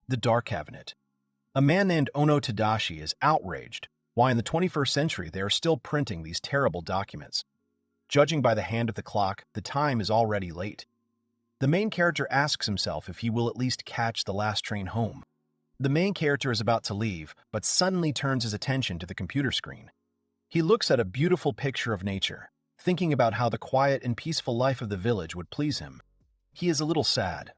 The Dark Cabinet. A man named Ono Tadashi is outraged why in the 21st century they are still printing these terrible documents. Judging by the hand of the clock, the time is already late. The main character asks himself if he will at least catch the last train home. The main character is about to leave, but suddenly turns his attention to the computer screen. He looks at a beautiful picture of nature, thinking about how the quiet and peaceful life of the village would please him. He is a little sad,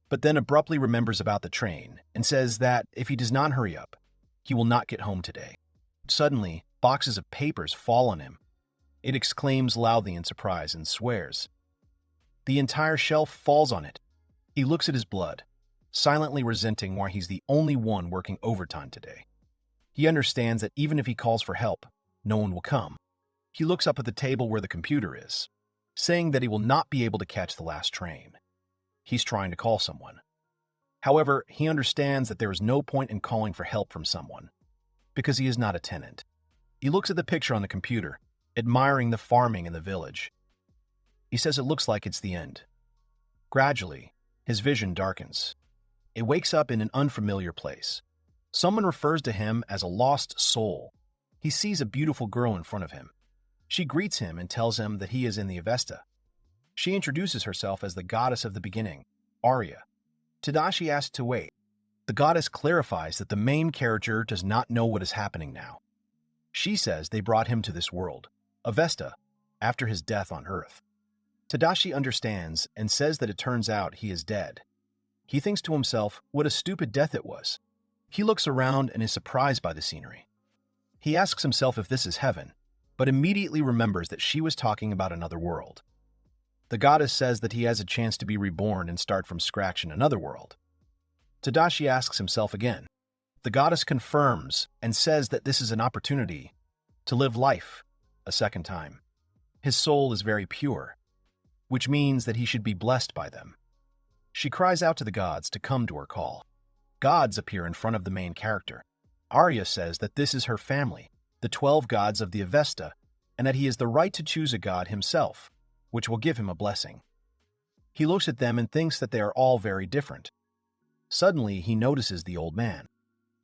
but then abruptly remembers about the train and says that if he does not hurry up, he will not get home today. Suddenly, boxes of papers fall on him. It exclaims loudly in surprise and swears. The entire shelf falls on it. He looks at his blood, silently resenting why he's the only one working overtime today. He understands that even if he calls for help, no one will come. He looks up at the table where the computer is, saying that he will not be able to catch the last train. He's trying to call someone. However, he understands that there is no point in calling for help from someone, because he is not a tenant. He looks at the picture on the computer, admiring the farming in the village. He says it looks like it's the end. Gradually, his vision darkens. It wakes up in an unfamiliar place. Someone refers to him as a lost soul. He sees a beautiful girl in front of him. She greets him and tells him that he is in the Avesta. She introduces herself as the goddess of the beginning, Arya. Tadashi asks to wait. The goddess clarifies that the main character does not know what is happening now. She says they brought him to this world, Avesta, after his death on Earth. Tadashi understands and says that it turns out he is dead. He thinks to himself what a stupid death it was. He looks around and is surprised by the scenery. He asks himself if this is heaven, but immediately remembers that she was talking about another world. The goddess says that he has a chance to be reborn and start from scratch in another world. Tadashi asks himself again. The goddess confirms and says that this is an opportunity to live life a second time. His soul is very pure, which means that he should be blessed by them. She cries out to the gods to come to her call. Gods appear in front of the main character. Arya says that this is her family, the 12 gods of the Avesta, and that he has the right to choose a god himself, which will give him a blessing. He looks at them and thinks that they are all very different. Suddenly, he notices the old man.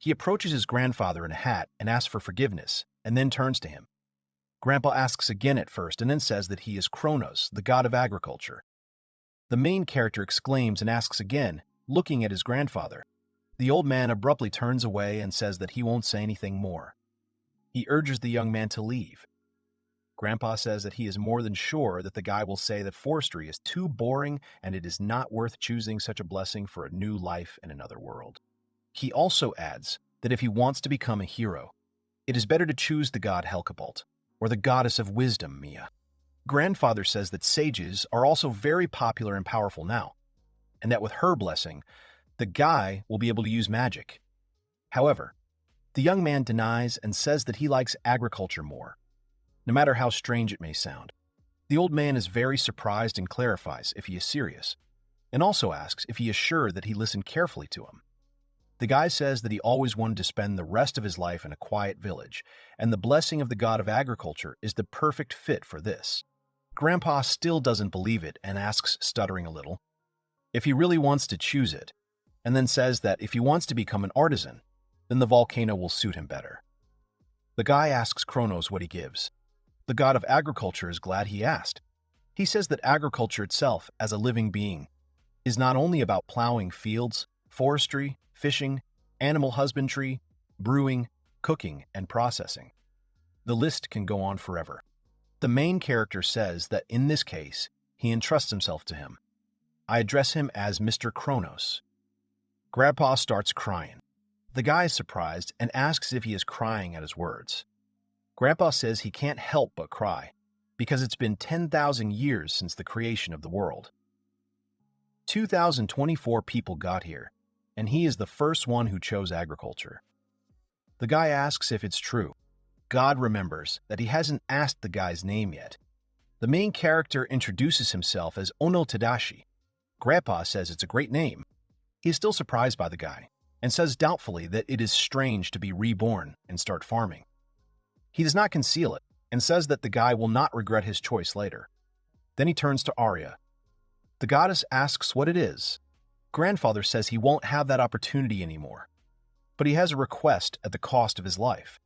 He approaches his grandfather in a hat and asks for forgiveness, and then turns to him. Grandpa asks again at first and then says that he is Kronos, the god of agriculture. The main character exclaims and asks again, looking at his grandfather. The old man abruptly turns away and says that he won't say anything more. He urges the young man to leave. Grandpa says that he is more than sure that the guy will say that forestry is too boring and it is not worth choosing such a blessing for a new life in another world. He also adds that if he wants to become a hero, it is better to choose the god Helcabalt, or the goddess of wisdom, Mia. Grandfather says that sages are also very popular and powerful now, and that with her blessing, the guy will be able to use magic. However, the young man denies and says that he likes agriculture more, no matter how strange it may sound. The old man is very surprised and clarifies if he is serious, and also asks if he is sure that he listened carefully to him. The guy says that he always wanted to spend the rest of his life in a quiet village, and the blessing of the god of agriculture is the perfect fit for this. Grandpa still doesn't believe it and asks, stuttering a little, if he really wants to choose it, and then says that if he wants to become an artisan, then the volcano will suit him better. The guy asks Kronos what he gives. The god of agriculture is glad he asked. He says that agriculture itself, as a living being, is not only about plowing fields, forestry, fishing, animal husbandry, brewing, cooking, and processing. The list can go on forever. The main character says that in this case, he entrusts himself to him. I address him as Mr. Kronos. Grandpa starts crying. The guy is surprised and asks if he is crying at his words. Grandpa says he can't help but cry, because it's been 10,000 years since the creation of the world. 2,024 people got here, and he is the first one who chose agriculture. The guy asks if it's true. God remembers that he hasn't asked the guy's name yet. The main character introduces himself as Ono Tadashi. Grandpa says it's a great name. He is still surprised by the guy, and says doubtfully that it is strange to be reborn and start farming. He does not conceal it, and says that the guy will not regret his choice later. Then he turns to Arya. The goddess asks what it is. Grandfather says he won't have that opportunity anymore, but he has a request at the cost of his life.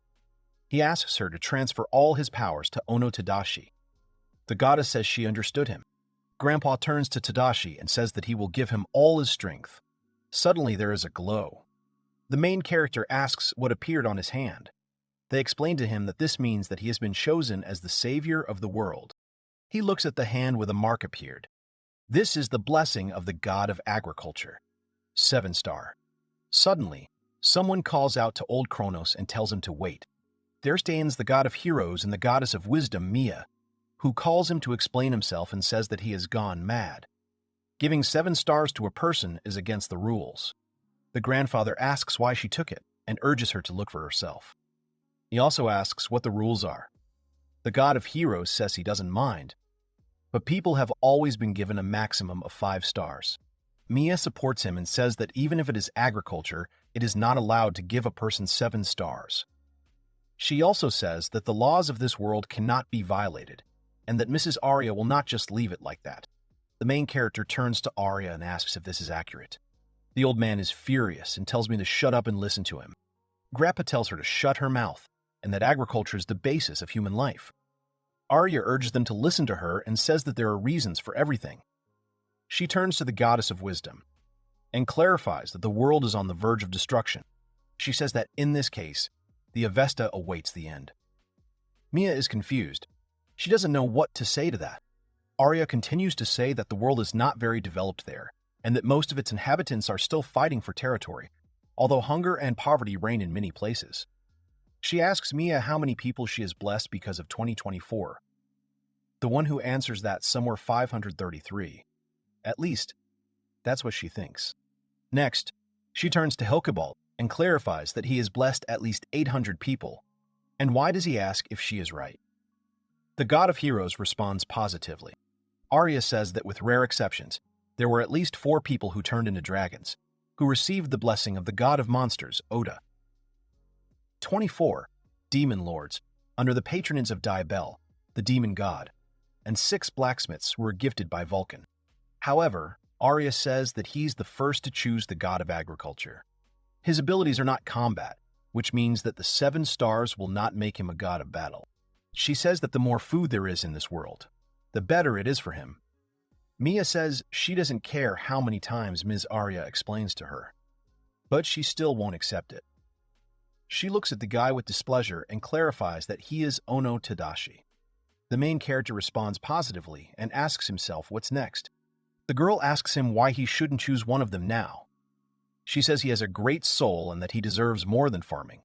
He asks her to transfer all his powers to Ono Tadashi. The goddess says she understood him. Grandpa turns to Tadashi and says that he will give him all his strength. Suddenly there is a glow. The main character asks what appeared on his hand. They explain to him that this means that he has been chosen as the savior of the world. He looks at the hand where the mark appeared. This is the blessing of the god of agriculture. 7-star. Suddenly, someone calls out to old Kronos and tells him to wait. There stands the god of heroes and the goddess of wisdom, Mia, who calls him to explain himself and says that he has gone mad. Giving 7 stars to a person is against the rules. The grandfather asks why she took it and urges her to look for herself. He also asks what the rules are. The god of heroes says he doesn't mind, but people have always been given a maximum of 5 stars. Mia supports him and says that even if it is agriculture, it is not allowed to give a person 7 stars. She also says that the laws of this world cannot be violated, and that Mrs. Arya will not just leave it like that. The main character turns to Arya and asks if this is accurate. The old man is furious and tells me to shut up and listen to him. Grandpa tells her to shut her mouth, and that agriculture is the basis of human life. Arya urges them to listen to her and says that there are reasons for everything. She turns to the goddess of wisdom and clarifies that the world is on the verge of destruction. She says that in this case, the Avesta awaits the end. Mia is confused. She doesn't know what to say to that. Arya continues to say that the world is not very developed there, and that most of its inhabitants are still fighting for territory, although hunger and poverty reign in many places. She asks Mia how many people she has blessed because of 2024. The one who answers that somewhere 533. At least, that's what she thinks. Next, she turns to Hilkebald and clarifies that he has blessed at least 800 people. And why does he ask if she is right? The god of heroes responds positively. Arya says that with rare exceptions, there were at least 4 people who turned into dragons, who received the blessing of the god of monsters, Oda. 24 demon lords, under the patronage of Diabel, the demon god, and 6 blacksmiths were gifted by Vulcan. However, Arya says that he's the first to choose the god of agriculture. His abilities are not combat, which means that the 7 stars will not make him a god of battle. She says that the more food there is in this world, the better it is for him. Mia says she doesn't care how many times Ms. Arya explains to her, but she still won't accept it. She looks at the guy with displeasure and clarifies that he is Ono Tadashi. The main character responds positively and asks himself what's next. The girl asks him why he shouldn't choose one of them now. She says he has a great soul and that he deserves more than farming.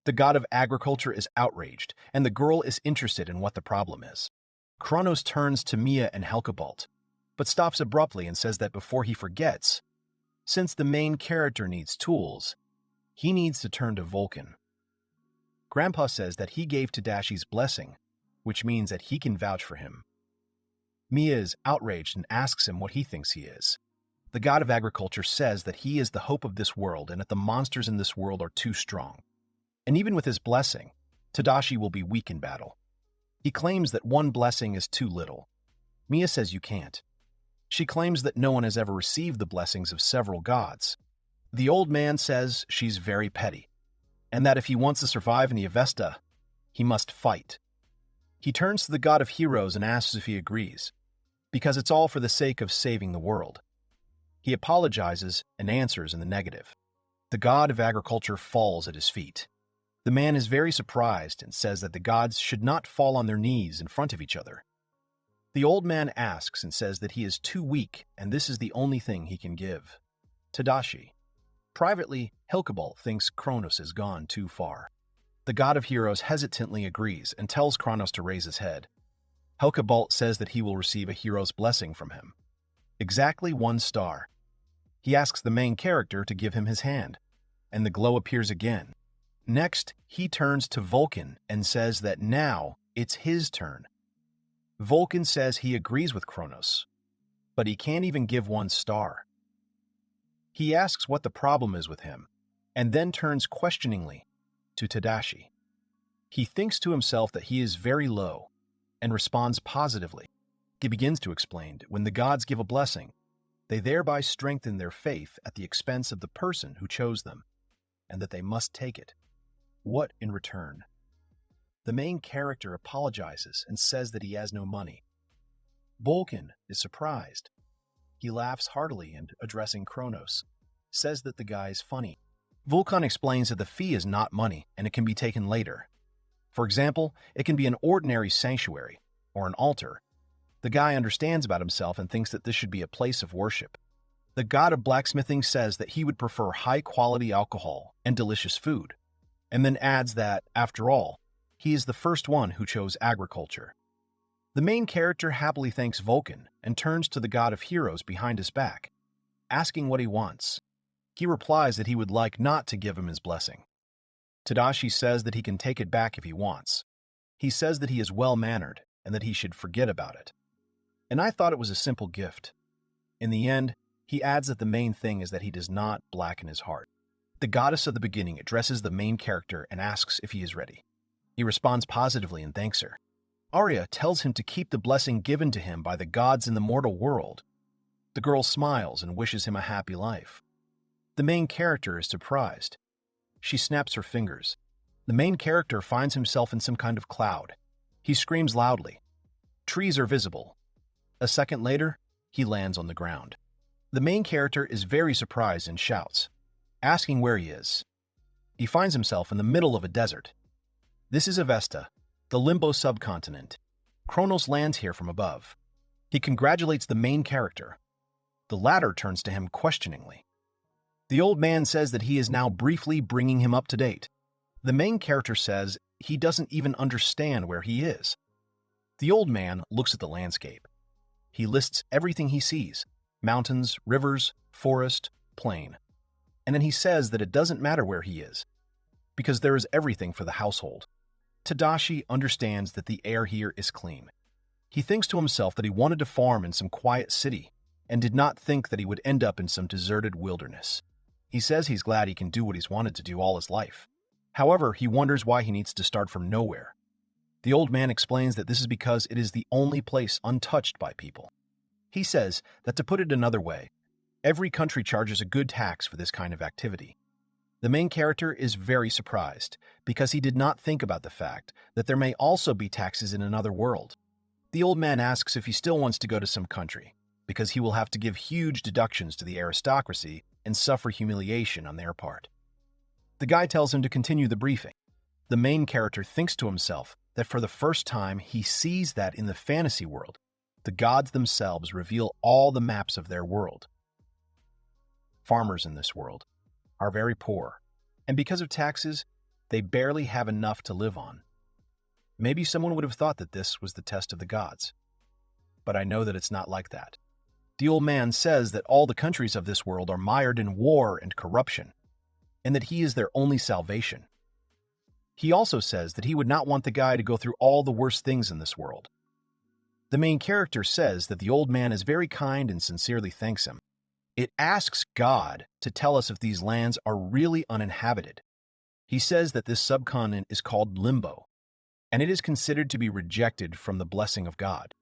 The god of agriculture is outraged, and the girl is interested in what the problem is. Kronos turns to Mia and Helkebald, but stops abruptly and says that before he forgets, since the main character needs tools, he needs to turn to Vulcan. Grandpa says that he gave Tadashi's blessing, which means that he can vouch for him. Mia is outraged and asks him what he thinks he is. The god of agriculture says that he is the hope of this world and that the monsters in this world are too strong. And even with his blessing, Tadashi will be weak in battle. He claims that one blessing is too little. Mia says you can't. She claims that no one has ever received the blessings of several gods. The old man says she's very petty, and that if he wants to survive in the Avesta, he must fight. He turns to the god of heroes and asks if he agrees, because it's all for the sake of saving the world. He apologizes and answers in the negative. The god of agriculture falls at his feet. The man is very surprised and says that the gods should not fall on their knees in front of each other. The old man asks and says that he is too weak and this is the only thing he can give. Tadashi. Privately, Hilkebald thinks Kronos has gone too far. The god of heroes hesitantly agrees and tells Kronos to raise his head. Hilkebald says that he will receive a hero's blessing from him. Exactly 1 star. He asks the main character to give him his hand, and the glow appears again. Next, he turns to Vulcan and says that now it's his turn. Vulcan says he agrees with Kronos, but he can't even give 1 star. He asks what the problem is with him, and then turns questioningly to Tadashi. He thinks to himself that he is very low, and responds positively. He begins to explain when the gods give a blessing, They thereby strengthen their faith at the expense of the person who chose them, and that they must take it. What in return? The main character apologizes and says that he has no money. Vulcan is surprised. He laughs heartily and, addressing Kronos, says that the guy is funny. Vulcan explains that the fee is not money and it can be taken later. For example, it can be an ordinary sanctuary or an altar. The guy understands about himself and thinks that this should be a place of worship. The god of blacksmithing says that he would prefer high-quality alcohol and delicious food, and then adds that, after all, he is the first one who chose agriculture. The main character happily thanks Vulcan and turns to the god of heroes behind his back, asking what he wants. He replies that he would like not to give him his blessing. Tadashi says that he can take it back if he wants. He says that he is well-mannered and that he should forget about it. And I thought it was a simple gift. In the end, he adds that the main thing is that he does not blacken his heart. The goddess of the beginning addresses the main character and asks if he is ready. He responds positively and thanks her. Arya tells him to keep the blessing given to him by the gods in the mortal world. The girl smiles and wishes him a happy life. The main character is surprised. She snaps her fingers. The main character finds himself in some kind of cloud. He screams loudly. Trees are visible. A second later, he lands on the ground. The main character is very surprised and shouts, asking where he is. He finds himself in the middle of a desert. This is Avesta, the Limbo subcontinent. Kronos lands here from above. He congratulates the main character. The latter turns to him questioningly. The old man says that he is now briefly bringing him up to date. The main character says he doesn't even understand where he is. The old man looks at the landscape. He lists everything he sees: mountains, rivers, forest, plain. And then he says that it doesn't matter where he is, because there is everything for the household. Tadashi understands that the air here is clean. He thinks to himself that he wanted to farm in some quiet city and did not think that he would end up in some deserted wilderness. He says he's glad he can do what he's wanted to do all his life. However, he wonders why he needs to start from nowhere. The old man explains that this is because it is the only place untouched by people. He says that, to put it another way, every country charges a good tax for this kind of activity. The main character is very surprised because he did not think about the fact that there may also be taxes in another world. The old man asks if he still wants to go to some country, because he will have to give huge deductions to the aristocracy and suffer humiliation on their part. The guy tells him to continue the briefing. The main character thinks to himself that for the first time he sees that in the fantasy world, the gods themselves reveal all the maps of their world. Farmers in this world are very poor, and because of taxes, they barely have enough to live on. Maybe someone would have thought that this was the test of the gods, but I know that it's not like that. The old man says that all the countries of this world are mired in war and corruption, and that he is their only salvation. He also says that he would not want the guy to go through all the worst things in this world. The main character says that the old man is very kind and sincerely thanks him. It asks God to tell us if these lands are really uninhabited. He says that this subcontinent is called Limbo, and it is considered to be rejected from the blessing of God.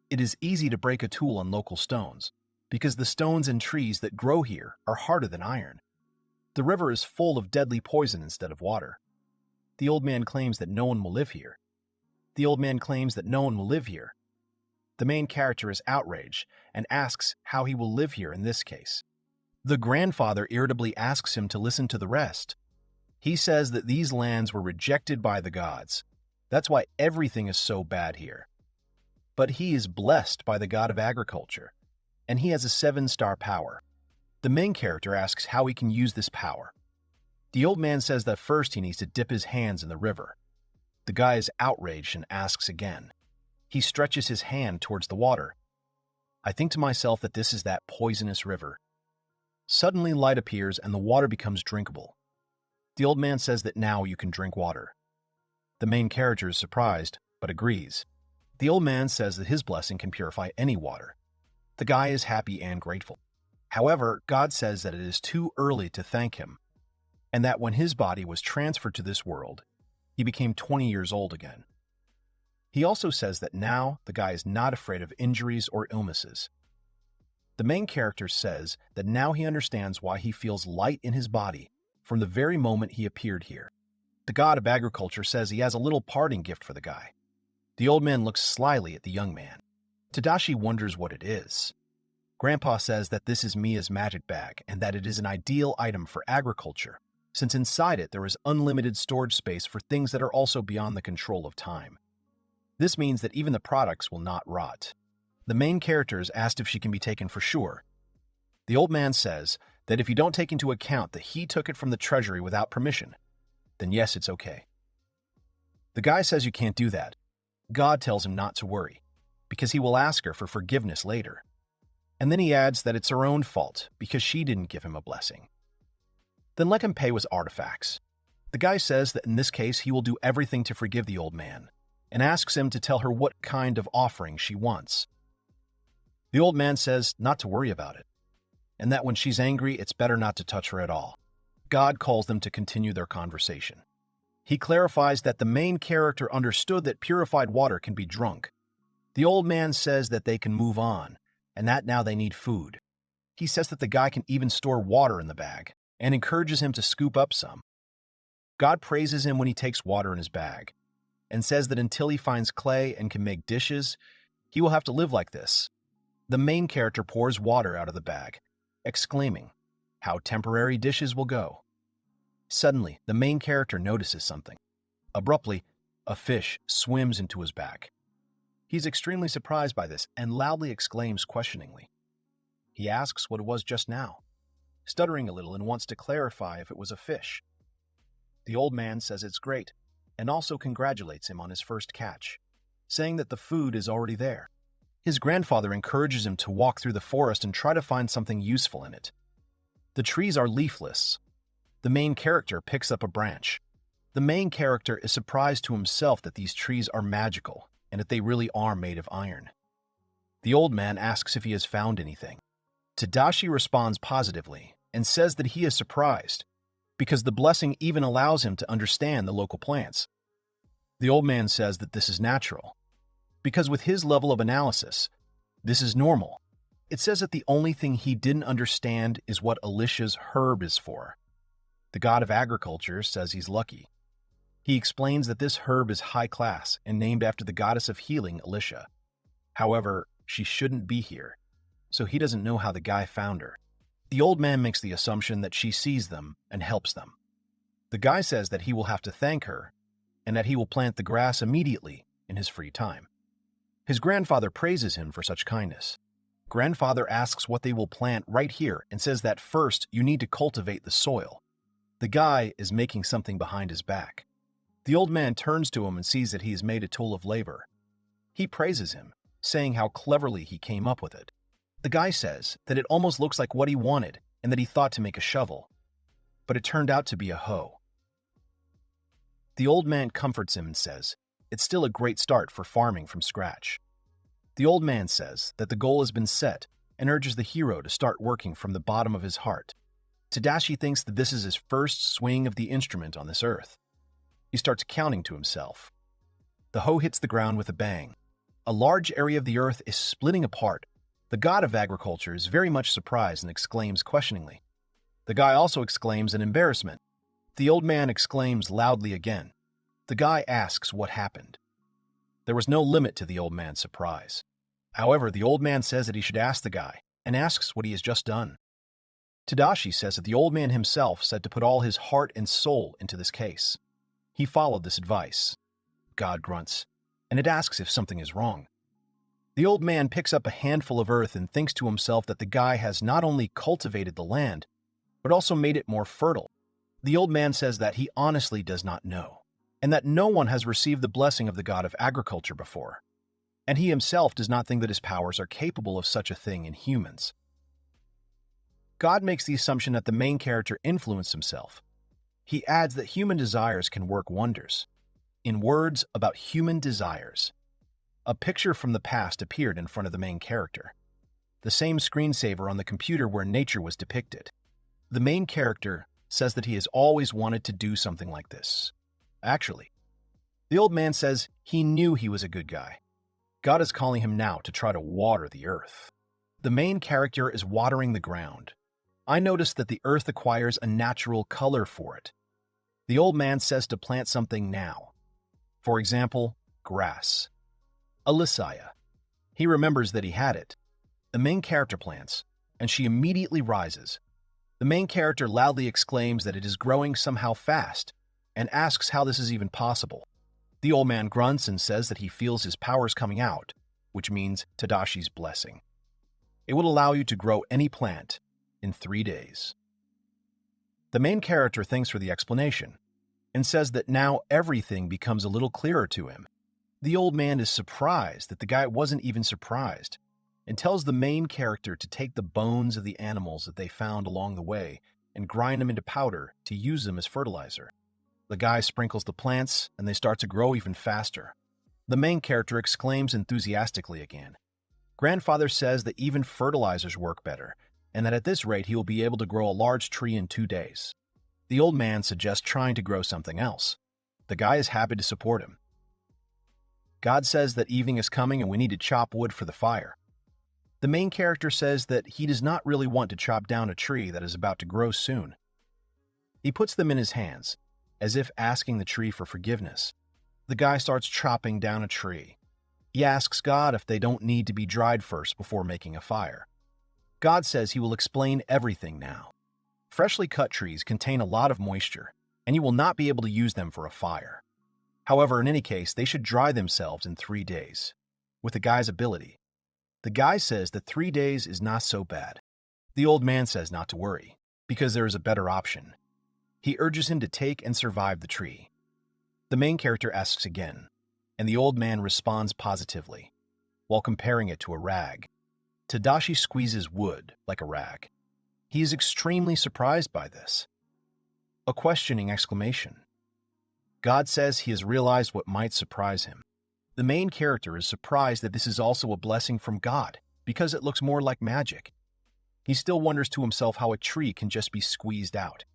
It is easy to break a tool on local stones, because the stones and trees that grow here are harder than iron. The river is full of deadly poison instead of water. The old man claims that no one will live here. The old man claims that no one will live here. The main character is outraged and asks how he will live here in this case. The grandfather irritably asks him to listen to the rest. He says that these lands were rejected by the gods. That's why everything is so bad here. But he is blessed by the god of agriculture, and he has a 7-star power. The main character asks how he can use this power. The old man says that first he needs to dip his hands in the river. The guy is outraged and asks again. He stretches his hand towards the water. I think to myself that this is that poisonous river. Suddenly light appears and the water becomes drinkable. The old man says that now you can drink water. The main character is surprised, but agrees. The old man says that his blessing can purify any water. The guy is happy and grateful. However, God says that it is too early to thank him, and that when his body was transferred to this world, he became 20 years old again. He also says that now the guy is not afraid of injuries or illnesses. The main character says that now he understands why he feels light in his body from the very moment he appeared here. The god of agriculture says he has a little parting gift for the guy. The old man looks slyly at the young man. Tadashi wonders what it is. Grandpa says that this is Mia's magic bag and that it is an ideal item for agriculture, since inside it there is unlimited storage space for things that are also beyond the control of time. This means that even the products will not rot. The main character is asked if she can be taken for sure. The old man says that if you don't take into account that he took it from the treasury without permission, then yes, it's okay. The guy says you can't do that. God tells him not to worry, because he will ask her for forgiveness later. And then he adds that it's her own fault because she didn't give him a blessing. Then let him pay with artifacts. The guy says that in this case he will do everything to forgive the old man, and asks him to tell her what kind of offering she wants. The old man says not to worry about it, and that when she's angry, it's better not to touch her at all. God calls them to continue their conversation. He clarifies that the main character understood that purified water can be drunk. The old man says that they can move on, and that now they need food. He says that the guy can even store water in the bag, and encourages him to scoop up some. God praises him when he takes water in his bag, and says that until he finds clay and can make dishes, he will have to live like this. The main character pours water out of the bag, exclaiming, "How temporary dishes will go." Suddenly, the main character notices something. Abruptly, a fish swims into his bag. He's extremely surprised by this and loudly exclaims questioningly. He asks what it was just now, stuttering a little and wants to clarify if it was a fish. The old man says it's great, and also congratulates him on his first catch, saying that the food is already there. His grandfather encourages him to walk through the forest and try to find something useful in it. The trees are leafless. The main character picks up a branch. The main character is surprised to himself that these trees are magical and that they really are made of iron. The old man asks if he has found anything. Tadashi responds positively and says that he is surprised because the blessing even allows him to understand the local plants. The old man says that this is natural, because with his level of analysis, this is normal. It says that the only thing he didn't understand is what Alicia's herb is for. The god of agriculture says he's lucky. He explains that this herb is high class and named after the goddess of healing, Alicia. However, she shouldn't be here, so he doesn't know how the guy found her. The old man makes the assumption that she sees them and helps them. The guy says that he will have to thank her and that he will plant the grass immediately in his free time. His grandfather praises him for such kindness. Grandfather asks what they will plant right here and says that first you need to cultivate the soil. The guy is making something behind his back. The old man turns to him and sees that he has made a tool of labor. He praises him, saying how cleverly he came up with it. The guy says that it almost looks like what he wanted and that he thought to make a shovel, but it turned out to be a hoe. The old man comforts him and says, it's still a great start for farming from scratch. The old man says that the goal has been set and urges the hero to start working from the bottom of his heart. Tadashi thinks that this is his first swing of the instrument on this earth. He starts counting to himself. The hoe hits the ground with a bang. A large area of the earth is splitting apart. The god of agriculture is very much surprised and exclaims questioningly. The guy also exclaims in embarrassment. The old man exclaims loudly again. The guy asks what happened. There was no limit to the old man's surprise. However, the old man says that he should ask the guy, and asks what he has just done. Tadashi says that the old man himself said to put all his heart and soul into this case. He followed this advice. God grunts, and it asks if something is wrong. The old man picks up a handful of earth and thinks to himself that the guy has not only cultivated the land, but also made it more fertile. The old man says that he honestly does not know, and that no one has received the blessing of the god of agriculture before, and he himself does not think that his powers are capable of such a thing in humans. God makes the assumption that the main character influenced himself. He adds that human desires can work wonders. In words about human desires, a picture from the past appeared in front of the main character, the same screensaver on the computer where nature was depicted. The main character says that he has always wanted to do something like this. Actually, the old man says he knew he was a good guy. God is calling him now to try to water the earth. The main character is watering the ground. I noticed that the earth acquires a natural color for it. The old man says to plant something now. For example, grass. Alysaya. He remembers that he had it. The main character plants, and she immediately rises. The main character loudly exclaims that it is growing somehow fast, and asks how this is even possible. The old man grunts and says that he feels his powers coming out, which means Tadashi's blessing. It will allow you to grow any plant in 3 days. The main character thanks for the explanation, and says that now everything becomes a little clearer to him. The old man is surprised that the guy wasn't even surprised, and tells the main character to take the bones of the animals that they found along the way and grind them into powder to use them as fertilizer. The guy sprinkles the plants, and they start to grow even faster. The main character exclaims enthusiastically again. Grandfather says that even fertilizers work better, and that at this rate he will be able to grow a large tree in 2 days. The old man suggests trying to grow something else. The guy is happy to support him. God says that evening is coming and we need to chop wood for the fire. The main character says that he does not really want to chop down a tree that is about to grow soon. He puts them in his hands, as if asking the tree for forgiveness. The guy starts chopping down a tree. He asks God if they don't need to be dried first before making a fire. God says he will explain everything now. Freshly cut trees contain a lot of moisture, and you will not be able to use them for a fire. However, in any case, they should dry themselves in 3 days. With the guy's ability, the guy says that 3 days is not so bad. The old man says not to worry, because there is a better option. He urges him to take and survive the tree. The main character asks again, and the old man responds positively, while comparing it to a rag. Tadashi squeezes wood like a rag. He is extremely surprised by this. A questioning exclamation. God says he has realized what might surprise him. The main character is surprised that this is also a blessing from God, because it looks more like magic. He still wonders to himself how a tree can just be squeezed out.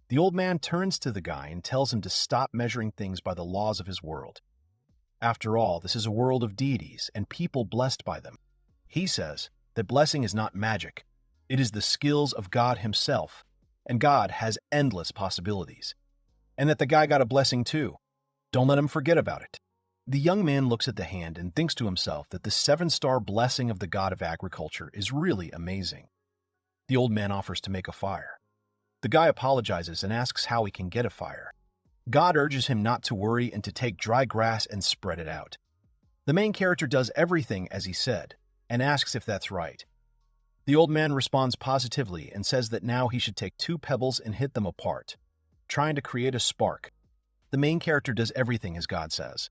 The old man turns to the guy and tells him to stop measuring things by the laws of his world. After all, this is a world of deities and people blessed by them. He says that blessing is not magic. It is the skills of God himself, and God has endless possibilities. And that the guy got a blessing too. Don't let him forget about it. The young man looks at the hand and thinks to himself that the 7-star blessing of the god of agriculture is really amazing. The old man offers to make a fire. The guy apologizes and asks how he can get a fire. God urges him not to worry and to take dry grass and spread it out. The main character does everything as he said, and asks if that's right. The old man responds positively and says that now he should take 2 pebbles and hit them apart, trying to create a spark. The main character does everything as God says.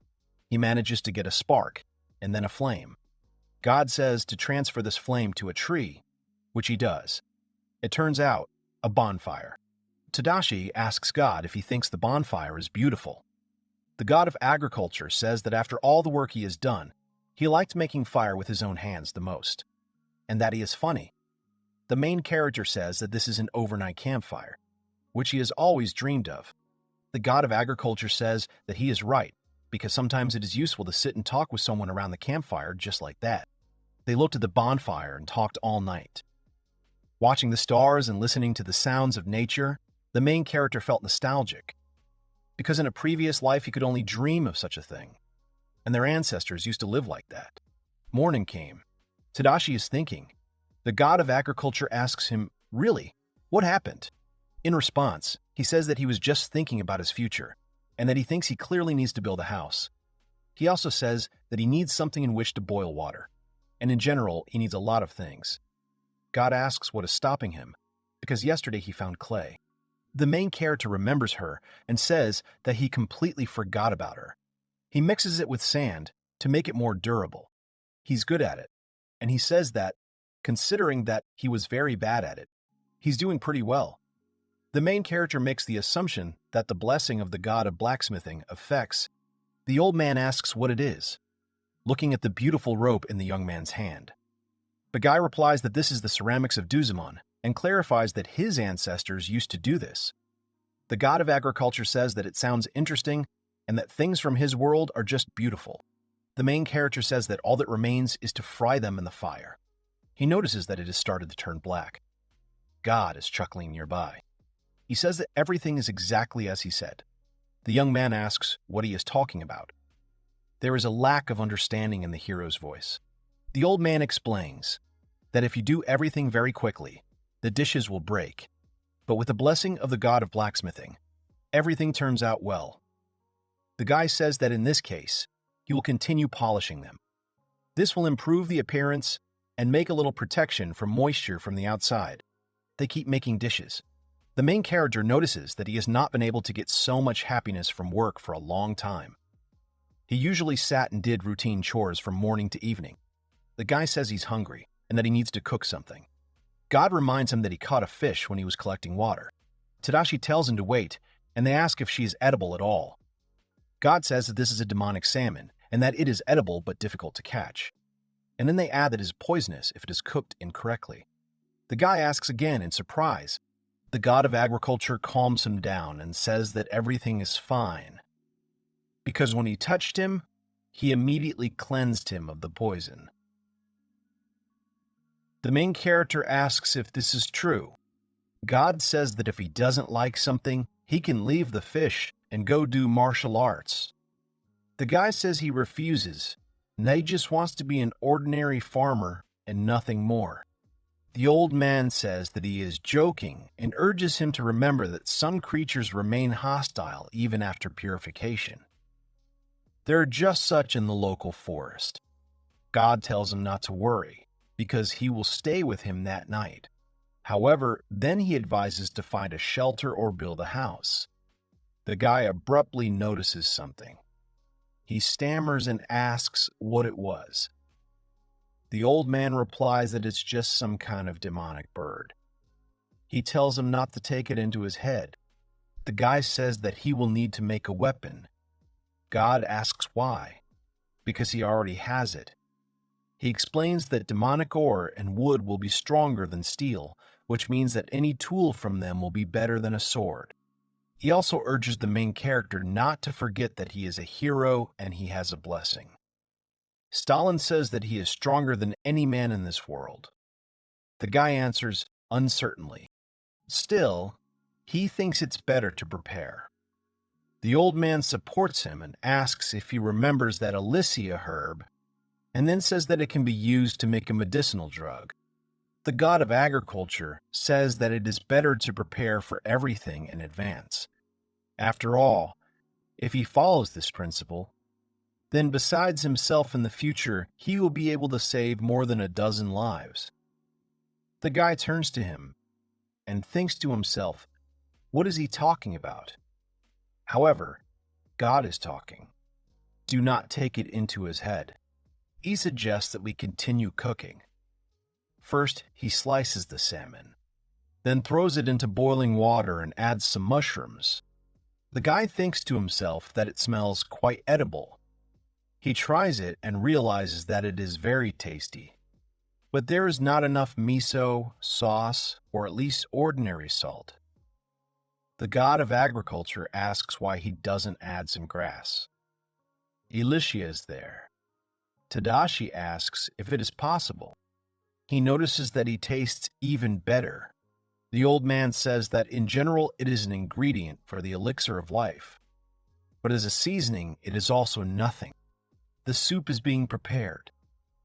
He manages to get a spark, and then a flame. God says to transfer this flame to a tree, which he does. It turns out a bonfire. Tadashi asks God if he thinks the bonfire is beautiful. The god of agriculture says that after all the work he has done, he liked making fire with his own hands the most, and that he is funny. The main character says that this is an overnight campfire, which he has always dreamed of. The god of agriculture says that he is right, because sometimes it is useful to sit and talk with someone around the campfire just like that. They looked at the bonfire and talked all night. Watching the stars and listening to the sounds of nature, the main character felt nostalgic, because in a previous life he could only dream of such a thing, and their ancestors used to live like that. Morning came. Tadashi is thinking. The god of agriculture asks him, "Really? What happened?" In response, he says that he was just thinking about his future, and that he thinks he clearly needs to build a house. He also says that he needs something in which to boil water, and in general, he needs a lot of things. God asks what is stopping him, because yesterday he found clay. The main character remembers her and says that he completely forgot about her. He mixes it with sand to make it more durable. He's good at it, and he says that, considering that he was very bad at it, he's doing pretty well. The main character makes the assumption that the blessing of the god of blacksmithing affects. The old man asks what it is, looking at the beautiful rope in the young man's hand. The guy replies that this is the ceramics of Duzumon, and clarifies that his ancestors used to do this. The god of agriculture says that it sounds interesting and that things from his world are just beautiful. The main character says that all that remains is to fry them in the fire. He notices that it has started to turn black. God is chuckling nearby. He says that everything is exactly as he said. The young man asks what he is talking about. There is a lack of understanding in the hero's voice. The old man explains that if you do everything very quickly, the dishes will break. But with the blessing of the god of blacksmithing, everything turns out well. The guy says that in this case, he will continue polishing them. This will improve the appearance and make a little protection from moisture from the outside. They keep making dishes. The main character notices that he has not been able to get so much happiness from work for a long time. He usually sat and did routine chores from morning to evening. The guy says he's hungry and that he needs to cook something. God reminds him that he caught a fish when he was collecting water. Tadashi tells him to wait, and they ask if she is edible at all. God says that this is a demonic salmon, and that it is edible but difficult to catch. And then they add that it is poisonous if it is cooked incorrectly. The guy asks again in surprise. The god of agriculture calms him down and says that everything is fine, because when he touched him, he immediately cleansed him of the poison. The main character asks if this is true. God says that if he doesn't like something, he can leave the fish and go do martial arts. The guy says he refuses, and that he just wants to be an ordinary farmer and nothing more. The old man says that he is joking and urges him to remember that some creatures remain hostile even after purification. There are just such in the local forest. God tells him not to worry, because he will stay with him that night. However, then he advises to find a shelter or build a house. The guy abruptly notices something. He stammers and asks what it was. The old man replies that it's just some kind of demonic bird. He tells him not to take it into his head. The guy says that he will need to make a weapon. God asks why. Because he already has it. He explains that demonic ore and wood will be stronger than steel, which means that any tool from them will be better than a sword. He also urges the main character not to forget that he is a hero and he has a blessing. Stalin says that he is stronger than any man in this world. The guy answers uncertainly. Still, he thinks it's better to prepare. The old man supports him and asks if he remembers that Alicia herb, and then says that it can be used to make a medicinal drug. The god of agriculture says that it is better to prepare for everything in advance. After all, if he follows this principle, then besides himself in the future, he will be able to save more than a dozen lives. The guy turns to him and thinks to himself, what is he talking about? However, God is talking. Do not take it into his head. He suggests that we continue cooking. First, he slices the salmon, then throws it into boiling water and adds some mushrooms. The guy thinks to himself that it smells quite edible. He tries it and realizes that it is very tasty. But there is not enough miso, sauce, or at least ordinary salt. The god of agriculture asks why he doesn't add some grass. Alicia is there. Tadashi asks if it is possible. He notices that he tastes even better. The old man says that in general it is an ingredient for the elixir of life, but as a seasoning it is also nothing. The soup is being prepared.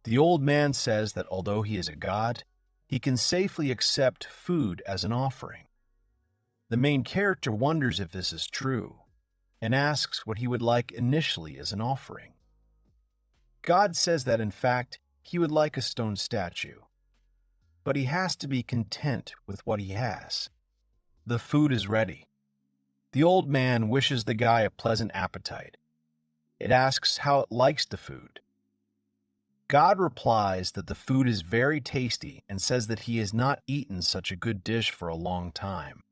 The old man says that although he is a god, he can safely accept food as an offering. The main character wonders if this is true, and asks what he would like initially as an offering. God says that in fact, he would like a stone statue, but he has to be content with what he has. The food is ready. The old man wishes the guy a pleasant appetite. It asks how it likes the food. God replies that the food is very tasty and says that he has not eaten such a good dish for a long time.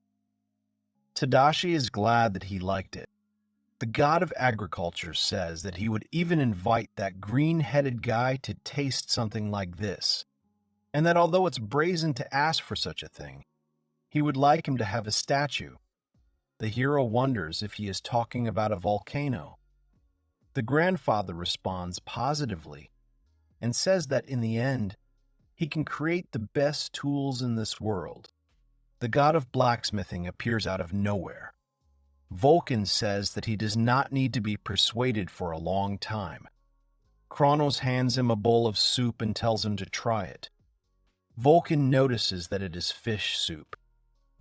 Tadashi is glad that he liked it. The god of agriculture says that he would even invite that green-headed guy to taste something like this, and that although it's brazen to ask for such a thing, he would like him to have a statue. The hero wonders if he is talking about a volcano. The grandfather responds positively and says that in the end, He can create the best tools in this world. The god of blacksmithing appears out of nowhere. Vulcan says that he does not need to be persuaded for a long time. Kronos hands him a bowl of soup and tells him to try it. Vulcan notices that it is fish soup.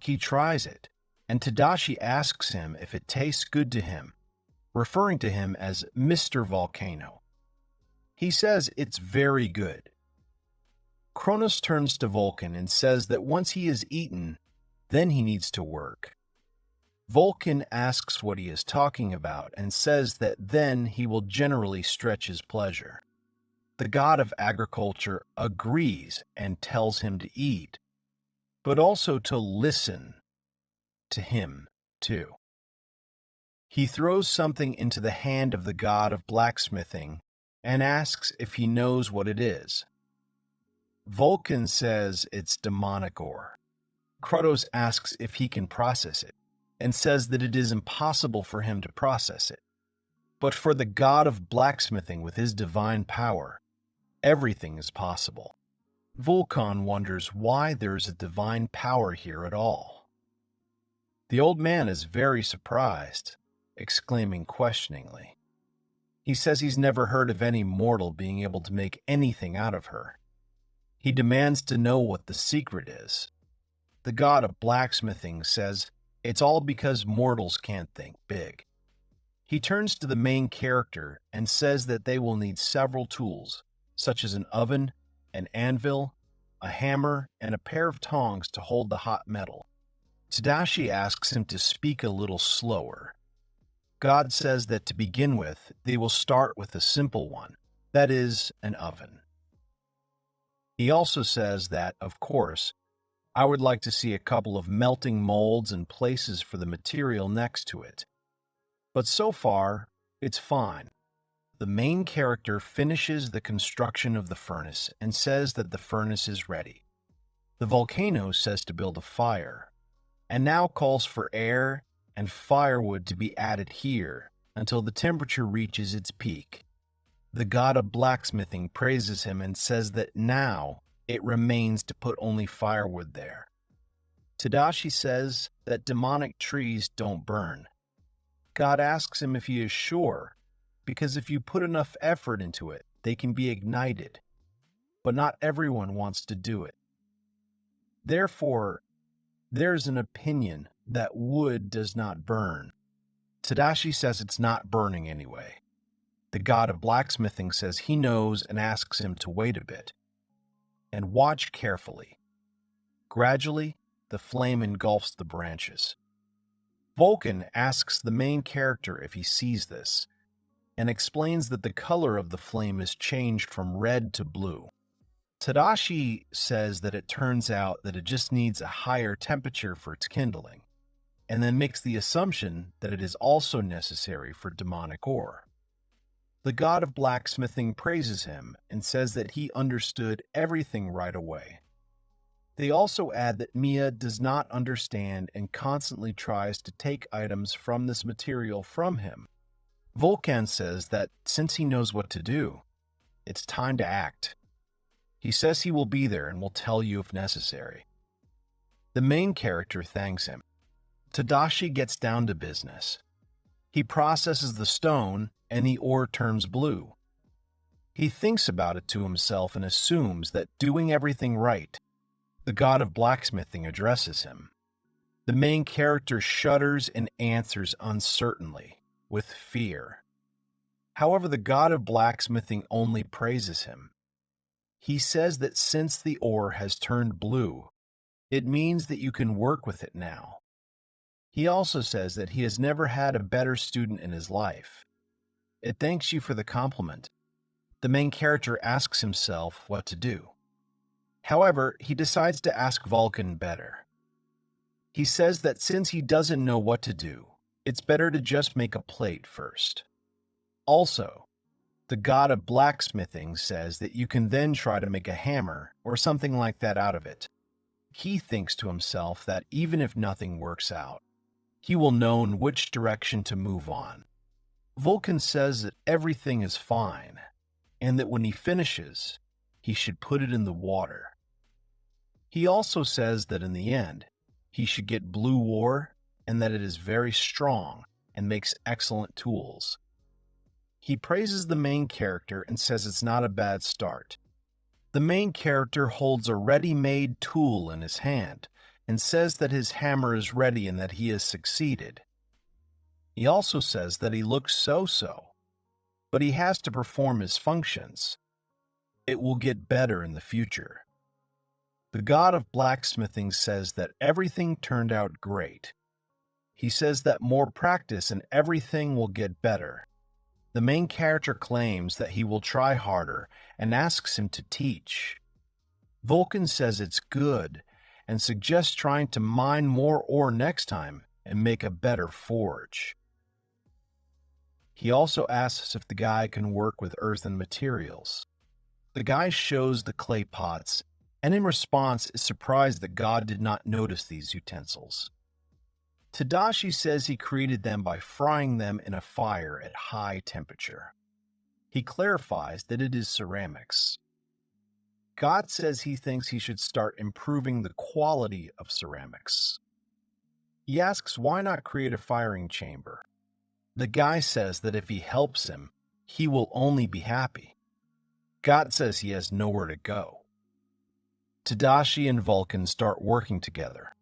He tries it, and Tadashi asks him if it tastes good to him, referring to him as Mr. Volcano. He says it's very good. Kronos turns to Vulcan and says that once he is eaten, then he needs to work. Vulcan asks what he is talking about and says that then he will generally stretch his pleasure. The god of agriculture agrees and tells him to eat, but also to listen to him too. He throws something into the hand of the god of blacksmithing and asks if he knows what it is. Vulcan says it's demonic ore. Kronos asks if he can process it, and says that it is impossible for him to process it. But for the god of blacksmithing with his divine power, everything is possible. Vulcan wonders why there is a divine power here at all. The old man is very surprised, exclaiming questioningly. He says he's never heard of any mortal being able to make anything out of her. He demands to know what the secret is. The god of blacksmithing says it's all because mortals can't think big. He turns to the main character and says that they will need several tools, such as an oven, an anvil, a hammer, and a pair of tongs to hold the hot metal. Tadashi asks him to speak a little slower. God says that to begin with, they will start with a simple one, that is, an oven. He also says that, of course, I would like to see a couple of melting molds and places for the material next to it. But so far, it's fine. The main character finishes the construction of the furnace and says that the furnace is ready. The volcano says to build a fire, and now calls for air and firewood to be added here until the temperature reaches its peak. The god of blacksmithing praises him and says that now it remains to put only firewood there. Tadashi says that demonic trees don't burn. God asks him if he is sure, because if you put enough effort into it, they can be ignited. But not everyone wants to do it. Therefore, there's an opinion that wood does not burn. Tadashi says it's not burning anyway. The god of blacksmithing says he knows and asks him to wait a bit and watch carefully. Gradually, the flame engulfs the branches. Vulcan asks the main character if he sees this and explains that the color of the flame is changed from red to blue. Tadashi says that it turns out that it just needs a higher temperature for its kindling, and then makes the assumption that it is also necessary for demonic ore. The god of blacksmithing praises him and says that he understood everything right away. They also add that Mia does not understand and constantly tries to take items from this material from him. Vulcan says that since he knows what to do, it's time to act. He says he will be there and will tell you if necessary. The main character thanks him. Tadashi gets down to business. He processes the stone and the ore turns blue. He thinks about it to himself and assumes that doing everything right. The god of blacksmithing addresses him. The main character shudders and answers uncertainly, with fear. However, the god of blacksmithing only praises him. He says that since the ore has turned blue, it means that you can work with it now. He also says that he has never had a better student in his life. It thanks you for the compliment. The main character asks himself what to do. However, he decides to ask Vulcan better. He says that since he doesn't know what to do, it's better to just make a plate first. Also, the god of blacksmithing says that you can then try to make a hammer or something like that out of it. He thinks to himself that even if nothing works out, he will know in which direction to move on. Vulcan says that everything is fine, and that when he finishes, he should put it in the water. He also says that in the end, he should get blue ore and that it is very strong and makes excellent tools. He praises the main character and says it's not a bad start. The main character holds a ready-made tool in his hand and says that his hammer is ready and that he has succeeded. He also says that he looks so-so, but he has to perform his functions. It will get better in the future. The god of blacksmithing says that everything turned out great. He says that more practice and everything will get better. The main character claims that he will try harder and asks him to teach. Vulcan says it's good and suggests trying to mine more ore next time and make a better forge. He also asks if the guy can work with earthen materials. The guy shows the clay pots and in response is surprised that God did not notice these utensils. Tadashi says he created them by frying them in a fire at high temperature. He clarifies that it is ceramics. God says he thinks he should start improving the quality of ceramics. He asks why not create a firing chamber. The guy says that if he helps him, he will only be happy. God says he has nowhere to go. Tadashi and Vulcan start working together.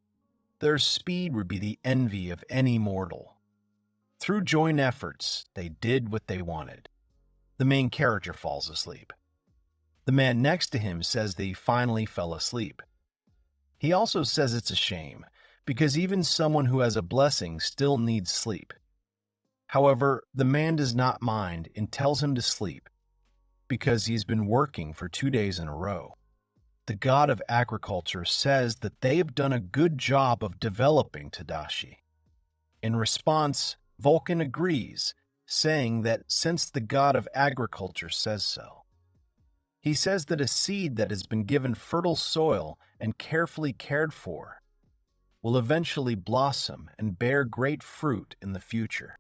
Their speed would be the envy of any mortal. Through joint efforts, they did what they wanted. The main character falls asleep. The man next to him says that he finally fell asleep. He also says it's a shame, because even someone who has a blessing still needs sleep. However, the man does not mind and tells him to sleep, because he's been working for 2 days in a row. The god of agriculture says that they have done a good job of developing Tadashi. In response, Vulcan agrees, saying that since the god of agriculture says so. He says that a seed that has been given fertile soil and carefully cared for will eventually blossom and bear great fruit in the future.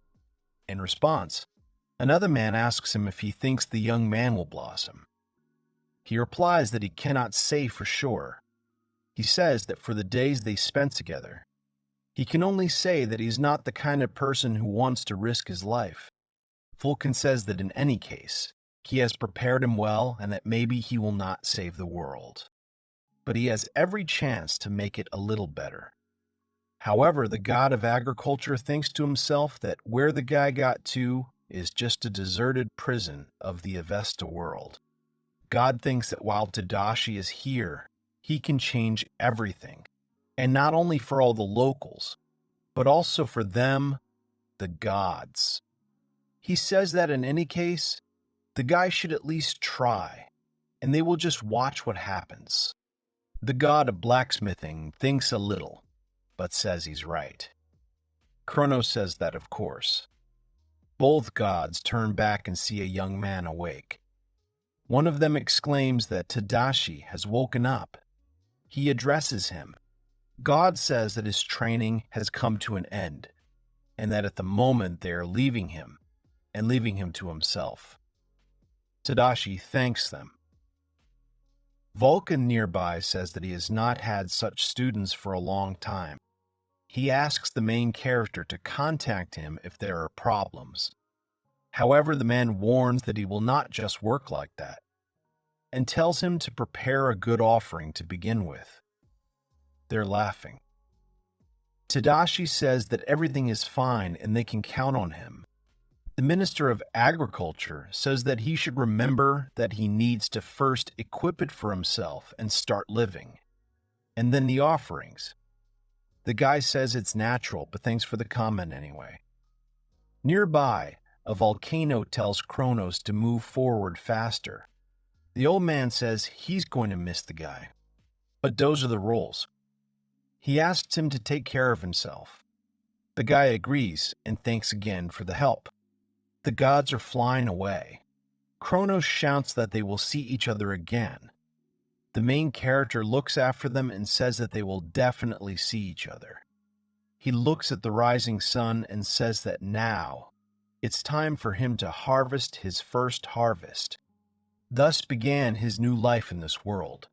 In response, another man asks him if he thinks the young man will blossom. He replies that he cannot say for sure. He says that for the days they spent together, he can only say that he's not the kind of person who wants to risk his life. Vulcan says that in any case, he has prepared him well and that maybe he will not save the world. But he has every chance to make it a little better. However, the god of agriculture thinks to himself that where the guy got to is just a deserted prison of the Avesta world. God thinks that while Tadashi is here, he can change everything, and not only for all the locals, but also for them, the gods. He says that in any case, the guy should at least try, and they will just watch what happens. The god of blacksmithing thinks a little, but says he's right. Kronos says that, of course. Both gods turn back and see a young man awake. One of them exclaims that Tadashi has woken up. He addresses him. God says that his training has come to an end, and that at the moment they are leaving him, and leaving him to himself. Tadashi thanks them. Vulcan nearby says that he has not had such students for a long time. He asks the main character to contact him if there are problems. However, the man warns that he will not just work like that, and tells him to prepare a good offering to begin with. They're laughing. Tadashi says that everything is fine and they can count on him. The Minister of Agriculture says that he should remember that he needs to first equip it for himself and start living, and then the offerings. The guy says it's natural, but thanks for the comment anyway. Nearby, a volcano tells Kronos to move forward faster. The old man says he's going to miss the guy, but those are the rules. He asks him to take care of himself. The guy agrees and thanks again for the help. The gods are flying away. Kronos shouts that they will see each other again. The main character looks after them and says that they will definitely see each other. He looks at the rising sun and says that now it's time for him to harvest his first harvest. Thus began his new life in this world.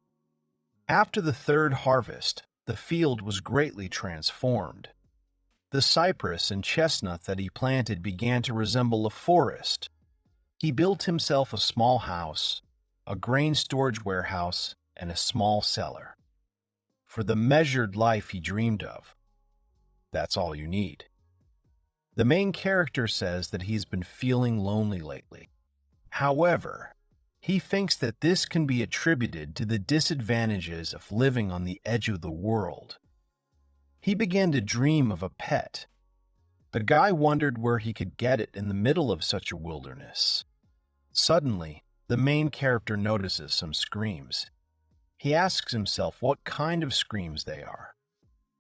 After the third harvest, the field was greatly transformed. The cypress and chestnut that he planted began to resemble a forest. He built himself a small house, a grain storage warehouse, and a small cellar. For the measured life he dreamed of, that's all you need. The main character says that he's been feeling lonely lately. However, he thinks that this can be attributed to the disadvantages of living on the edge of the world. He began to dream of a pet. The guy wondered where he could get it in the middle of such a wilderness. Suddenly, the main character notices some screams. He asks himself what kind of screams they are.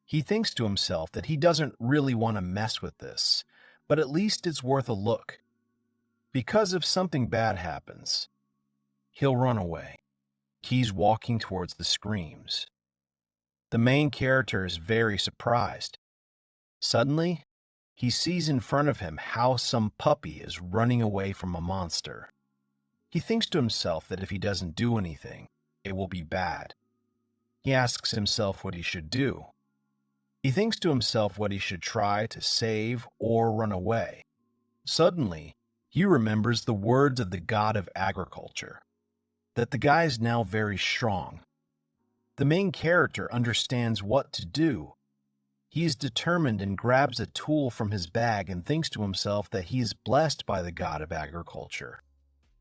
He thinks to himself that he doesn't really want to mess with this, but at least it's worth a look. Because if something bad happens, he'll run away. He's walking towards the screams. The main character is very surprised. Suddenly, he sees in front of him how some puppy is running away from a monster. He thinks to himself that if he doesn't do anything, it will be bad. He asks himself what he should do. He thinks to himself what he should try to save or run away. Suddenly, he remembers the words of the god of agriculture, that the guy is now very strong. The main character understands what to do. He is determined and grabs a tool from his bag and thinks to himself that he is blessed by the god of agriculture.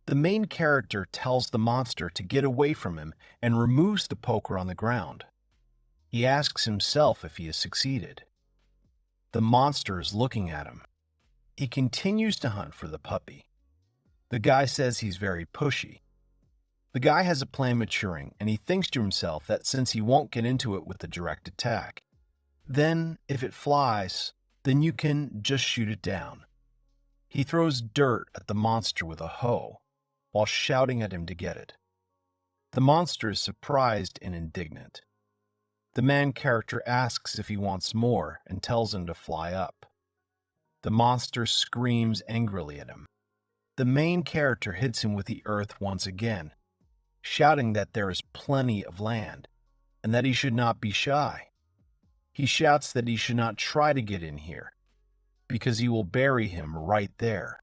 The main character tells the monster to get away from him and removes the poker on the ground. He asks himself if he has succeeded. The monster is looking at him. He continues to hunt for the puppy. The guy says he's very pushy. The guy has a plan maturing, and he thinks to himself that since he won't get into it with a direct attack, then if it flies, then you can just shoot it down. He throws dirt at the monster with a hoe, while shouting at him to get it. The monster is surprised and indignant. The main character asks if he wants more and tells him to fly up. The monster screams angrily at him. The main character hits him with the earth once again, shouting that there is plenty of land and that he should not be shy. He shouts that he should not try to get in here because he will bury him right there.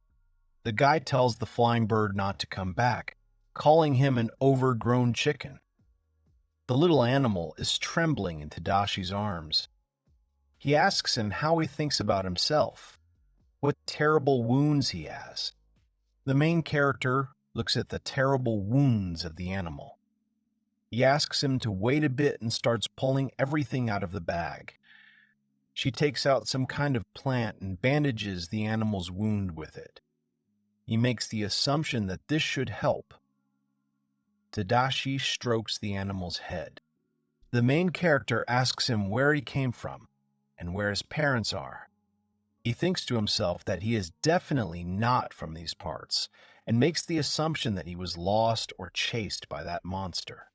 The guy tells the flying bird not to come back, calling him an overgrown chicken. The little animal is trembling in Tadashi's arms. He asks him how he thinks about himself, what terrible wounds he has. The main character looks at the terrible wounds of the animal. He asks him to wait a bit and starts pulling everything out of the bag. She takes out some kind of plant and bandages the animal's wound with it. He makes the assumption that this should help. Tadashi strokes the animal's head. The main character asks him where he came from and where his parents are. He thinks to himself that he is definitely not from these parts and makes the assumption that he was lost or chased by that monster.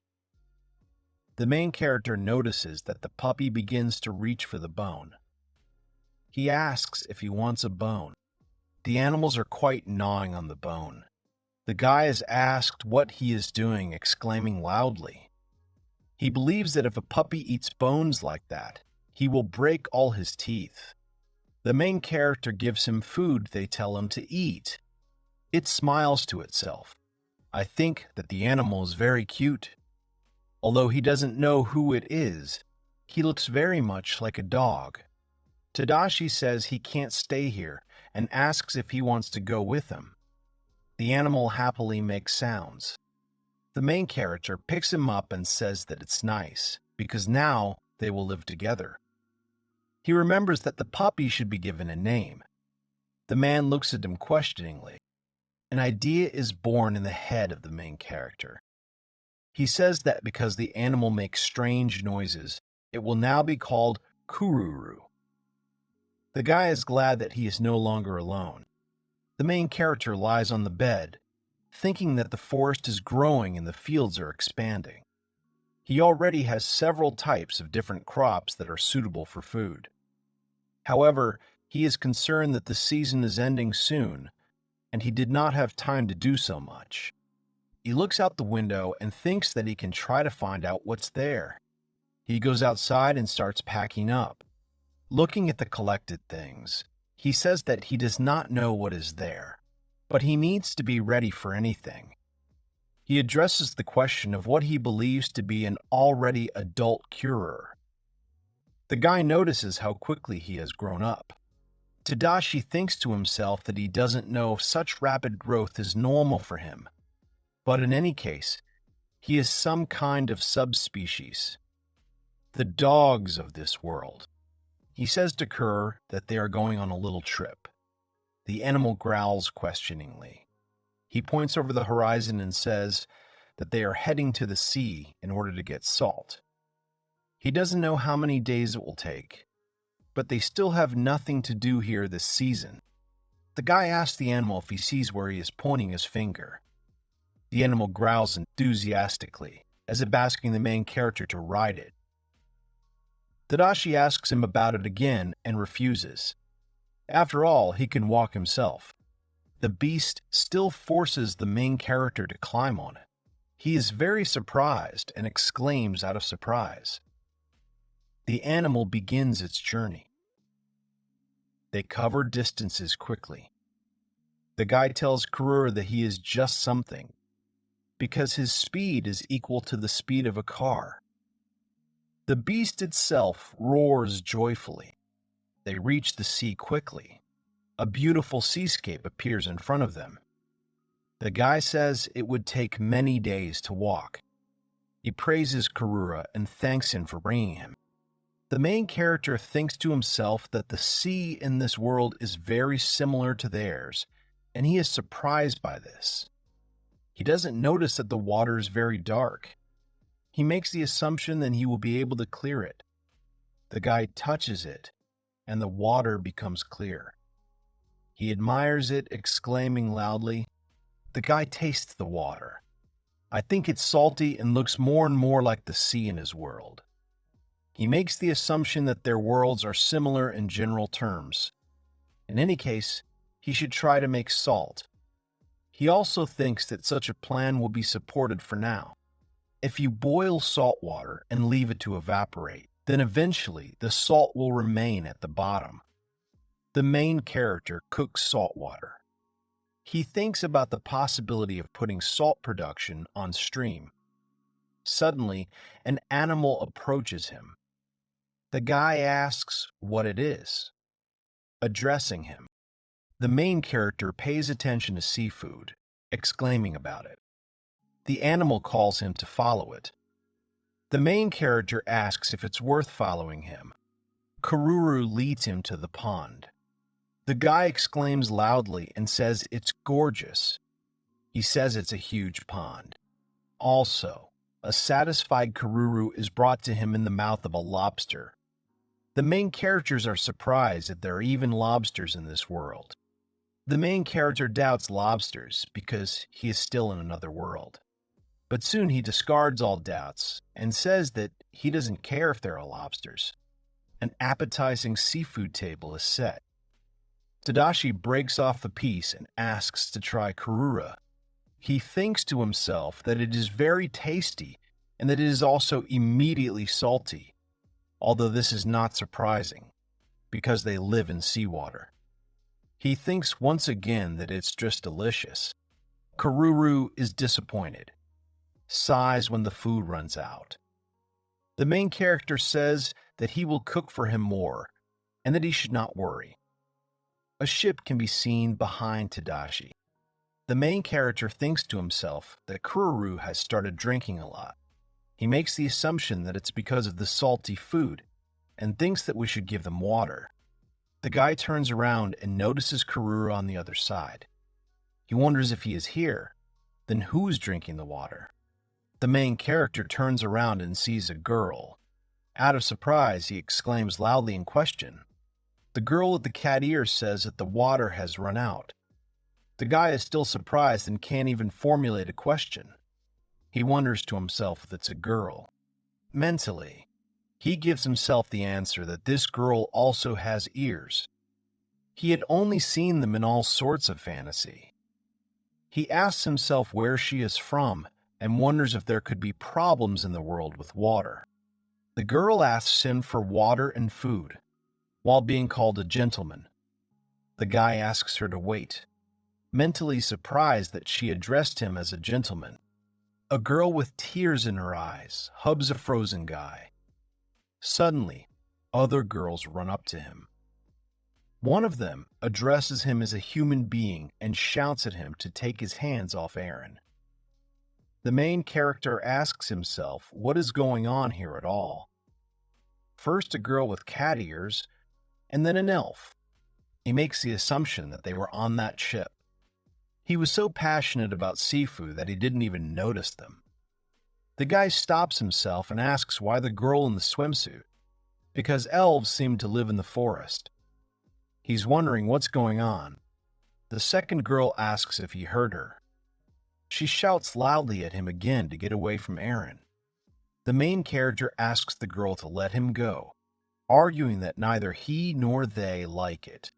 The main character notices that the puppy begins to reach for the bone. He asks if he wants a bone. The animals are quite gnawing on the bone. The guy is asked what he is doing, exclaiming loudly. He believes that if a puppy eats bones like that, he will break all his teeth. The main character gives him food they tell him to eat. It smiles to itself. I think that the animal is very cute. Although he doesn't know who it is, he looks very much like a dog. Tadashi says he can't stay here and asks if he wants to go with him. The animal happily makes sounds. The main character picks him up and says that it's nice, because now they will live together. He remembers that the puppy should be given a name. The man looks at him questioningly. An idea is born in the head of the main character. He says that because the animal makes strange noises, it will now be called Kururu. The guy is glad that he is no longer alone. The main character lies on the bed, thinking that the forest is growing and the fields are expanding. He already has several types of different crops that are suitable for food. However, he is concerned that the season is ending soon, and he did not have time to do so much. He looks out the window and thinks that he can try to find out what's there. He goes outside and starts packing up. Looking at the collected things, he says that he does not know what is there, but he needs to be ready for anything. He addresses the question of what he believes to be an already adult curer. The guy notices how quickly he has grown up. Tadashi thinks to himself that he doesn't know if such rapid growth is normal for him, but in any case, he is some kind of subspecies. The dogs of this world. He says to Kerr that they are going on a little trip. The animal growls questioningly. He points over the horizon and says that they are heading to the sea in order to get salt. He doesn't know how many days it will take, but they still have nothing to do here this season. The guy asks the animal if he sees where he is pointing his finger. The animal growls enthusiastically, as if asking the main character to ride it. Tadashi asks him about it again and refuses. After all, he can walk himself. The beast still forces the main character to climb on it. He is very surprised and exclaims out of surprise. The animal begins its journey. They cover distances quickly. The guy tells Kurura that he is just something, because his speed is equal to the speed of a car. The beast itself roars joyfully. They reach the sea quickly. A beautiful seascape appears in front of them. The guy says it would take many days to walk. He praises Kurura and thanks him for bringing him. The main character thinks to himself that the sea in this world is very similar to theirs, and he is surprised by this. He doesn't notice that the water is very dark. He makes the assumption that he will be able to clear it. The guy touches it, and the water becomes clear. He admires it, exclaiming loudly, "The guy tastes the water. I think it's salty and looks more and more like the sea in his world." He makes the assumption that their worlds are similar in general terms. In any case, he should try to make salt. He also thinks that such a plan will be supported for now. If you boil salt water and leave it to evaporate, then eventually the salt will remain at the bottom. The main character cooks salt water. He thinks about the possibility of putting salt production on stream. Suddenly, an animal approaches him. The guy asks what it is. Addressing him, the main character pays attention to seafood, exclaiming about it. The animal calls him to follow it. The main character asks if it's worth following him. Kururu leads him to the pond. The guy exclaims loudly and says it's gorgeous. He says it's a huge pond. Also, a satisfied Kururu is brought to him in the mouth of a lobster. The main characters are surprised that there are even lobsters in this world. The main character doubts lobsters because he is still in another world. But soon he discards all doubts and says that he doesn't care if there are lobsters. An appetizing seafood table is set. Tadashi breaks off the piece and asks to try Kurura. He thinks to himself that it is very tasty and that it is also immediately salty, although this is not surprising, because they live in seawater. He thinks once again that it's just delicious. Kururu is disappointed, sighs when the food runs out. The main character says that he will cook for him more, and that he should not worry. A ship can be seen behind Tadashi. The main character thinks to himself that Kururu has started drinking a lot. He makes the assumption that it's because of the salty food, and thinks that we should give them water. The guy turns around and notices Kururu on the other side. He wonders if he is here. Then who's drinking the water? The main character turns around and sees a girl. Out of surprise, he exclaims loudly in question. The girl with the cat ears says that the water has run out. The guy is still surprised and can't even formulate a question. He wonders to himself if it's a girl. Mentally, he gives himself the answer that this girl also has ears. He had only seen them in all sorts of fantasy. He asks himself where she is from and wonders if there could be problems in the world with water. The girl asks him for water and food, while being called a gentleman. The guy asks her to wait, mentally surprised that she addressed him as a gentleman. A girl with tears in her eyes hugs a frozen guy. Suddenly, other girls run up to him. One of them addresses him as a human being and shouts at him to take his hands off Eren. The main character asks himself what is going on here at all. First a girl with cat ears, and then an elf. He makes the assumption that they were on that ship. He was so passionate about seafood that he didn't even notice them. The guy stops himself and asks why the girl in the swimsuit, because elves seem to live in the forest. He's wondering what's going on. The second girl asks if he heard her. She shouts loudly at him again to get away from Eren. The main character asks the girl to let him go, arguing that neither he nor they like it.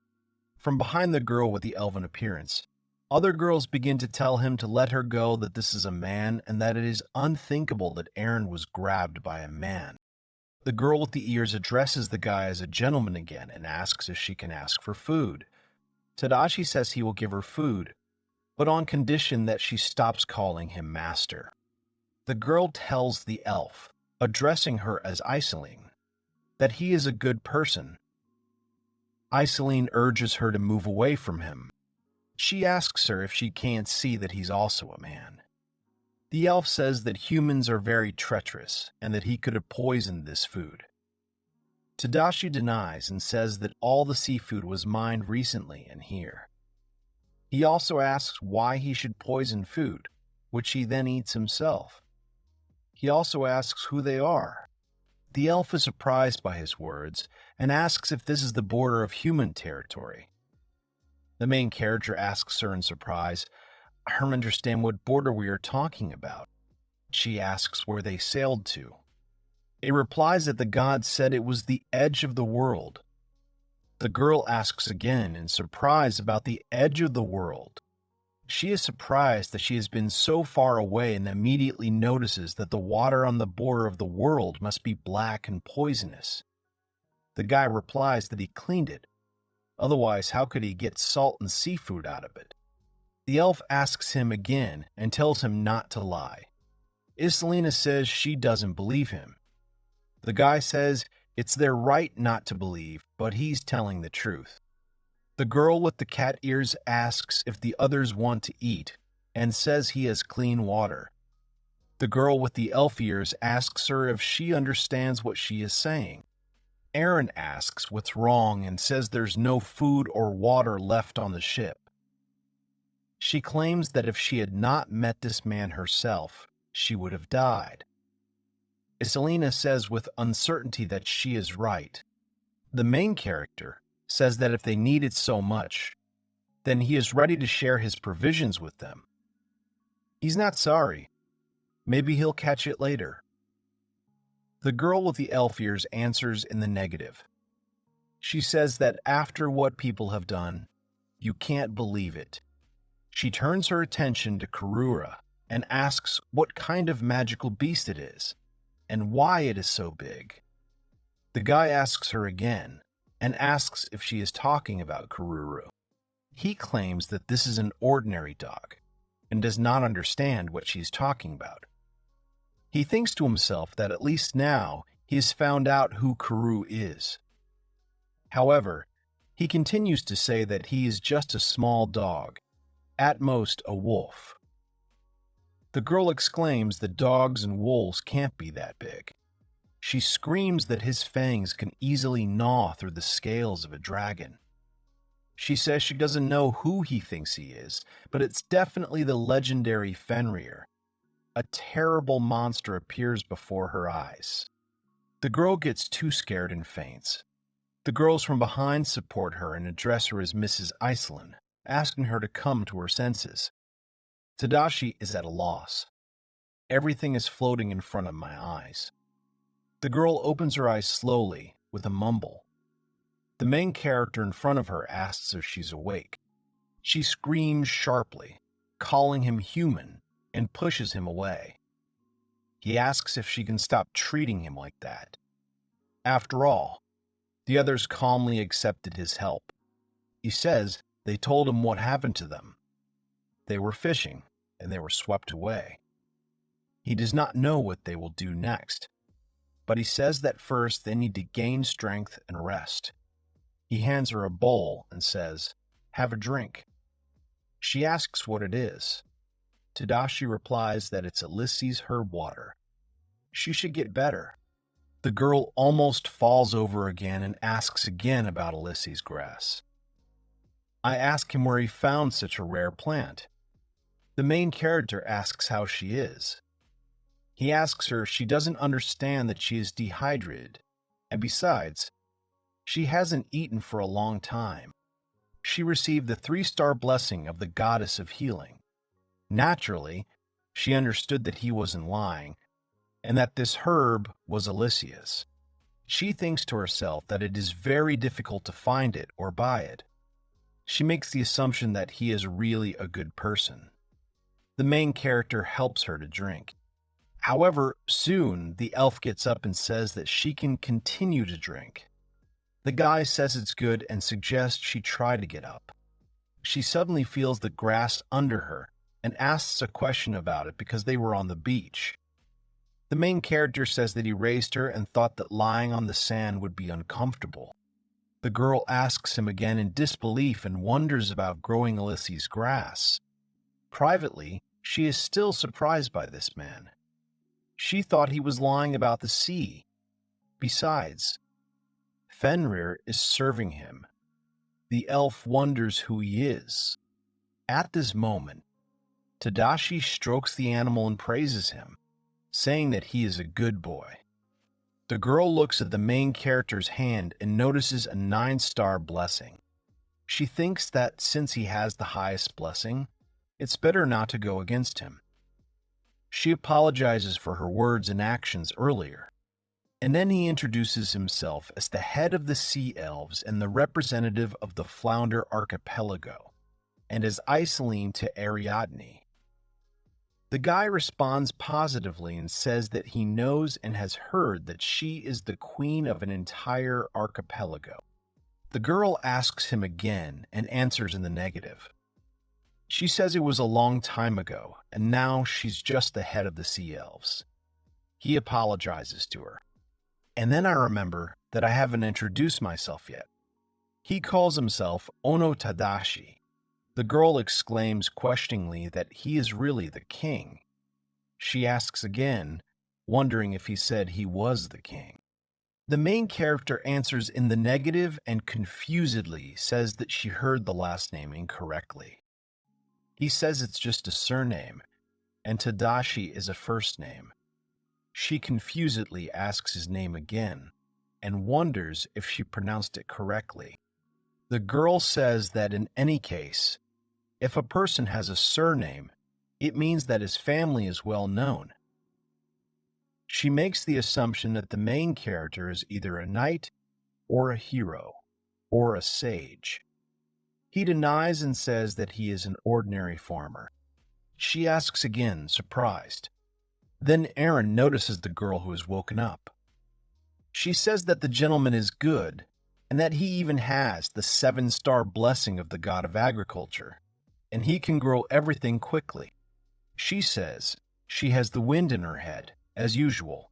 From behind the girl with the elven appearance, other girls begin to tell him to let her go, that this is a man and that it is unthinkable that Eren was grabbed by a man. The girl with the ears addresses the guy as a gentleman again and asks if she can ask for food. Tadashi says he will give her food, but on condition that she stops calling him master. The girl tells the elf, addressing her as Iseline, that he is a good person. Iseline urges her to move away from him. She asks her if she can't see that he's also a man. The elf says that humans are very treacherous and that he could have poisoned this food. Tadashi denies and says that all the seafood was mined recently and here. He also asks why he should poison food, which he then eats himself. He also asks who they are. The elf is surprised by his words and asks if this is the border of human territory. The main character asks her in surprise, "I don't understand what border we are talking about." She asks where they sailed to. It replies that the god said it was the edge of the world. The girl asks again in surprise about the edge of the world. She is surprised that she has been so far away and immediately notices that the water on the border of the world must be black and poisonous. The guy replies that he cleaned it. Otherwise, how could he get salt and seafood out of it? The elf asks him again and tells him not to lie. Iselina says she doesn't believe him. The guy says it's their right not to believe, but he's telling the truth. The girl with the cat ears asks if the others want to eat and says he has clean water. The girl with the elf ears asks her if she understands what she is saying. Eren asks what's wrong and says there's no food or water left on the ship. She claims that if she had not met this man herself, she would have died. Iselina says with uncertainty that she is right. The main character says that if they need it so much, then he is ready to share his provisions with them. He's not sorry. Maybe he'll catch it later. The girl with the elf ears answers in the negative. She says that after what people have done, you can't believe it. She turns her attention to Karura and asks what kind of magical beast it is, and why it is so big. The guy asks her again, and asks if she is talking about Karuru. He claims that this is an ordinary dog, and does not understand what she's talking about. He thinks to himself that at least now he has found out who Karuru is. However, he continues to say that he is just a small dog, at most a wolf. The girl exclaims that dogs and wolves can't be that big. She screams that his fangs can easily gnaw through the scales of a dragon. She says she doesn't know who he thinks he is, but it's definitely the legendary Fenrir. A terrible monster appears before her eyes. The girl gets too scared and faints. The girls from behind support her and address her as Mrs. Iselin, asking her to come to her senses. Tadashi is at a loss. Everything is floating in front of my eyes. The girl opens her eyes slowly, with a mumble. The main character in front of her asks if she's awake. She screams sharply. calling him human, and pushes him away. He asks if she can stop treating him like that. After all, the others calmly accepted his help. He says they told him what happened to them. They were fishing, and they were swept away. He does not know what they will do next, but he says that first they need to gain strength and rest. He hands her a bowl and says, "Have a drink." She asks what it is. Tadashi replies that it's Ulysses' herb water. She should get better. The girl almost falls over again and asks again about Ulysses' grass. I ask him where he found such a rare plant. The main character asks how she is. He asks her if she doesn't understand that she is dehydrated, and besides, she hasn't eaten for a long time. She received the 3-star blessing of the goddess of healing. Naturally, she understood that he wasn't lying, and that this herb was Ulysses. She thinks to herself that it is very difficult to find it or buy it. She makes the assumption that he is really a good person. The main character helps her to drink. However, soon the elf gets up and says that she can continue to drink. The guy says it's good and suggests she try to get up. She suddenly feels the grass under her and asks a question about it because they were on the beach. The main character says that he raised her and thought that lying on the sand would be uncomfortable. The girl asks him again in disbelief and wonders about growing Ulysses' grass. Privately, she is still surprised by this man. She thought he was lying about the sea. Besides, Fenrir is serving him. The elf wonders who he is. At this moment, Tadashi strokes the animal and praises him, saying that he is a good boy. The girl looks at the main character's hand and notices a 9-star blessing. She thinks that since he has the highest blessing, it's better not to go against him. She apologizes for her words and actions earlier, and then he introduces himself as the head of the Sea Elves and the representative of the Flounder Archipelago, and as Iseline to Ariadne. The guy responds positively and says that he knows and has heard that she is the queen of an entire archipelago. The girl asks him again and answers in the negative. She says it was a long time ago, and now she's just the head of the Sea Elves. He apologizes to her. And then I remember that I haven't introduced myself yet. He calls himself Ono Tadashi. The girl exclaims questioningly that he is really the king. She asks again, wondering if he said he was the king. The main character answers in the negative and confusedly says that she heard the last name incorrectly. He says it's just a surname, and Tadashi is a first name. She confusedly asks his name again, and wonders if she pronounced it correctly. The girl says that in any case, if a person has a surname, it means that his family is well known. She makes the assumption that the main character is either a knight, or a hero, or a sage. He denies and says that he is an ordinary farmer. She asks again, surprised. Then Aaron notices the girl who has woken up. She says that the gentleman is good, and that he even has the 7-star blessing of the god of agriculture, and he can grow everything quickly. She says she has the wind in her head, as usual.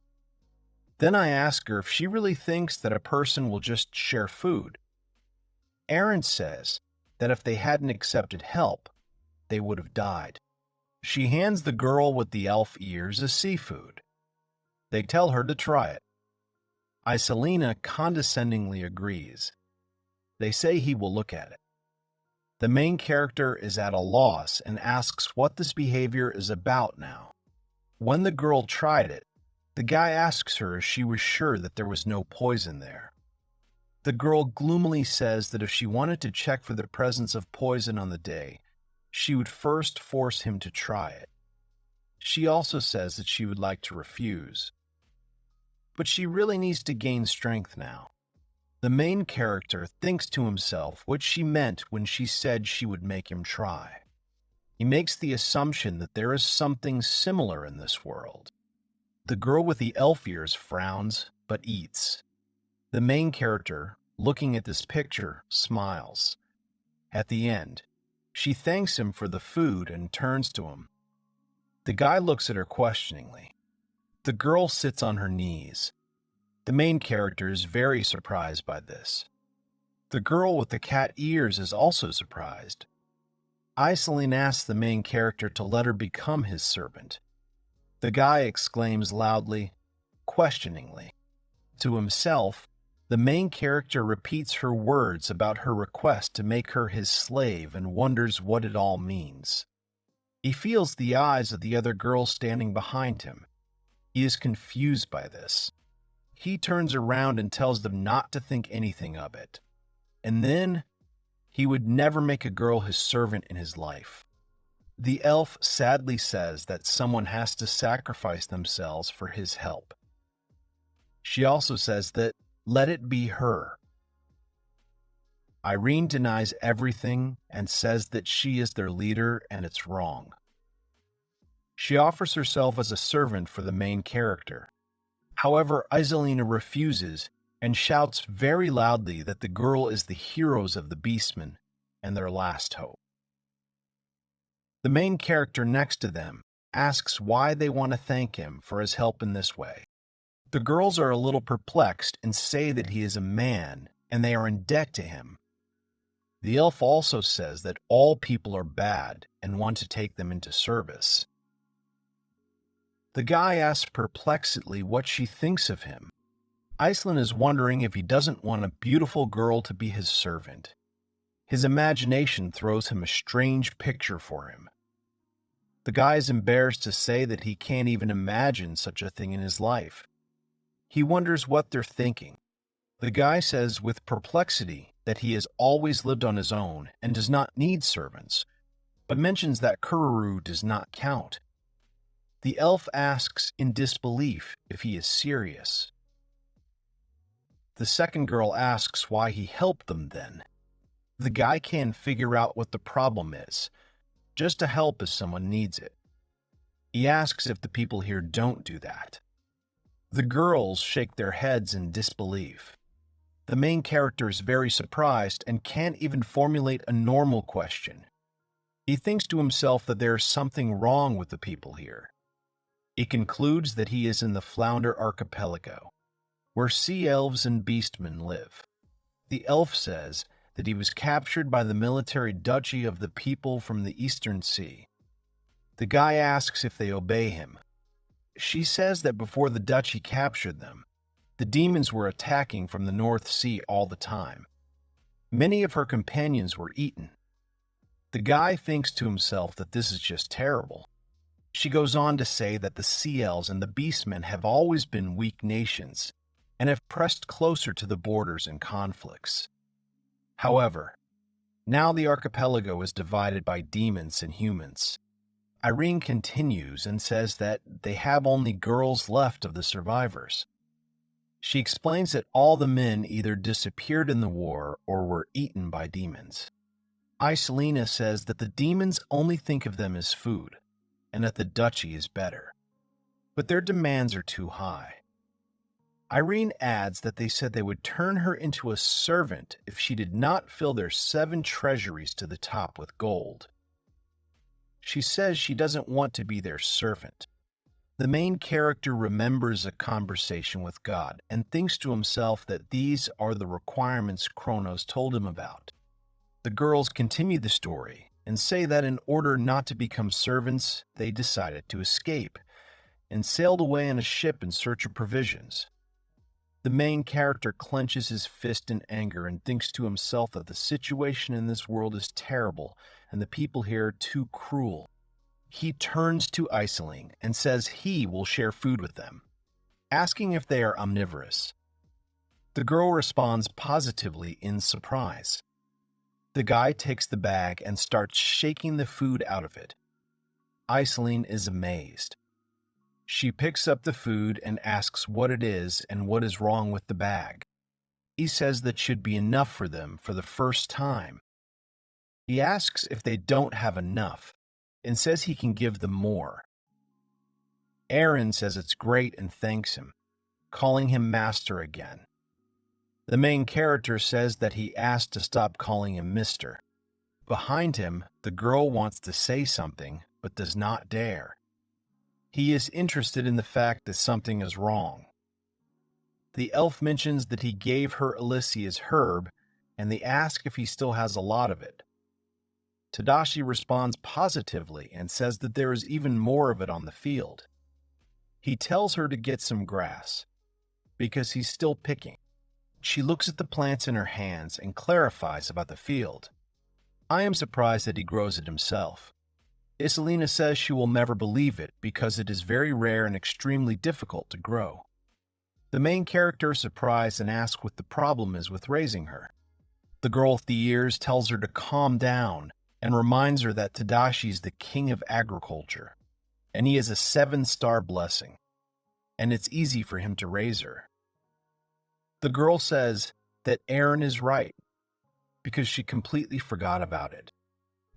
Then I ask her if she really thinks that a person will just share food. Aaron says that if they hadn't accepted help, they would have died. She hands the girl with the elf ears a seafood. They tell her to try it. Iselina condescendingly agrees. They say he will look at it. The main character is at a loss and asks what this behavior is about now. When the girl tried it, the guy asks her if she was sure that there was no poison there. The girl gloomily says that if she wanted to check for the presence of poison on the day, she would first force him to try it. She also says that she would like to refuse. But she really needs to gain strength now. The main character thinks to himself what she meant when she said she would make him try. He makes the assumption that there is something similar in this world. The girl with the elf ears frowns, but eats. The main character, looking at this picture, smiles. At the end, she thanks him for the food and turns to him. The guy looks at her questioningly. The girl sits on her knees. The main character is very surprised by this. The girl with the cat ears is also surprised. Iseline asks the main character to let her become his servant. The guy exclaims loudly, questioningly. To himself, the main character repeats her words about her request to make her his slave and wonders what it all means. He feels the eyes of the other girl standing behind him. He is confused by this. He turns around and tells them not to think anything of it. And then, he would never make a girl his servant in his life. The elf sadly says that someone has to sacrifice themselves for his help. She also says that, let it be her. Irene denies everything and says that she is their leader and it's wrong. She offers herself as a servant for the main character. However, Iselina refuses and shouts very loudly that the girl is the heroes of the Beastmen and their last hope. The main character next to them asks why they want to thank him for his help in this way. The girls are a little perplexed and say that he is a man and they are in debt to him. The elf also says that all people are bad and want to take them into service. The guy asks perplexedly what she thinks of him. Iceland is wondering if he doesn't want a beautiful girl to be his servant. His imagination throws him a strange picture for him. The guy is embarrassed to say that he can't even imagine such a thing in his life. He wonders what they're thinking. The guy says with perplexity that he has always lived on his own and does not need servants, but mentions that Kururu does not count. The elf asks in disbelief if he is serious. The second girl asks why he helped them then. The guy can't figure out what the problem is, just to help if someone needs it. He asks if the people here don't do that. The girls shake their heads in disbelief. The main character is very surprised and can't even formulate a normal question. He thinks to himself that there is something wrong with the people here. He concludes that he is in the Flounder Archipelago, where sea elves and beastmen live. The elf says that he was captured by the military duchy of the people from the Eastern Sea. The guy asks if they obey him. She says that before the duchy captured them, the demons were attacking from the North Sea all the time. Many of her companions were eaten. The guy thinks to himself that this is just terrible. She goes on to say that the Sea Elves and the Beastmen have always been weak nations and have pressed closer to the borders in conflicts. However, now the archipelago is divided by demons and humans. Irene continues and says that they have only girls left of the survivors. She explains that all the men either disappeared in the war or were eaten by demons. Iselina says that the demons only think of them as food, and that the duchy is better. But their demands are too high. Irene adds that they said they would turn her into a servant if she did not fill their 7 treasuries to the top with gold. She says she doesn't want to be their servant. The main character remembers a conversation with God and thinks to himself that these are the requirements Kronos told him about. The girls continue the story and say that in order not to become servants, they decided to escape and sailed away on a ship in search of provisions. The main character clenches his fist in anger and thinks to himself that the situation in this world is terrible and the people here are too cruel. He turns to Iseling and says he will share food with them, asking if they are omnivorous. The girl responds positively in surprise. The guy takes the bag and starts shaking the food out of it. Iseling is amazed. She picks up the food and asks what it is and what is wrong with the bag. He says that should be enough for them for the first time. He asks if they don't have enough. and says he can give them more. Aaron says it's great and thanks him, calling him master again. The main character says that he asked to stop calling him mister. Behind him, the girl wants to say something, but does not dare. He is interested in the fact that something is wrong. The elf mentions that he gave her Alicia's herb, and they ask if he still has a lot of it. Tadashi responds positively and says that there is even more of it on the field. He tells her to get some grass, because he's still picking. She looks at the plants in her hands and clarifies about the field. I am surprised that he grows it himself. Iselina says she will never believe it because it is very rare and extremely difficult to grow. The main character is surprised and asks what the problem is with raising her. The girl with the ears tells her to calm down and reminds her that Tadashi is the king of agriculture, and he has a 7-star blessing, and it's easy for him to raise her. The girl says that Aaron is right, because she completely forgot about it.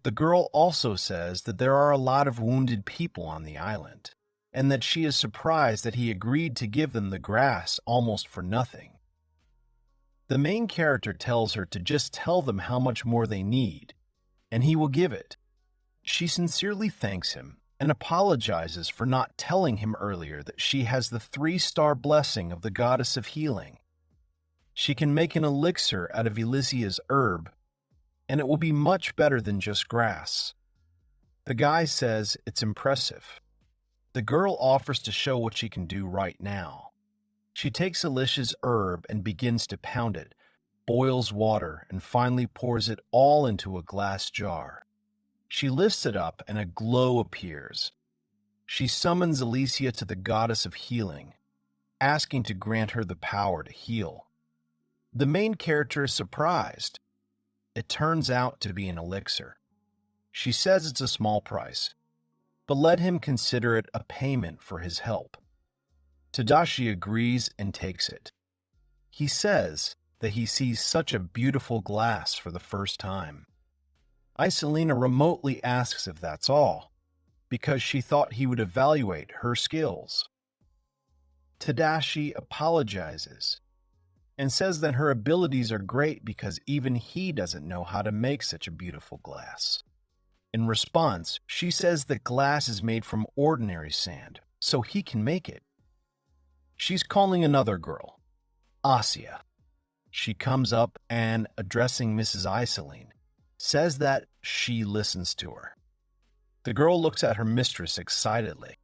The girl also says that there are a lot of wounded people on the island, and that she is surprised that he agreed to give them the grass almost for nothing. The main character tells her to just tell them how much more they need, and he will give it. She sincerely thanks him and apologizes for not telling him earlier that she has the 3-star blessing of the goddess of healing. She can make an elixir out of Alicia's herb, and it will be much better than just grass. The guy says it's impressive. The girl offers to show what she can do right now. She takes Alicia's herb and begins to pound it, boils water, and finally pours it all into a glass jar. She lifts it up and a glow appears. She summons Alicia to the goddess of healing, asking to grant her the power to heal. The main character is surprised. It turns out to be an elixir. She says it's a small price, but let him consider it a payment for his help. Tadashi agrees and takes it. He says that he sees such a beautiful glass for the first time. Iselina remotely asks if that's all, because she thought he would evaluate her skills. Tadashi apologizes and says that her abilities are great because even he doesn't know how to make such a beautiful glass. In response, she says that glass is made from ordinary sand, so he can make it. She's calling another girl, Asia. She comes up and, addressing Mrs. Iseline, says that she listens to her. The girl looks at her mistress excitedly.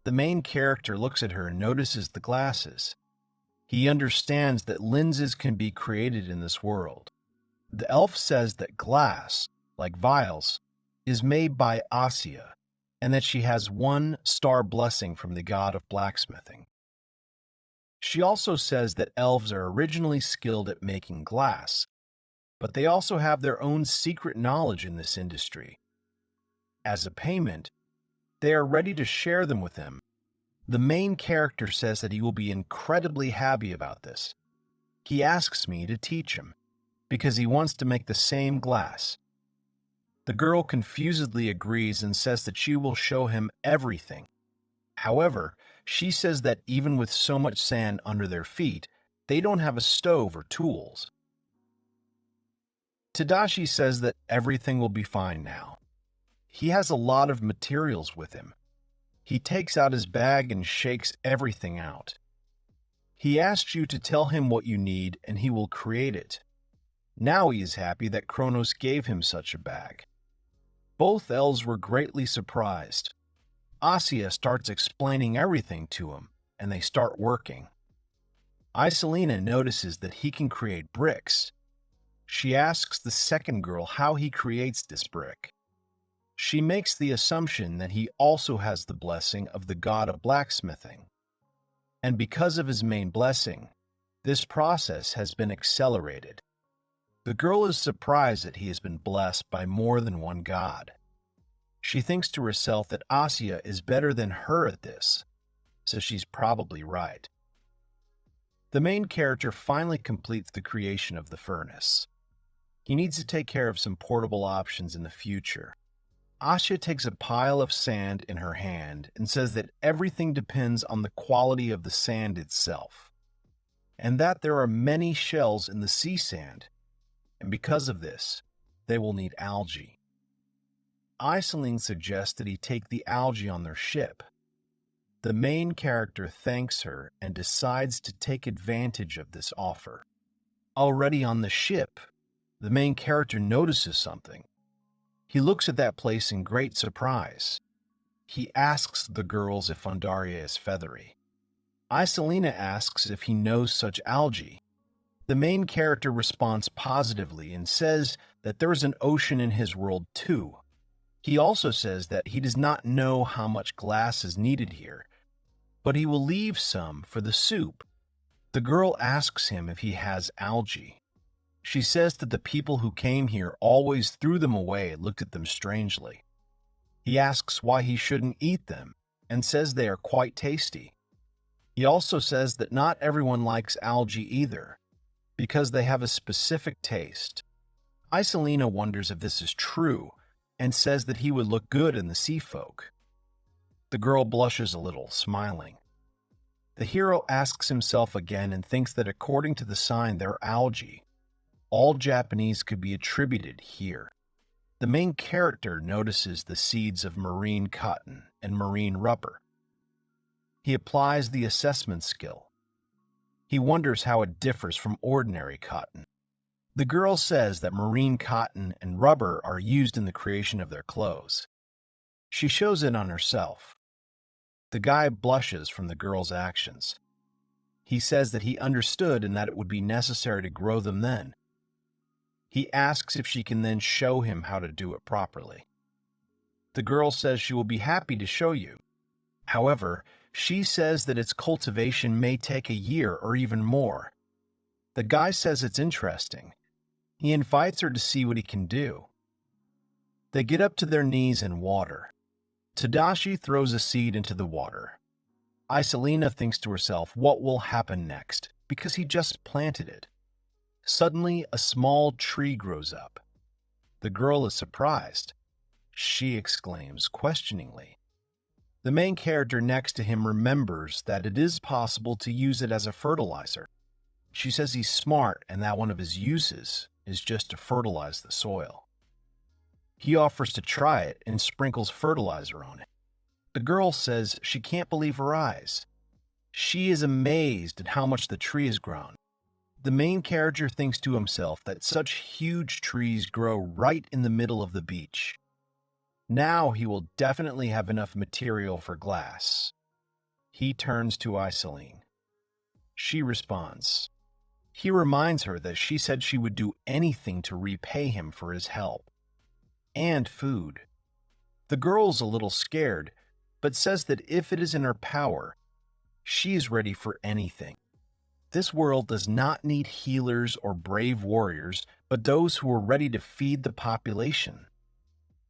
The main character looks at her and notices the glasses. He understands that lenses can be created in this world. The elf says that glass, like vials, is made by Asia, and that she has 1-star blessing from the god of blacksmithing. She also says that elves are originally skilled at making glass, but they also have their own secret knowledge in this industry. As a payment, they are ready to share them with him. The main character says that he will be incredibly happy about this. He asks me to teach him, because he wants to make the same glass. The girl confusedly agrees and says that she will show him everything. However, she says that even with so much sand under their feet, they don't have a stove or tools. Tadashi says that everything will be fine now. He has a lot of materials with him. He takes out his bag and shakes everything out. He asks you to tell him what you need and he will create it. Now he is happy that Kronos gave him such a bag. Both elves were greatly surprised. Asia starts explaining everything to him, and they start working. Iselina notices that he can create bricks. She asks the second girl how he creates this brick. She makes the assumption that he also has the blessing of the god of blacksmithing. And because of his main blessing, this process has been accelerated. The girl is surprised that he has been blessed by more than one god. She thinks to herself that Asia is better than her at this, so she's probably right. The main character finally completes the creation of the furnace. He needs to take care of some portable options in the future, Asha takes a pile of sand in her hand and says that everything depends on the quality of the sand itself, and that there are many shells in the sea sand, and because of this, they will need algae. Iseline suggests that he take the algae on their ship. The main character thanks her and decides to take advantage of this offer. Already on the ship, the main character notices something. He looks at that place in great surprise. He asks the girls if Ondaria is feathery. Iselina asks if he knows such algae. The main character responds positively and says that there is an ocean in his world too. He also says that he does not know how much glass is needed here, but he will leave some for the soup. The girl asks him if he has algae. She says that the people who came here always threw them away and looked at them strangely. He asks why he shouldn't eat them and says they are quite tasty. He also says that not everyone likes algae either, because they have a specific taste. Iselina wonders if this is true and says that he would look good in the sea folk. The girl blushes a little, smiling. The hero asks himself again and thinks that according to the sign, they're algae. All Japanese could be attributed here. The main character notices the seeds of marine cotton and marine rubber. He applies the assessment skill. He wonders how it differs from ordinary cotton. The girl says that marine cotton and rubber are used in the creation of their clothes. She shows it on herself. The guy blushes from the girl's actions. He says that he understood and that it would be necessary to grow them then. He asks if she can then show him how to do it properly. The girl says she will be happy to show you. However, she says that its cultivation may take a year or even more. The guy says it's interesting. He invites her to see what he can do. They get up to their knees in water. Tadashi throws a seed into the water. Iselina thinks to herself what will happen next, because he just planted it. Suddenly, a small tree grows up. The girl is surprised. She exclaims questioningly. The main character next to him remembers that it is possible to use it as a fertilizer. She says he's smart and that one of his uses is just to fertilize the soil. He offers to try it and sprinkles fertilizer on it. The girl says she can't believe her eyes. She is amazed at how much the tree has grown. The main character thinks to himself that such huge trees grow right in the middle of the beach. Now he will definitely have enough material for glass. He turns to Iseline. She responds. He reminds her that she said she would do anything to repay him for his help. And food. The girl's a little scared, but says that if it is in her power, she is ready for anything. This world does not need healers or brave warriors, but those who are ready to feed the population.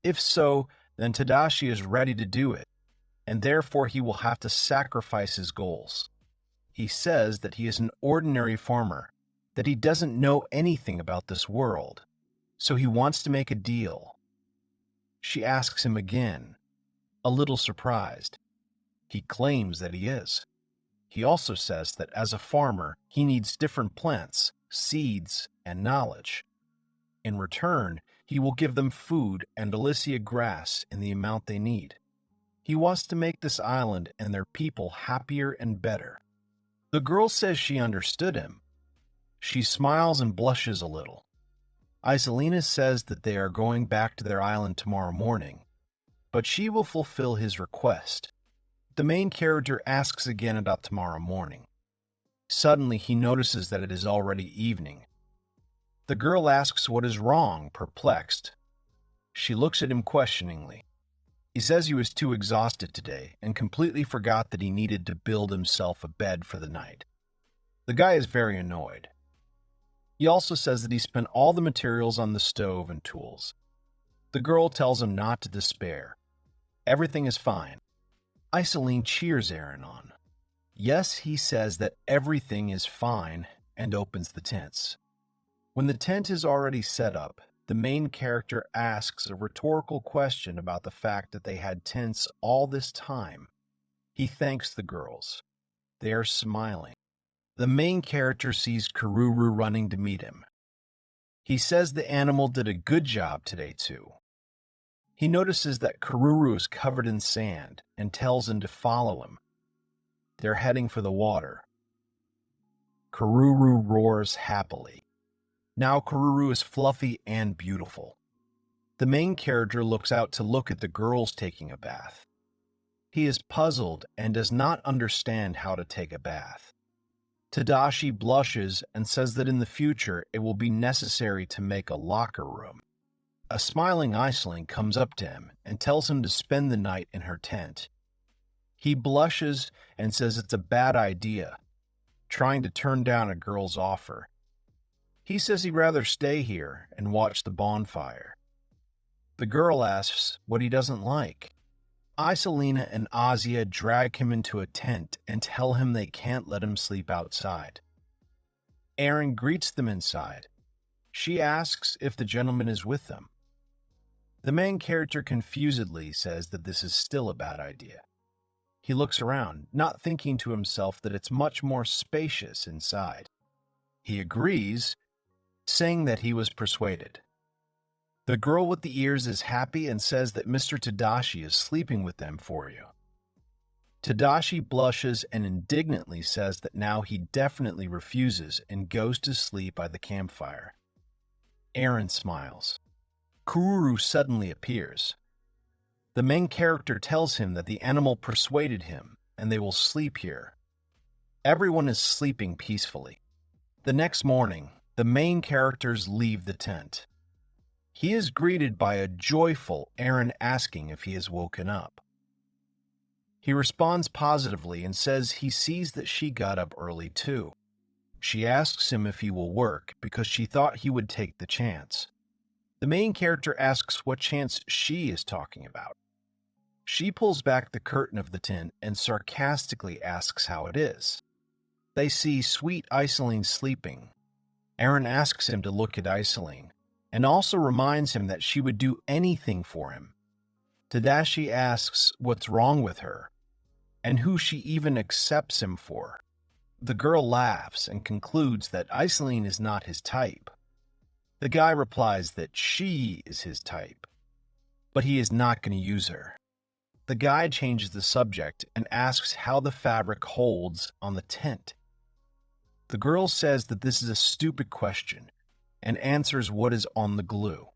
If so, then Tadashi is ready to do it, and therefore he will have to sacrifice his goals. He says that he is an ordinary farmer, that he doesn't know anything about this world, so he wants to make a deal. She asks him again, a little surprised. He claims that he is. He also says that as a farmer, he needs different plants, seeds, and knowledge. In return, he will give them food and Alicia grass in the amount they need. He wants to make this island and their people happier and better. The girl says she understood him. She smiles and blushes a little. Iselina says that they are going back to their island tomorrow morning, but she will fulfill his request. The main character asks again about tomorrow morning. Suddenly, he notices that it is already evening. The girl asks what is wrong, perplexed. She looks at him questioningly. He says he was too exhausted today and completely forgot that he needed to build himself a bed for the night. The guy is very annoyed. He also says that he spent all the materials on the stove and tools. The girl tells him not to despair. Everything is fine. Iseline cheers Aaron on. Yes, he says that everything is fine and opens the tents. When the tent is already set up, the main character asks a rhetorical question about the fact that they had tents all this time. He thanks the girls. They are smiling. The main character sees Kururu running to meet him. He says the animal did a good job today too. He notices that Kururu is covered in sand and tells him to follow him. They're heading for the water. Kururu roars happily. Now Kururu is fluffy and beautiful. The main character looks out to look at the girls taking a bath. He is puzzled and does not understand how to take a bath. Tadashi blushes and says that in the future it will be necessary to make a locker room. A smiling Iceling comes up to him and tells him to spend the night in her tent. He blushes and says it's a bad idea, trying to turn down a girl's offer. He says he'd rather stay here and watch the bonfire. The girl asks what he doesn't like. Iselina and Azia drag him into a tent and tell him they can't let him sleep outside. Aaron greets them inside. She asks if the gentleman is with them. The main character confusedly says that this is still a bad idea. He looks around, not thinking to himself that it's much more spacious inside. He agrees, saying that he was persuaded. The girl with the ears is happy and says that Mr. Tadashi is sleeping with them for you. Tadashi blushes and indignantly says that now he definitely refuses and goes to sleep by the campfire. Aaron smiles. Kururu suddenly appears. The main character tells him that the animal persuaded him and they will sleep here. Everyone is sleeping peacefully. The next morning, the main characters leave the tent. He is greeted by a joyful Aaron asking if he has woken up. He responds positively and says he sees that she got up early too. She asks him if he will work because she thought he would take the chance. The main character asks what chance she is talking about. She pulls back the curtain of the tent and sarcastically asks how it is. They see sweet Iseline sleeping. Aaron asks him to look at Iseline, and also reminds him that she would do anything for him. Tadashi asks what's wrong with her, and who she even accepts him for. The girl laughs and concludes that Iseline is not his type. The guy replies that she is his type, but he is not going to use her. The guy changes the subject and asks how the fabric holds on the tent. The girl says that this is a stupid question, and answers what is on the glue.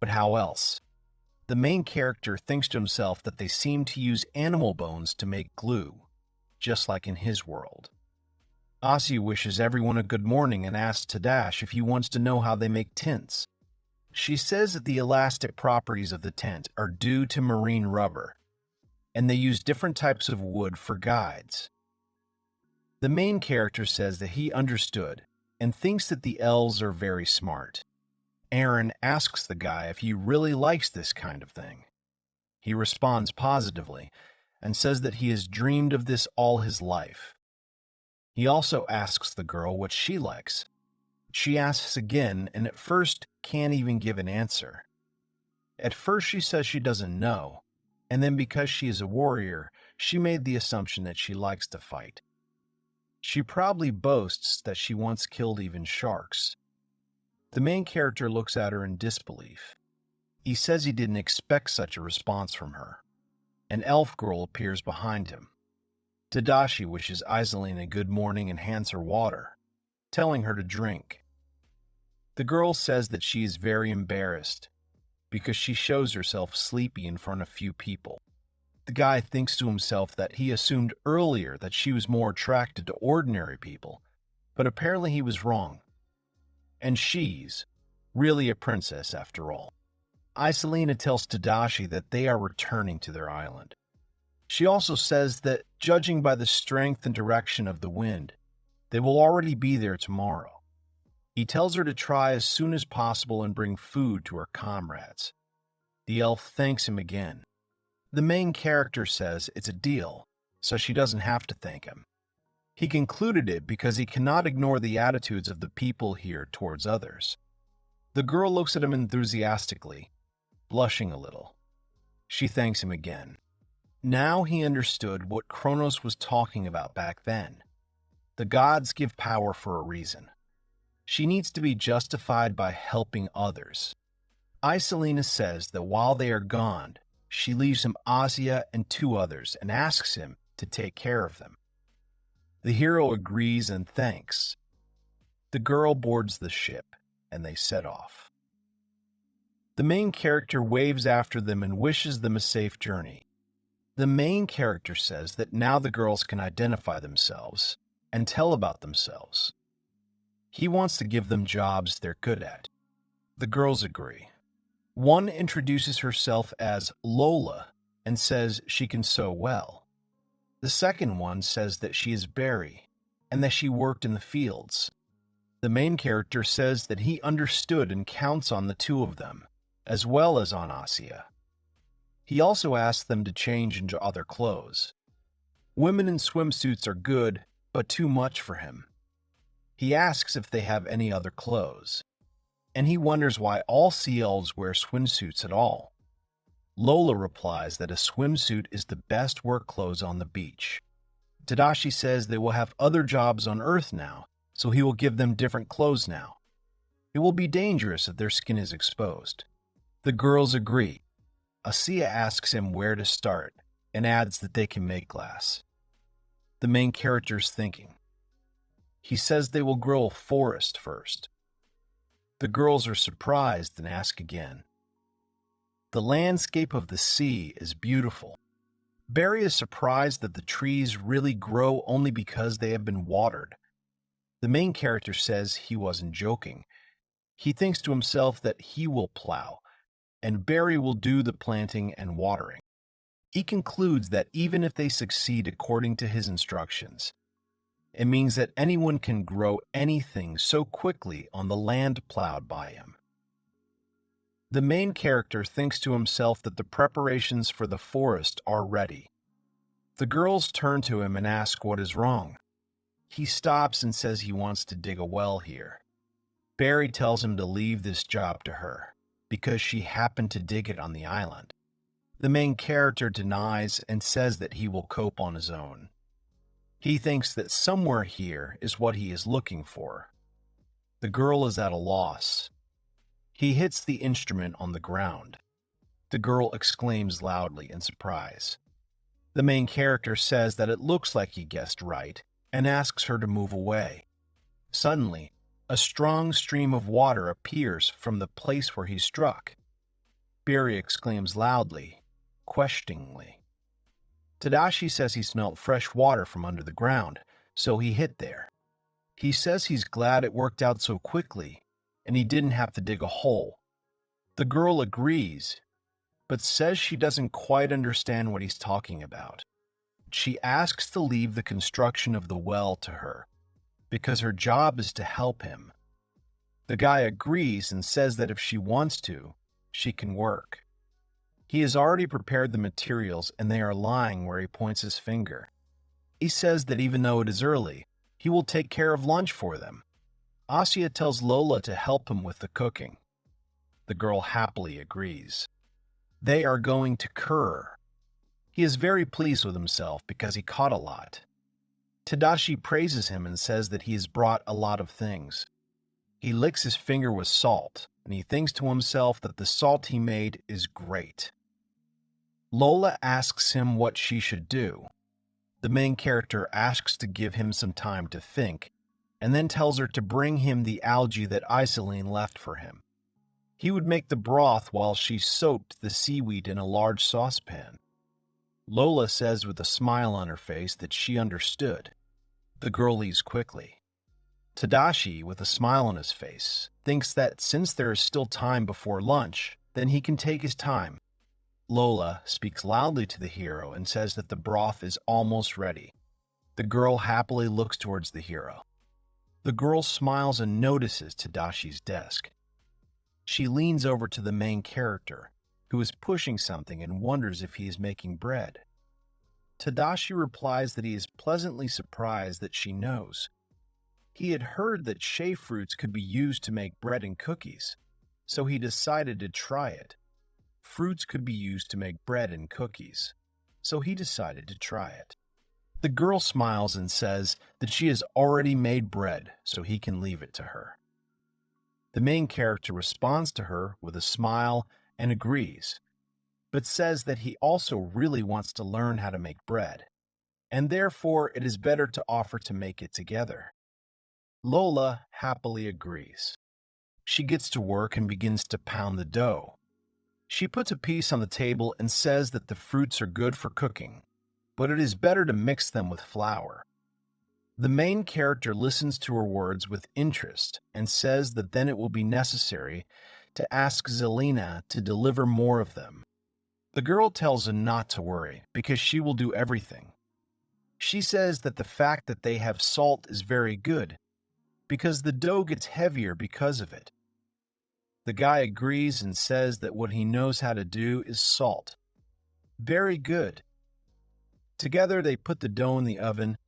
But how else? The main character thinks to himself that they seem to use animal bones to make glue, just like in his world. Asi wishes everyone a good morning and asks Tadashi if he wants to know how they make tents. She says that the elastic properties of the tent are due to marine rubber, and they use different types of wood for guides. The main character says that he understood and thinks that the elves are very smart. Aaron asks the guy if he really likes this kind of thing. He responds positively and says that he has dreamed of this all his life. He also asks the girl what she likes. She asks again and at first can't even give an answer. At first she says she doesn't know, and then because she is a warrior, she made the assumption that she likes to fight. She probably boasts that she once killed even sharks. The main character looks at her in disbelief. He says he didn't expect such a response from her. An elf girl appears behind him. Tadashi wishes Iseline a good morning and hands her water, telling her to drink. The girl says that she is very embarrassed because she shows herself sleepy in front of few people. The guy thinks to himself that he assumed earlier that she was more attracted to ordinary people, but apparently he was wrong. And she's really a princess after all. Iselina tells Tadashi that they are returning to their island. She also says that, judging by the strength and direction of the wind, they will already be there tomorrow. He tells her to try as soon as possible and bring food to her comrades. The elf thanks him again. The main character says it's a deal, so she doesn't have to thank him. He concluded it because he cannot ignore the attitudes of the people here towards others. The girl looks at him enthusiastically, blushing a little. She thanks him again. Now he understood what Kronos was talking about back then. The gods give power for a reason. She needs to be justified by helping others. Iselina says that while they are gone, she leaves him Asia and 2 others and asks him to take care of them. The hero agrees and thanks. The girl boards the ship, and they set off. The main character waves after them and wishes them a safe journey. The main character says that now the girls can identify themselves and tell about themselves. He wants to give them jobs they're good at. The girls agree. One introduces herself as Lola and says she can sew well. The second one says that she is Barry and that she worked in the fields. The main character says that he understood and counts on the 2 of them, as well as on Asia. He also asks them to change into other clothes. Women in swimsuits are good, but too much for him. He asks if they have any other clothes, and he wonders why all sea elves wear swimsuits at all. Lola replies that a swimsuit is the best work clothes on the beach. Tadashi says they will have other jobs on Earth now, so he will give them different clothes now. It will be dangerous if their skin is exposed. The girls agree. Asia asks him where to start and adds that they can make glass. The main character is thinking. He says they will grow a forest first. The girls are surprised and ask again. The landscape of the sea is beautiful. Barry is surprised that the trees really grow only because they have been watered. The main character says he wasn't joking. He thinks to himself that he will plow, and Barry will do the planting and watering. He concludes that even if they succeed according to his instructions, it means that anyone can grow anything so quickly on the land plowed by him. The main character thinks to himself that the preparations for the forest are ready. The girls turn to him and ask what is wrong. He stops and says he wants to dig a well here. Barry tells him to leave this job to her, because she happened to dig it on the island. The main character denies and says that he will cope on his own. He thinks that somewhere here is what he is looking for. The girl is at a loss. He hits the instrument on the ground. The girl exclaims loudly in surprise. The main character says that it looks like he guessed right and asks her to move away. Suddenly, a strong stream of water appears from the place where he struck. Barry exclaims loudly, questioningly. Tadashi says he smelled fresh water from under the ground, so he hit there. He says he's glad it worked out so quickly, and he didn't have to dig a hole. The girl agrees, but says she doesn't quite understand what he's talking about. She asks to leave the construction of the well to her, because her job is to help him. The guy agrees and says that if she wants to, she can work. He has already prepared the materials and they are lying where he points his finger. He says that even though it is early, he will take care of lunch for them. Asia tells Lola to help him with the cooking. The girl happily agrees. They are going to Kur. He is very pleased with himself because he caught a lot. Tadashi praises him and says that he has brought a lot of things. He licks his finger with salt, and he thinks to himself that the salt he made is great. Lola asks him what she should do. The main character asks to give him some time to think, and then tells her to bring him the algae that Iselin left for him. He would make the broth while she soaked the seaweed in a large saucepan. Lola says with a smile on her face that she understood. The girl leaves quickly. Tadashi, with a smile on his face, thinks that since there is still time before lunch, then he can take his time. Lola speaks loudly to the hero and says that the broth is almost ready. The girl happily looks towards the hero. The girl smiles and notices Tadashi's desk. She leans over to the main character, who is pushing something and wonders if he is making bread. Tadashi replies that he is pleasantly surprised that she knows. He had heard that shea fruits could be used to make bread and cookies, so he decided to try it. Fruits could be used to make bread and cookies, so he decided to try it. The girl smiles and says that she has already made bread, so he can leave it to her. The main character responds to her with a smile and agrees, but says that he also really wants to learn how to make bread, and therefore it is better to offer to make it together. Lola happily agrees. She gets to work and begins to pound the dough. She puts a piece on the table and says that the fruits are good for cooking, but it is better to mix them with flour. The main character listens to her words with interest and says that then it will be necessary to ask Zelina to deliver more of them. The girl tells him not to worry because she will do everything. She says that the fact that they have salt is very good because the dough gets heavier because of it. The guy agrees and says that what he knows how to do is salt. Very good. Together they put the dough in the oven,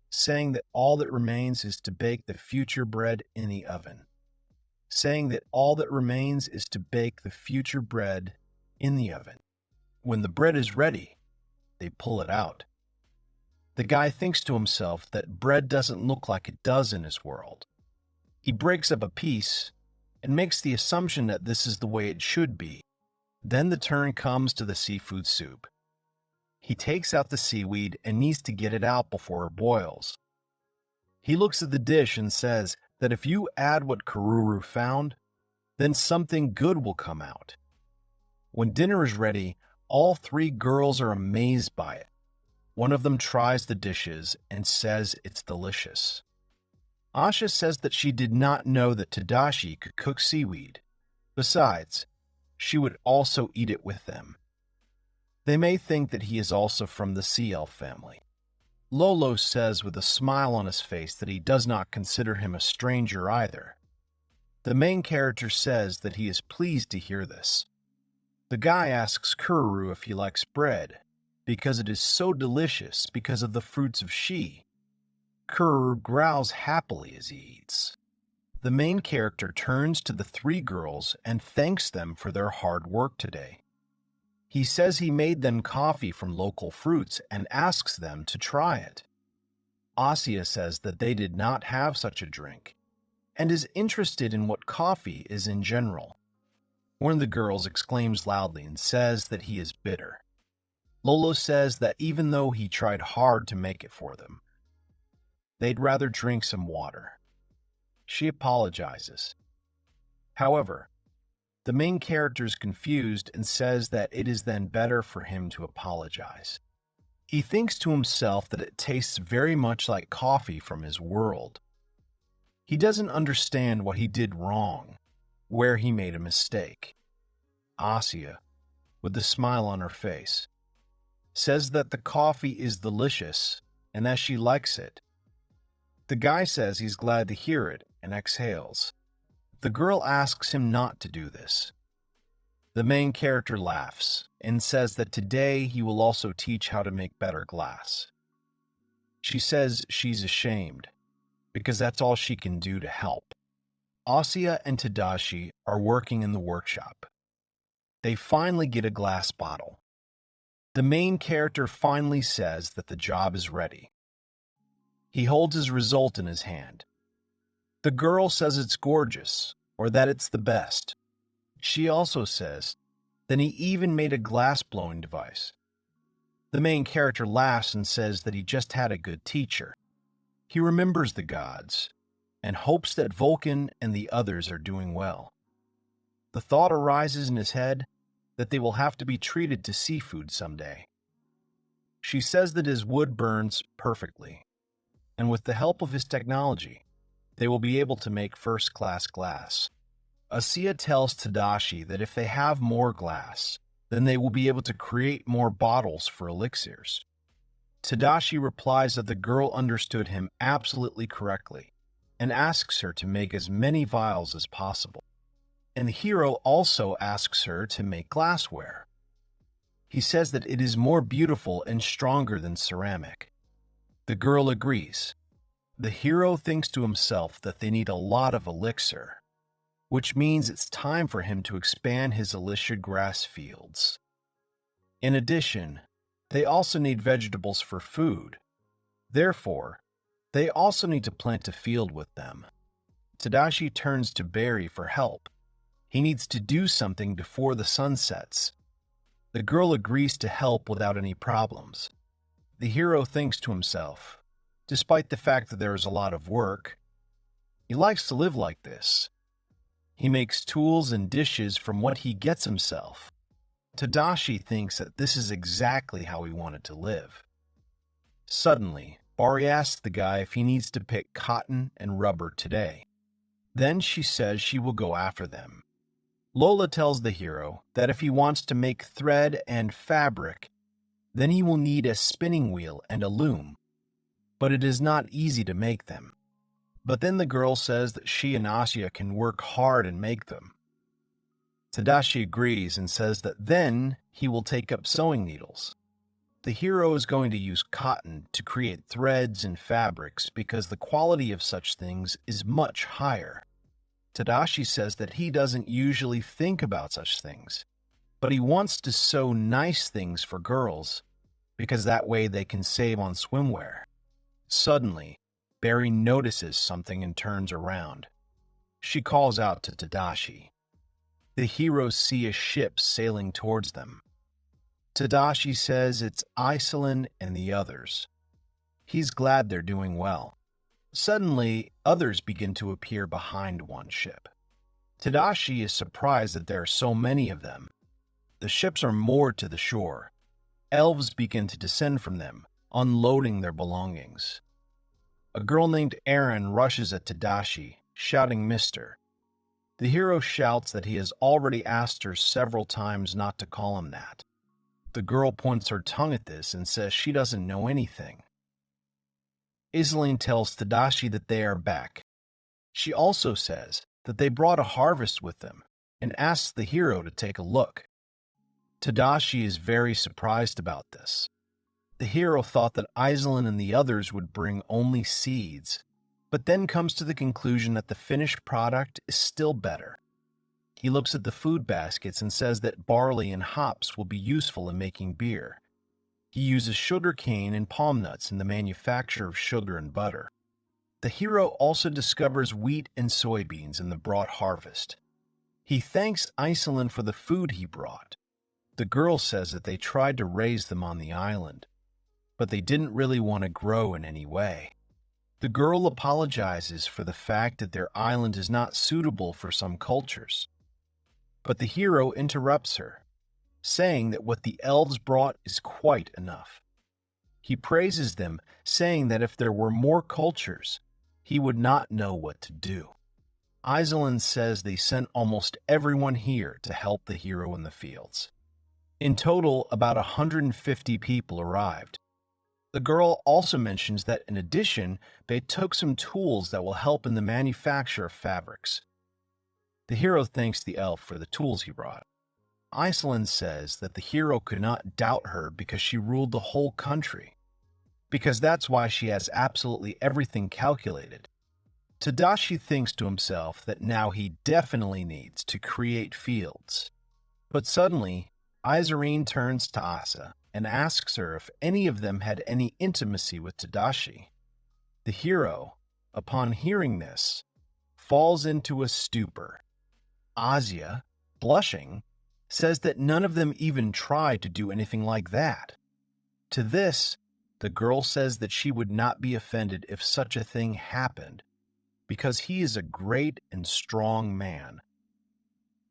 saying that all that remains is to bake the future bread in the oven. Saying that all that remains is to bake the future bread in the oven. When the bread is ready, they pull it out. The guy thinks to himself that bread doesn't look like it does in his world. He breaks up a piece and makes the assumption that this is the way it should be. Then the turn comes to the seafood soup. He takes out the seaweed and needs to get it out before it boils. He looks at the dish and says that if you add what Kururu found, then something good will come out. When dinner is ready, all three girls are amazed by it. One of them tries the dishes and says it's delicious. Asha says that she did not know that Tadashi could cook seaweed. Besides, she would also eat it with them. They may think that he is also from the sea elf family. Lolo says with a smile on his face that he does not consider him a stranger either. The main character says that he is pleased to hear this. The guy asks Kururu if he likes bread, because it is so delicious because of the fruits of she. Kururu growls happily as he eats. The main character turns to the three girls and thanks them for their hard work today. He says he made them coffee from local fruits and asks them to try it. Asya says that they did not have such a drink and is interested in what coffee is in general. One of the girls exclaims loudly and says that he is bitter. Lolo says that even though he tried hard to make it for them, they'd rather drink some water. She apologizes. However, the main character is confused and says that it is then better for him to apologize. He thinks to himself that it tastes very much like coffee from his world. He doesn't understand what he did wrong, where he made a mistake. Asya, with a smile on her face, says that the coffee is delicious and that she likes it. The guy says he's glad to hear it and exhales. The girl asks him not to do this. The main character laughs and says that today he will also teach how to make better glass. She says she's ashamed because that's all she can do to help. Asya and Tadashi are working in the workshop. They finally get a glass bottle. The main character finally says that the job is ready. He holds his result in his hand. The girl says it's gorgeous, or that it's the best. She also says that he even made a glass-blowing device. The main character laughs and says that he just had a good teacher. He remembers the gods, and hopes that Vulcan and the others are doing well. The thought arises in his head that they will have to be treated to seafood someday. She says that his wood burns perfectly, and with the help of his technology, they will be able to make first-class glass. Asya tells Tadashi that if they have more glass, then they will be able to create more bottles for elixirs. Tadashi replies that the girl understood him absolutely correctly and asks her to make as many vials as possible. And the hero also asks her to make glassware. He says that it is more beautiful and stronger than ceramic. The girl agrees. The hero thinks to himself that they need a lot of elixir. which means it's time for him to expand his Alicia grass fields. In addition, they also need vegetables for food. Therefore, they also need to plant a field with them. Tadashi turns to Barry for help. He needs to do something before the sun sets. The girl agrees to help without any problems. The hero thinks to himself, despite the fact that there is a lot of work, he likes to live like this. He makes tools and dishes from what he gets himself. Tadashi thinks that this is exactly how he wanted to live. Suddenly, Bari asks the guy if he needs to pick cotton and rubber today. Then she says she will go after them. Lola tells the hero that if he wants to make thread and fabric, then he will need a spinning wheel and a loom, but it is not easy to make them. But then the girl says that she and Asya can work hard and make them. Tadashi agrees and says that then he will take up sewing needles. The hero is going to use cotton to create threads and fabrics because the quality of such things is much higher. Tadashi says that he doesn't usually think about such things, but he wants to sew nice things for girls because that way they can save on swimwear. Suddenly, Barry notices something and turns around. She calls out to Tadashi. The heroes see a ship sailing towards them. Tadashi says it's Iselin and the others. He's glad they're doing well. Suddenly, others begin to appear behind one ship. Tadashi is surprised that there are so many of them. The ships are moored to the shore. Elves begin to descend from them, unloading their belongings. A girl named Erin rushes at Tadashi, shouting "Mister." The hero shouts that he has already asked her several times not to call him that. The girl points her tongue at this and says she doesn't know anything. Iseline tells Tadashi that they are back. She also says that they brought a harvest with them and asks the hero to take a look. Tadashi is very surprised about this. The hero thought that Iselin and the others would bring only seeds, but then comes to the conclusion that the finished product is still better. He looks at the food baskets and says that barley and hops will be useful in making beer. He uses sugar cane and palm nuts in the manufacture of sugar and butter. The hero also discovers wheat and soybeans in the brought harvest. He thanks Iselin for the food he brought. The girl says that they tried to raise them on the island, but they didn't really want to grow in any way. The girl apologizes for the fact that their island is not suitable for some cultures. But the hero interrupts her, saying that what the elves brought is quite enough. He praises them, saying that if there were more cultures, he would not know what to do. Iselin says they sent almost everyone here to help the hero in the fields. In total, about 150 people arrived. The girl also mentions that in addition, they took some tools that will help in the manufacture of fabrics. The hero thanks the elf for the tools he brought. Iselin says that the hero could not doubt her because she ruled the whole country, because that's why she has absolutely everything calculated. Tadashi thinks to himself that now he definitely needs to create fields. But suddenly, Izarine turns to Asa and asks her if any of them had any intimacy with Tadashi. The hero, upon hearing this, falls into a stupor. Asya, blushing, says that none of them even tried to do anything like that. To this, the girl says that she would not be offended if such a thing happened, because he is a great and strong man.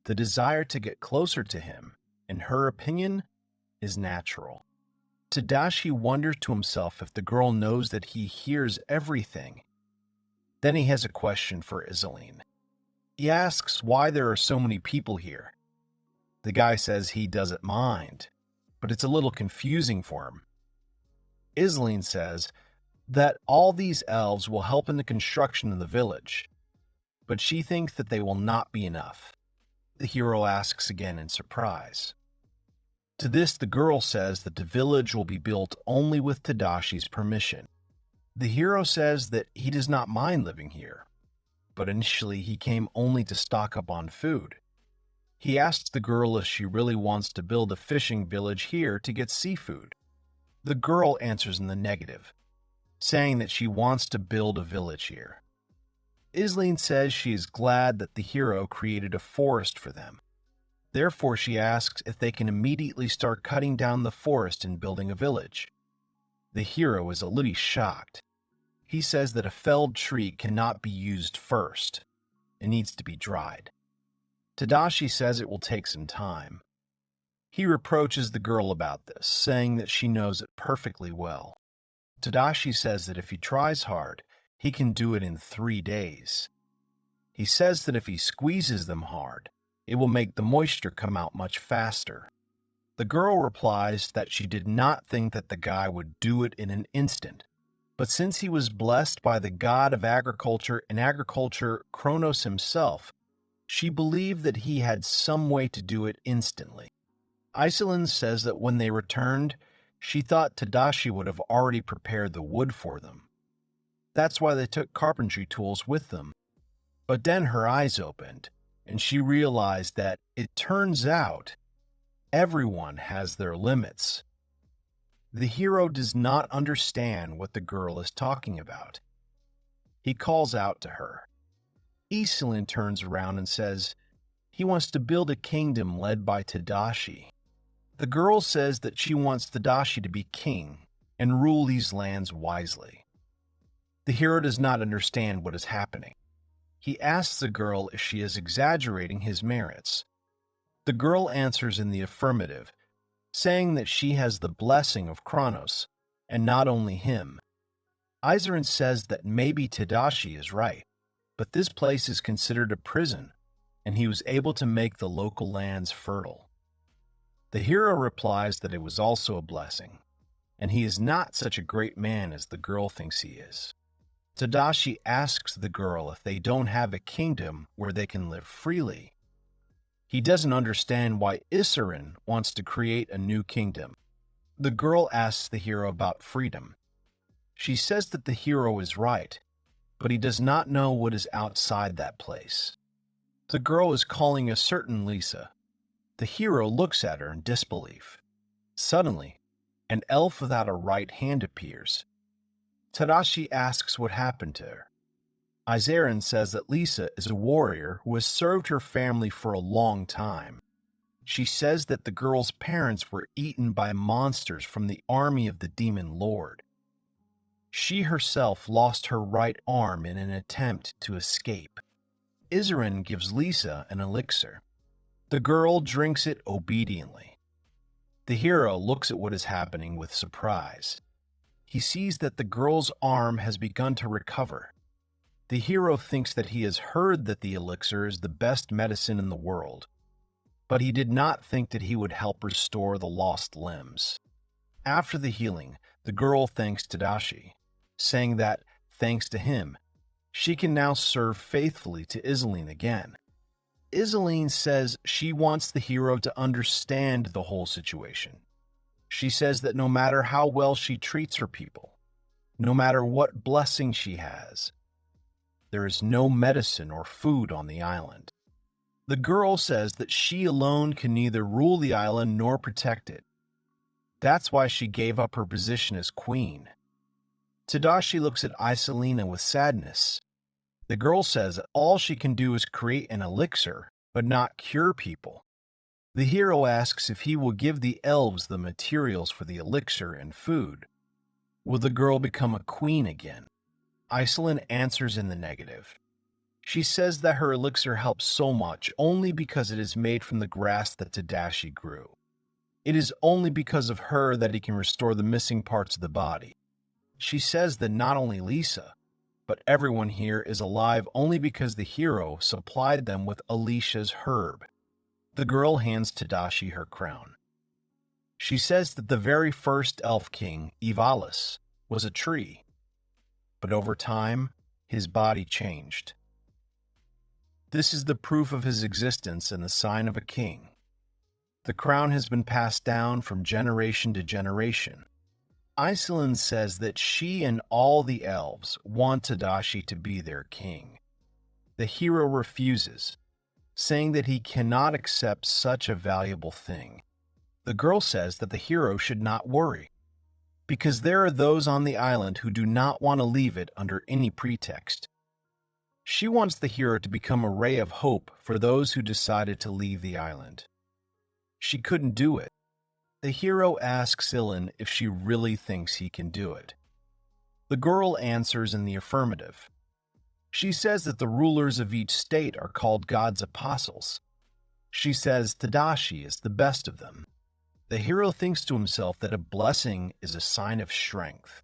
The desire to get closer to him, in her opinion, is natural. Tadashi wonders to himself if the girl knows that he hears everything. Then he has a question for Iseline. He asks why there are so many people here. The guy says he doesn't mind, but it's a little confusing for him. Iseline says that all these elves will help in the construction of the village, but she thinks that they will not be enough. The hero asks again in surprise. To this, the girl says that the village will be built only with Tadashi's permission. The hero says that he does not mind living here. but initially he came only to stock up on food. He asks the girl if she really wants to build a fishing village here to get seafood. The girl answers in the negative, saying that she wants to build a village here. Iseline says she is glad that the hero created a forest for them. Therefore, she asks if they can immediately start cutting down the forest and building a village. The hero is a little shocked. He says that a felled tree cannot be used first. It needs to be dried. Tadashi says it will take some time. He reproaches the girl about this, saying that she knows it perfectly well. Tadashi says that if he tries hard, he can do it in 3 days. He says that if he squeezes them hard, it will make the moisture come out much faster. The girl replies that she did not think that the guy would do it in an instant, but since he was blessed by the god of agriculture and agriculture, Kronos himself, she believed that he had some way to do it instantly. Iseline says that when they returned, she thought Tadashi would have already prepared the wood for them. That's why they took carpentry tools with them. But then her eyes opened, and she realized that it turns out everyone has their limits. The hero does not understand what the girl is talking about. He calls out to her. Iseline turns around and says he wants to build a kingdom led by Tadashi. The girl says that she wants Tadashi to be king and rule these lands wisely. The hero does not understand what is happening. He asks the girl if she is exaggerating his merits. The girl answers in the affirmative, saying that she has the blessing of Kronos, and not only him. Iseline says that maybe Tadashi is right, but this place is considered a prison, and he was able to make the local lands fertile. The hero replies that it was also a blessing, and he is not such a great man as the girl thinks he is. Tadashi asks the girl if they don't have a kingdom where they can live freely. He doesn't understand why Iseline wants to create a new kingdom. The girl asks the hero about freedom. She says that the hero is right, but he does not know what is outside that place. The girl is calling a certain Lisa. The hero looks at her in disbelief. Suddenly, an elf without a right hand appears. Tadashi asks what happened to her. Iseline says that Lisa is a warrior who has served her family for a long time. She says that the girl's parents were eaten by monsters from the army of the demon lord. She herself lost her right arm in an attempt to escape. Iseline gives Lisa an elixir. The girl drinks it obediently. The hero looks at what is happening with surprise. He sees that the girl's arm has begun to recover. The hero thinks that he has heard that the elixir is the best medicine in the world, but he did not think that he would help restore the lost limbs. After the healing, the girl thanks Tadashi, saying that, thanks to him, she can now serve faithfully to Iseline again. Iseline says she wants the hero to understand the whole situation. She says that no matter how well she treats her people, no matter what blessing she has, there is no medicine or food on the island. The girl says that she alone can neither rule the island nor protect it. That's why she gave up her position as queen. Tadashi looks at Iseline with sadness. The girl says that all she can do is create an elixir, but not cure people. The hero asks if he will give the elves the materials for the elixir and food. Will the girl become a queen again? Iseline answers in the negative. She says that her elixir helps so much only because it is made from the grass that Tadashi grew. It is only because of her that he can restore the missing parts of the body. She says that not only Lisa, but everyone here is alive only because the hero supplied them with Alicia's herb. The girl hands Tadashi her crown. She says that the very first elf king, Ivalis, was a tree, but over time, his body changed. This is the proof of his existence and the sign of a king. The crown has been passed down from generation to generation. Iseline says that she and all the elves want Tadashi to be their king. The hero refuses, saying that he cannot accept such a valuable thing. The girl says that the hero should not worry, because there are those on the island who do not want to leave it under any pretext. She wants the hero to become a ray of hope for those who decided to leave the island. She couldn't do it. The hero asks Ilan if she really thinks he can do it. The girl answers in the affirmative. She says that the rulers of each state are called God's apostles. She says Tadashi is the best of them. The hero thinks to himself that a blessing is a sign of strength.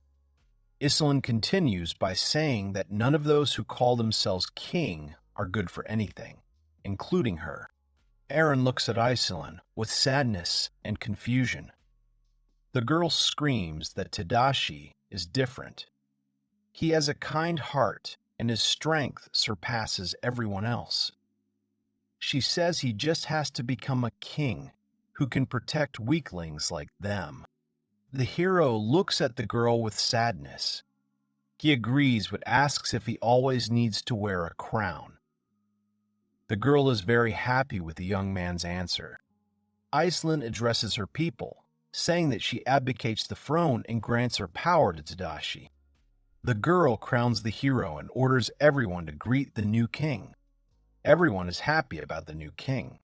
Iselan continues by saying that none of those who call themselves king are good for anything, including her. Eren looks at Iselan with sadness and confusion. The girl screams that Tadashi is different. He has a kind heart, and his strength surpasses everyone else. She says he just has to become a king who can protect weaklings like them. The hero looks at the girl with sadness. He agrees but asks if he always needs to wear a crown. The girl is very happy with the young man's answer. Iselan addresses her people, saying that she abdicates the throne and grants her power to Tadashi. The girl crowns the hero and orders everyone to greet the new king. Everyone is happy about the new king.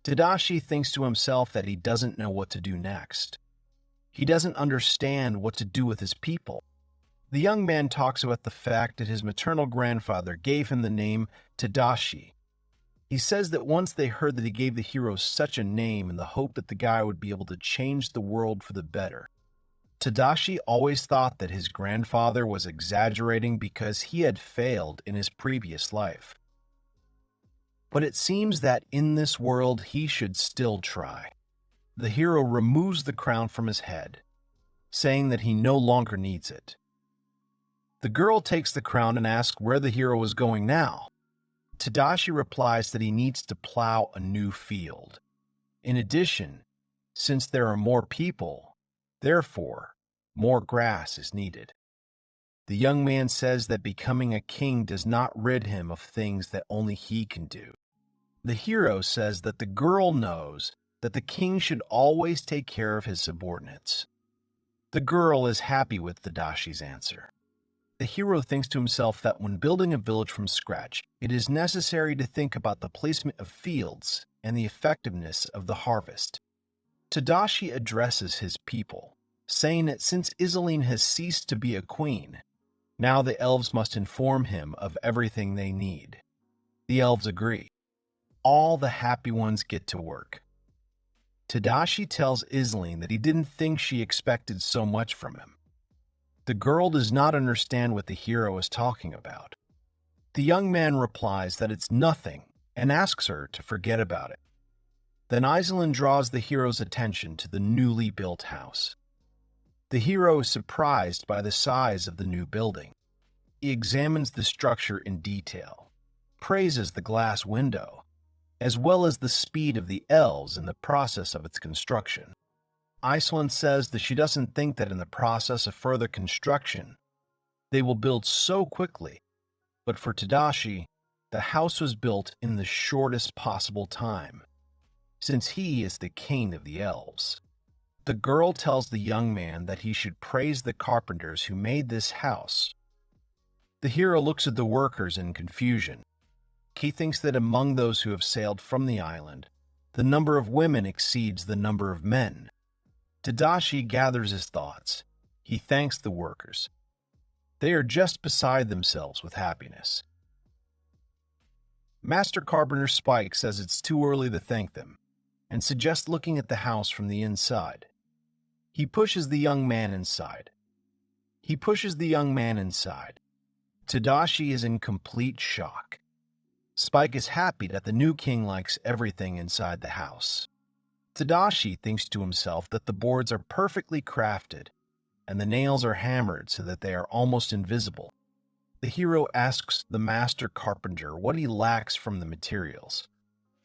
Tadashi thinks to himself that he doesn't know what to do next. He doesn't understand what to do with his people. The young man talks about the fact that his maternal grandfather gave him the name Tadashi. He says that once they heard that he gave the hero such a name in the hope that the guy would be able to change the world for the better. Tadashi always thought that his grandfather was exaggerating because he had failed in his previous life. But it seems that in this world he should still try. The hero removes the crown from his head, saying that he no longer needs it. The girl takes the crown and asks where the hero is going now. Tadashi replies that he needs to plow a new field. In addition, since there are more people, therefore, more grass is needed. The young man says that becoming a king does not rid him of things that only he can do. The hero says that the girl knows that the king should always take care of his subordinates. The girl is happy with Tadashi's answer. The hero thinks to himself that when building a village from scratch, it is necessary to think about the placement of fields and the effectiveness of the harvest. Tadashi addresses his people, saying that since Iseline has ceased to be a queen, now the elves must inform him of everything they need. The elves agree. All the happy ones get to work. Tadashi tells Iseline that he didn't think she expected so much from him. The girl does not understand what the hero is talking about. The young man replies that it's nothing and asks her to forget about it. Then Iseline draws the hero's attention to the newly built house. The hero is surprised by the size of the new building. He examines the structure in detail, praises the glass window, as well as the speed of the elves in the process of its construction. Iseline says that she doesn't think that in the process of further construction, they will build so quickly, but for Tadashi, the house was built in the shortest possible time, since he is the king of the elves. The girl tells the young man that he should praise the carpenters who made this house. The hero looks at the workers in confusion. He thinks that among those who have sailed from the island, the number of women exceeds the number of men. Tadashi gathers his thoughts. He thanks the workers. They are just beside themselves with happiness. Master Carpenter Spike says it's too early to thank them, and suggests looking at the house from the inside. He pushes the young man inside. Tadashi is in complete shock. Spike is happy that the new king likes everything inside the house. Tadashi thinks to himself that the boards are perfectly crafted, and the nails are hammered so that they are almost invisible. The hero asks the master carpenter what he lacks from the materials.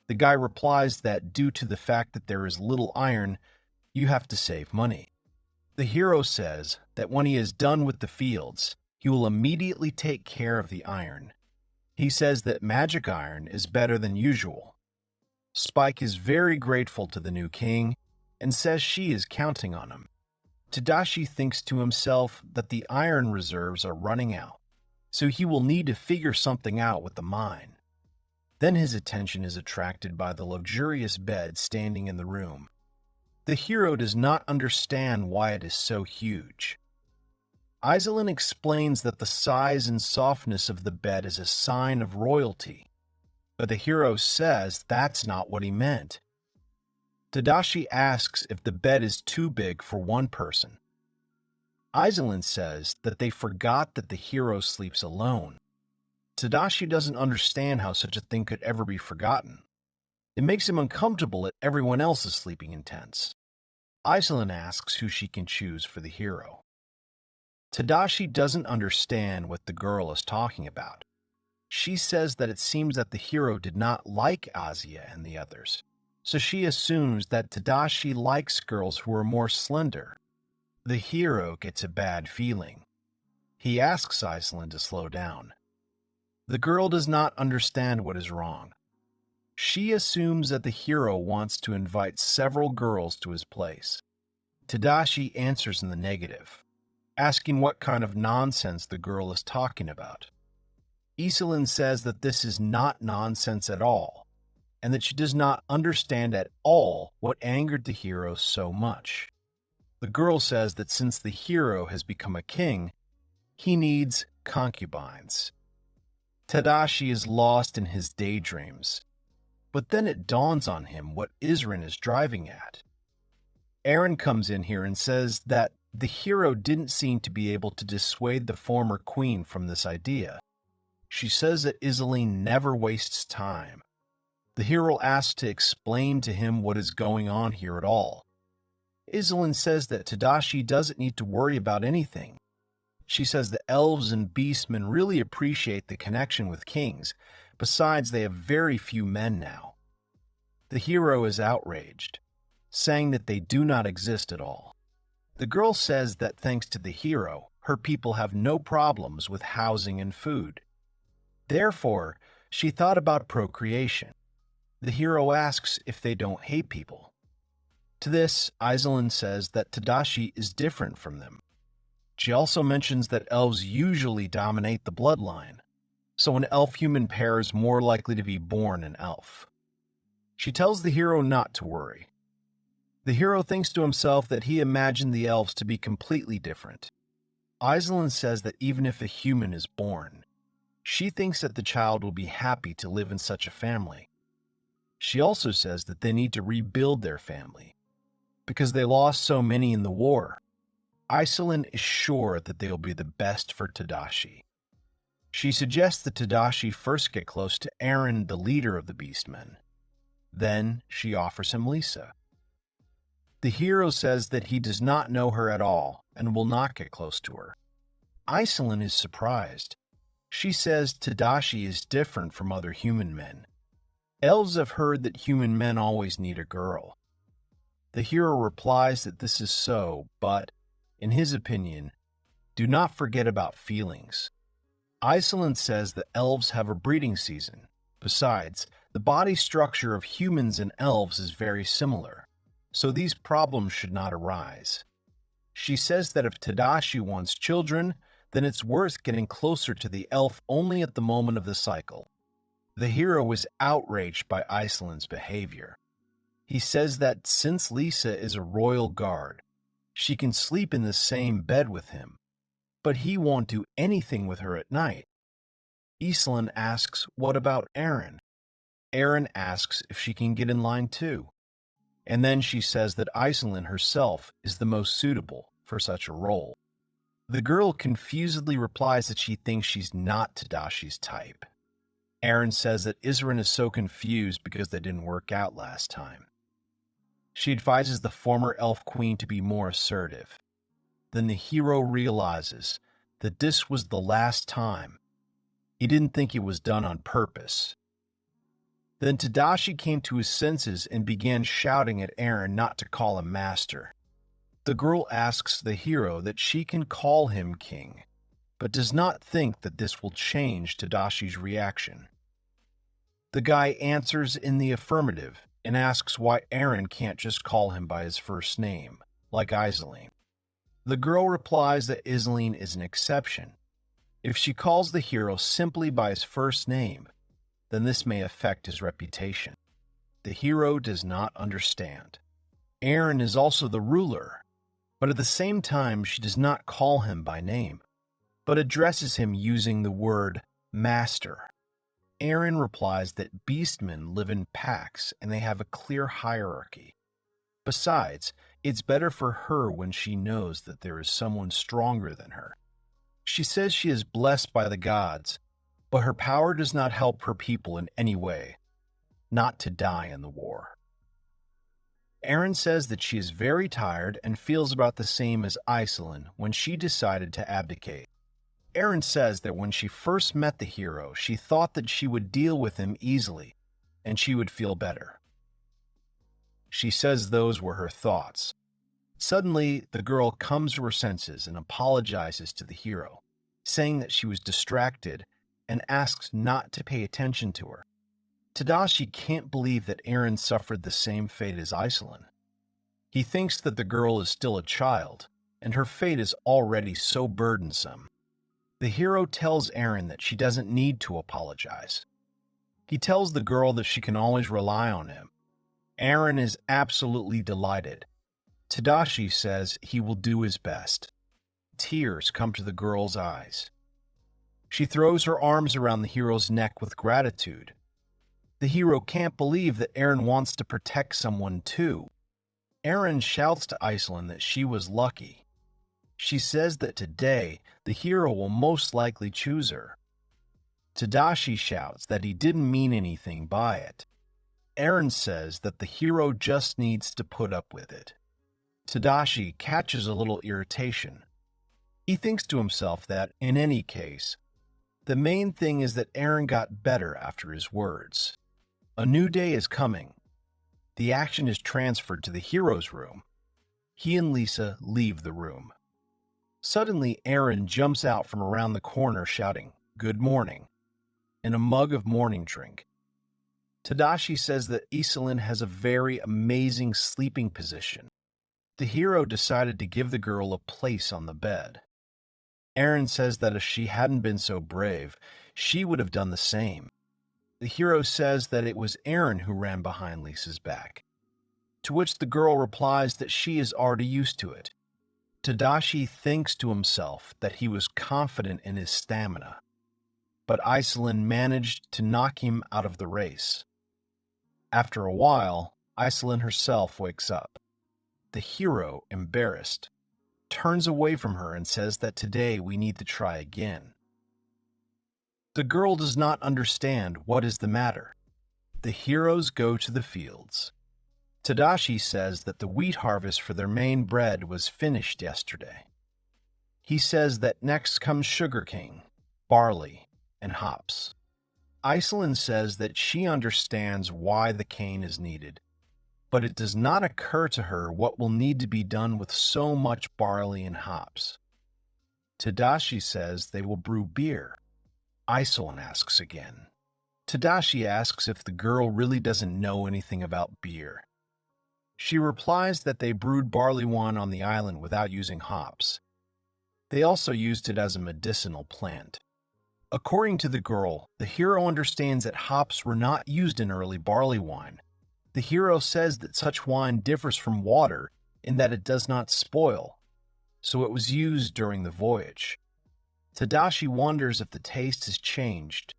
The guy replies that due to the fact that there is little iron, you have to save money. The hero says that when he is done with the fields, he will immediately take care of the iron. He says that magic iron is better than usual. Spike is very grateful to the new king and says she is counting on him. Tadashi thinks to himself that the iron reserves are running out, so he will need to figure something out with the mine. Then his attention is attracted by the luxurious bed standing in the room. The hero does not understand why it is so huge. Iselin explains that the size and softness of the bed is a sign of royalty, but the hero says that's not what he meant. Tadashi asks if the bed is too big for one person. Iselin says that they forgot that the hero sleeps alone. Tadashi doesn't understand how such a thing could ever be forgotten. It makes him uncomfortable that everyone else is sleeping in tents. Iselin asks who she can choose for the hero. Tadashi doesn't understand what the girl is talking about. She says that it seems that the hero did not like Azia and the others, so she assumes that Tadashi likes girls who are more slender. The hero gets a bad feeling. He asks Iselin to slow down. The girl does not understand what is wrong. She assumes that the hero wants to invite several girls to his place. Tadashi answers in the negative, asking what kind of nonsense the girl is talking about. Iselin says that this is not nonsense at all, and that she does not understand at all what angered the hero so much. The girl says that since the hero has become a king, he needs concubines. Tadashi is lost in his daydreams, but then it dawns on him what Isrin is driving at. Eren comes in here and says that the hero didn't seem to be able to dissuade the former queen from this idea. She says that Iselin never wastes time. The hero asks to explain to him what is going on here at all. Iselin says that Tadashi doesn't need to worry about anything. She says the elves and beastmen really appreciate the connection with kings. Besides, they have very few men now. The hero is outraged, saying that they do not exist at all. The girl says that thanks to the hero, her people have no problems with housing and food. Therefore, she thought about procreation. The hero asks if they don't hate people. To this, Iselin says that Tadashi is different from them. She also mentions that elves usually dominate the bloodline, so an elf-human pair is more likely to be born an elf. She tells the hero not to worry. The hero thinks to himself that he imagined the elves to be completely different. Iselin says that even if a human is born, she thinks that the child will be happy to live in such a family. She also says that they need to rebuild their family, because they lost so many in the war. Iselin is sure that they will be the best for Tadashi. She suggests that Tadashi first get close to Eren, the leader of the Beastmen. Then she offers him Lisa. The hero says that he does not know her at all and will not get close to her. Iselin is surprised. She says Tadashi is different from other human men. Elves have heard that human men always need a girl. The hero replies that this is so, but, in his opinion, do not forget about feelings. Iselin says that elves have a breeding season. Besides, the body structure of humans and elves is very similar, so these problems should not arise. She says that if Tadashi wants children, then it's worth getting closer to the elf only at the moment of the cycle. The hero is outraged by Iselin's behavior. He says that since Lisa is a royal guard, she can sleep in the same bed with him, but he won't do anything with her at night. Iselin asks what about Eren? Eren asks if she can get in line too. And then she says that Iselin herself is the most suitable for such a role. The girl confusedly replies that she thinks she's not Tadashi's type. Eren says that Isrin is so confused because they didn't work out last time. She advises the former elf queen to be more assertive. Then the hero realizes that this was the last time. He didn't think it was done on purpose. Then Tadashi came to his senses and began shouting at Eren not to call him master. The girl asks the hero that she can call him king, but does not think that this will change Tadashi's reaction. The guy answers in the affirmative and asks why Eren can't just call him by his first name, like Iseline. The girl replies that Iseline is an exception. If she calls the hero simply by his first name, then this may affect his reputation. The hero does not understand. Eren is also the ruler, but at the same time she does not call him by name, but addresses him using the word master. Eren replies that beastmen live in packs and they have a clear hierarchy. Besides, it's better for her when she knows that there is someone stronger than her. She says she is blessed by the gods, but her power does not help her people in any way, not to die in the war. Eren says that she is very tired and feels about the same as Iseline when she decided to abdicate. Eren says that when she first met the hero, she thought that she would deal with him easily and she would feel better. She says those were her thoughts. Suddenly, the girl comes to her senses and apologizes to the hero, saying that she was distracted and asks not to pay attention to her. Tadashi can't believe that Eren suffered the same fate as Iseline. He thinks that the girl is still a child, and her fate is already so burdensome. The hero tells Eren that she doesn't need to apologize. He tells the girl that she can always rely on him. Eren is absolutely delighted. Tadashi says he will do his best. Tears come to the girl's eyes. She throws her arms around the hero's neck with gratitude. The hero can't believe that Eren wants to protect someone too. Eren shouts to Iseline that she was lucky. She says that today the hero will most likely choose her. Tadashi shouts that he didn't mean anything by it. Eren says that the hero just needs to put up with it. Tadashi catches a little irritation. He thinks to himself that, in any case, the main thing is that Eren got better after his words. A new day is coming. The action is transferred to the hero's room. He and Lisa leave the room. Suddenly, Eren jumps out from around the corner shouting, "Good morning," in a mug of morning drink. Tadashi says that Iseline has a very amazing sleeping position. The hero decided to give the girl a place on the bed. Eren says that if she hadn't been so brave, she would have done the same. The hero says that it was Eren who ran behind Lisa's back, to which the girl replies that she is already used to it. Tadashi thinks to himself that he was confident in his stamina, but Iseline managed to knock him out of the race. After a while, Iseline herself wakes up. The hero, embarrassed, turns away from her and says that today we need to try again. The girl does not understand what is the matter. The heroes go to the fields. Tadashi says that the wheat harvest for their main bread was finished yesterday. He says that next comes sugarcane, barley, and hops. Iseline says that she understands why the cane is needed, but it does not occur to her what will need to be done with so much barley and hops. Tadashi says they will brew beer. Iseline asks again. Tadashi asks if the girl really doesn't know anything about beer. She replies that they brewed barley wine on the island without using hops. They also used it as a medicinal plant. According to the girl, the hero understands that hops were not used in early barley wine. The hero says that such wine differs from water in that it does not spoil, so it was used during the voyage. Tadashi wonders if the taste has changed.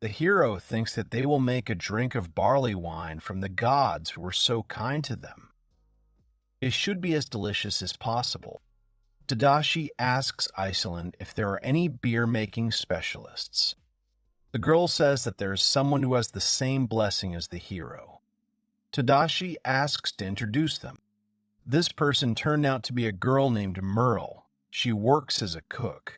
The hero thinks that they will make a drink of barley wine from the gods who were so kind to them. It should be as delicious as possible. Tadashi asks Iseline if there are any beer-making specialists. The girl says that there is someone who has the same blessing as the hero. Tadashi asks to introduce them. This person turned out to be a girl named Merle. She works as a cook.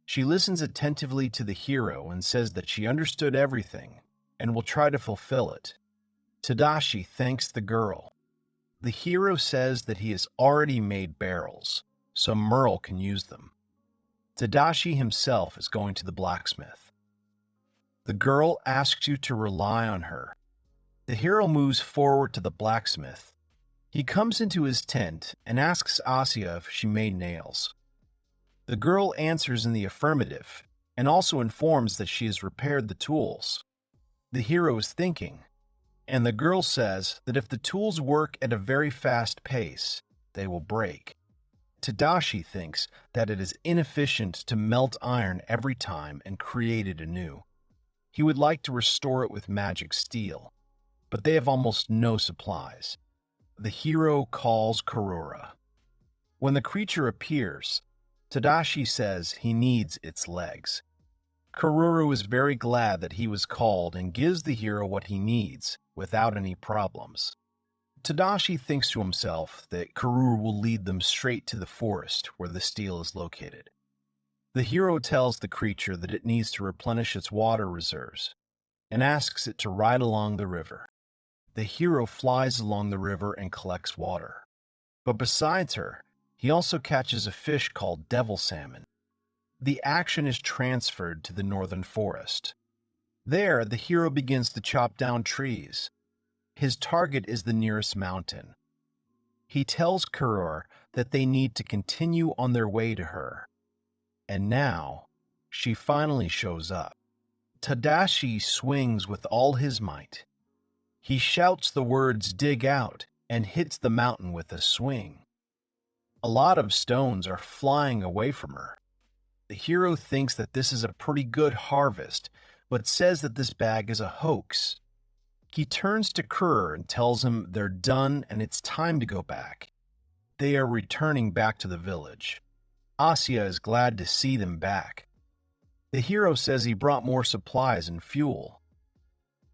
She listens attentively to the hero and says that she understood everything and will try to fulfill it. Tadashi thanks the girl. The hero says that he has already made barrels, so Merle can use them. Tadashi himself is going to the blacksmith. The girl asks you to rely on her. The hero moves forward to the blacksmith. He comes into his tent and asks Asuya if she made nails. The girl answers in the affirmative and also informs that she has repaired the tools. The hero is thinking, and the girl says that if the tools work at a very fast pace, they will break. Tadashi thinks that it is inefficient to melt iron every time and create it anew. He would like to restore it with magic steel, but they have almost no supplies. The hero calls Kurura. When the creature appears, Tadashi says he needs its legs. Kururu is very glad that he was called and gives the hero what he needs without any problems. Tadashi thinks to himself that Kururu will lead them straight to the forest where the steel is located. The hero tells the creature that it needs to replenish its water reserves and asks it to ride along the river. The hero flies along the river and collects water. But besides her, he also catches a fish called devil salmon. The action is transferred to the northern forest. There, the hero begins to chop down trees. His target is the nearest mountain. He tells Kurur that they need to continue on their way to her. And now, she finally shows up. Tadashi swings with all his might. He shouts the words "dig out" and hits the mountain with a swing. A lot of stones are flying away from her. The hero thinks that this is a pretty good harvest, but says that this bag is a hoax. He turns to Kurur and tells him they're done and it's time to go back. They are returning back to the village. Asuya is glad to see them back. The hero says he brought more supplies and fuel.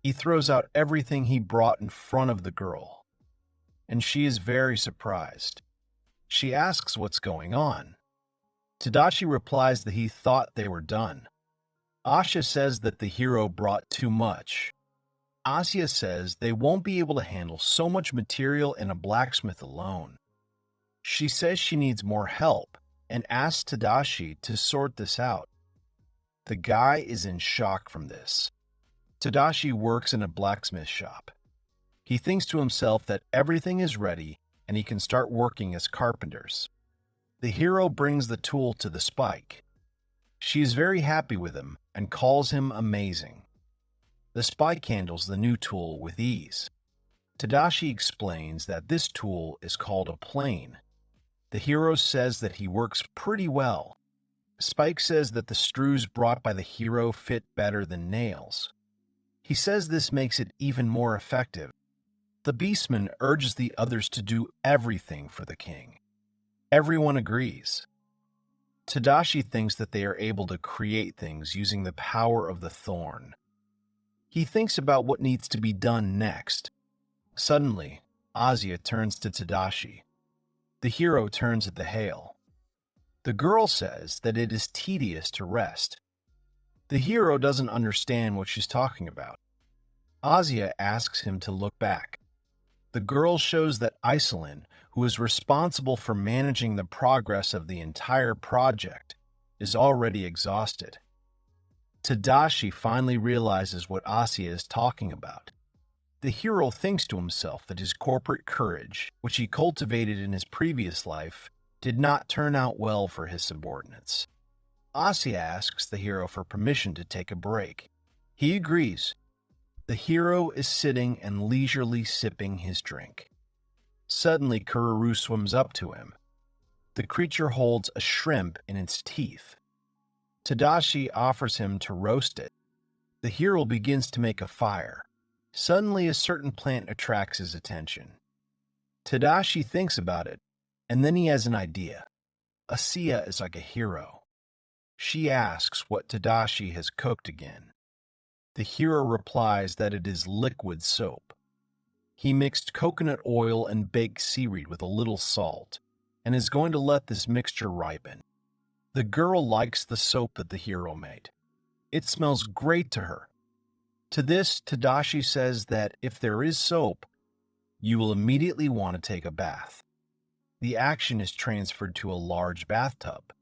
He throws out everything he brought in front of the girl, and she is very surprised. She asks what's going on. Tadashi replies that he thought they were done. Asha says that the hero brought too much. Asuya says they won't be able to handle so much material in a blacksmith alone. She says she needs more help and asks Tadashi to sort this out. The guy is in shock from this. Tadashi works in a blacksmith shop. He thinks to himself that everything is ready and he can start working as carpenters. The hero brings the tool to the spike. She is very happy with him and calls him amazing. The spike handles the new tool with ease. Tadashi explains that this tool is called a plane. The hero says that he works pretty well. Spike says that the screws brought by the hero fit better than nails. He says this makes it even more effective. The beastman urges the others to do everything for the king. Everyone agrees. Tadashi thinks that they are able to create things using the power of the thorn. He thinks about what needs to be done next. Suddenly, Asuya turns to Tadashi. The hero turns at the hail. The girl says that it is tedious to rest. The hero doesn't understand what she's talking about. Asuya asks him to look back. The girl shows that Iselin, who is responsible for managing the progress of the entire project, is already exhausted. Tadashi finally realizes what Asuya is talking about. The hero thinks to himself that his corporate courage, which he cultivated in his previous life, did not turn out well for his subordinates. Asuya asks the hero for permission to take a break. He agrees. The hero is sitting and leisurely sipping his drink. Suddenly, Kururu swims up to him. The creature holds a shrimp in its teeth. Tadashi offers him to roast it. The hero begins to make a fire. Suddenly, a certain plant attracts his attention. Tadashi thinks about it, and then he has an idea. Asuya is like a hero. She asks what Tadashi has cooked again. The hero replies that it is liquid soap. He mixed coconut oil and baked seaweed with a little salt, and is going to let this mixture ripen. The girl likes the soap that the hero made. It smells great to her. To this, Tadashi says that if there is soap, you will immediately want to take a bath. The action is transferred to a large bathtub.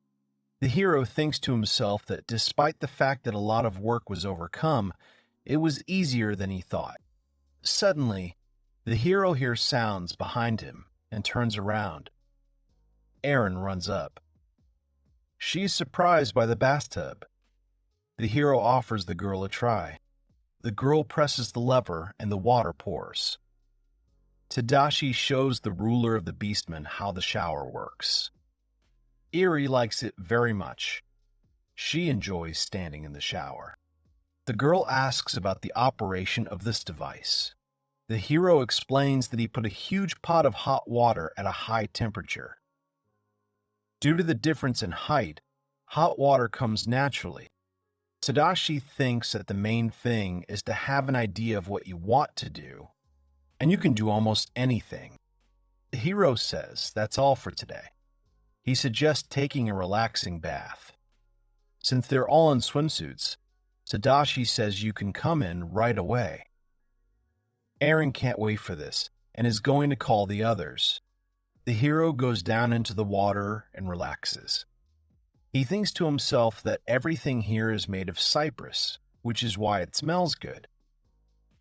The hero thinks to himself that despite the fact that a lot of work was overcome, it was easier than he thought. Suddenly, the hero hears sounds behind him and turns around. Aaron runs up. She's surprised by the bathtub. The hero offers the girl a try. The girl presses the lever and the water pours. Tadashi shows the ruler of the beastmen how the shower works. Eri likes it very much. She enjoys standing in the shower. The girl asks about the operation of this device. The hero explains that he put a huge pot of hot water at a high temperature. Due to the difference in height, hot water comes naturally. Tadashi thinks that the main thing is to have an idea of what you want to do, and you can do almost anything. The hero says that's all for today. He suggests taking a relaxing bath. Since they're all in swimsuits, Tadashi says you can come in right away. Aaron can't wait for this and is going to call the others. The hero goes down into the water and relaxes. He thinks to himself that everything here is made of cypress, which is why it smells good.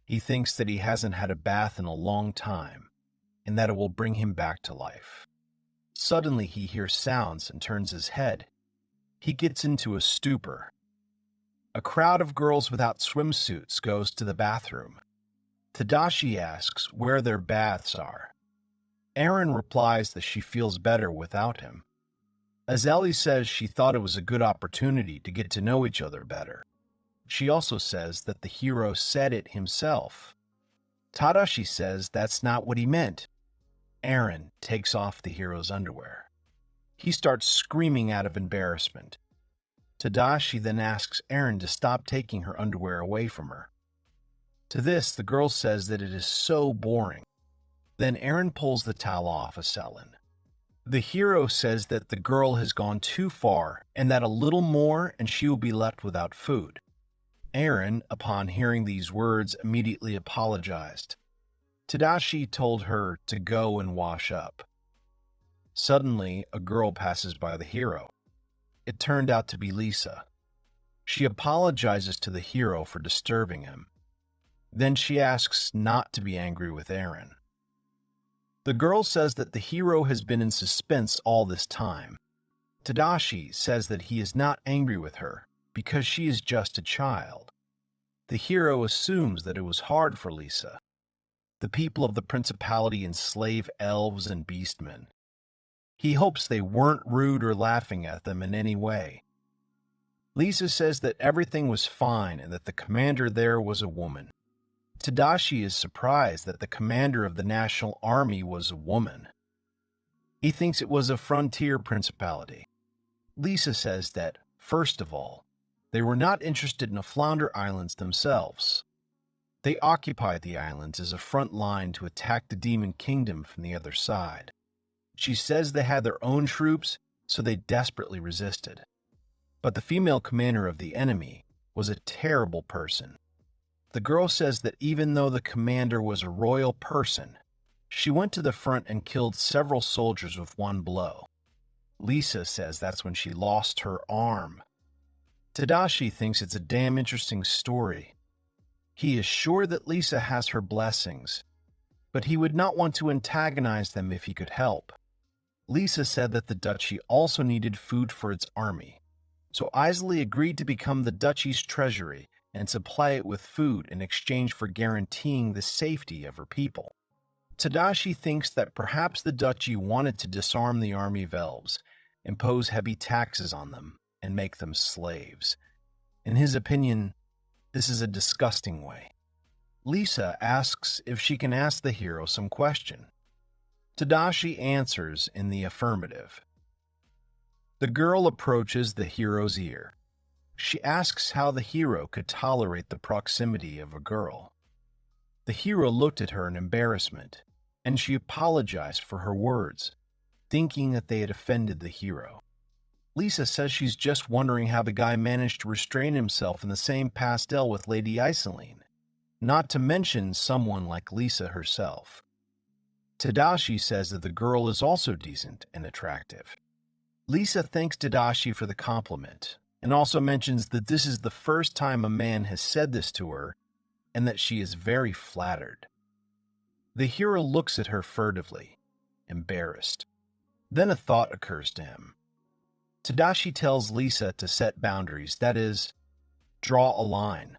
He thinks that he hasn't had a bath in a long time, and that it will bring him back to life. Suddenly he hears sounds and turns his head. He gets into a stupor. A crowd of girls without swimsuits goes to the bathroom. Tadashi asks where their baths are. Aaron replies that she feels better without him. Azali says she thought it was a good opportunity to get to know each other better. She also says that the hero said it himself. Tadashi says that's not what he meant. Aaron takes off the hero's underwear. He starts screaming out of embarrassment. Tadashi then asks Aaron to stop taking her underwear away from her. To this, the girl says that it is so boring. Then Aaron pulls the towel off of Selin. The hero says that the girl has gone too far and that a little more and she will be left without food. Aaron, upon hearing these words, immediately apologized. Tadashi told her to go and wash up. Suddenly, a girl passes by the hero. It turned out to be Lisa. She apologizes to the hero for disturbing him. Then she asks not to be angry with Aaron. The girl says that the hero has been in suspense all this time. Tadashi says that he is not angry with her because she is just a child. The hero assumes that it was hard for Lisa. The people of the principality enslave elves and beastmen. He hopes they weren't rude or laughing at them in any way. Lisa says that everything was fine and that the commander there was a woman. Tadashi is surprised that the commander of the national army was a woman. He thinks it was a frontier principality. Lisa says that, first of all, they were not interested in the Flounder Islands themselves. They occupied the islands as a front line to attack the Demon Kingdom from the other side. She says they had their own troops, so they desperately resisted. But the female commander of the enemy was a terrible person. The girl says that even though the commander was a royal person, she went to the front and killed several soldiers with one blow. Lisa says that's when she lost her arm. Tadashi thinks it's a damn interesting story. He is sure that Lisa has her blessings, but he would not want to antagonize them if he could help. Lisa said that the duchy also needed food for its army, so Isley agreed to become the duchy's treasury and supply it with food in exchange for guaranteeing the safety of her people. Tadashi thinks that perhaps the duchy wanted to disarm the army of elves, impose heavy taxes on them, and make them slaves. In his opinion, this is a disgusting way. Lisa asks if she can ask the hero some question. Tadashi answers in the affirmative. The girl approaches the hero's ear. She asks how the hero could tolerate the proximity of a girl. The hero looked at her in embarrassment, and she apologized for her words, thinking that they had offended the hero. Lisa says she's just wondering how the guy managed to restrain himself in the same pastel with Lady Iseline, not to mention someone like Lisa herself. Tadashi says that the girl is also decent and attractive. Lisa thanks Tadashi for the compliment and also mentions that this is the first time a man has said this to her and that she is very flattered. The hero looks at her furtively, embarrassed. Then a thought occurs to him. Tadashi tells Lisa to set boundaries, that is, draw a line.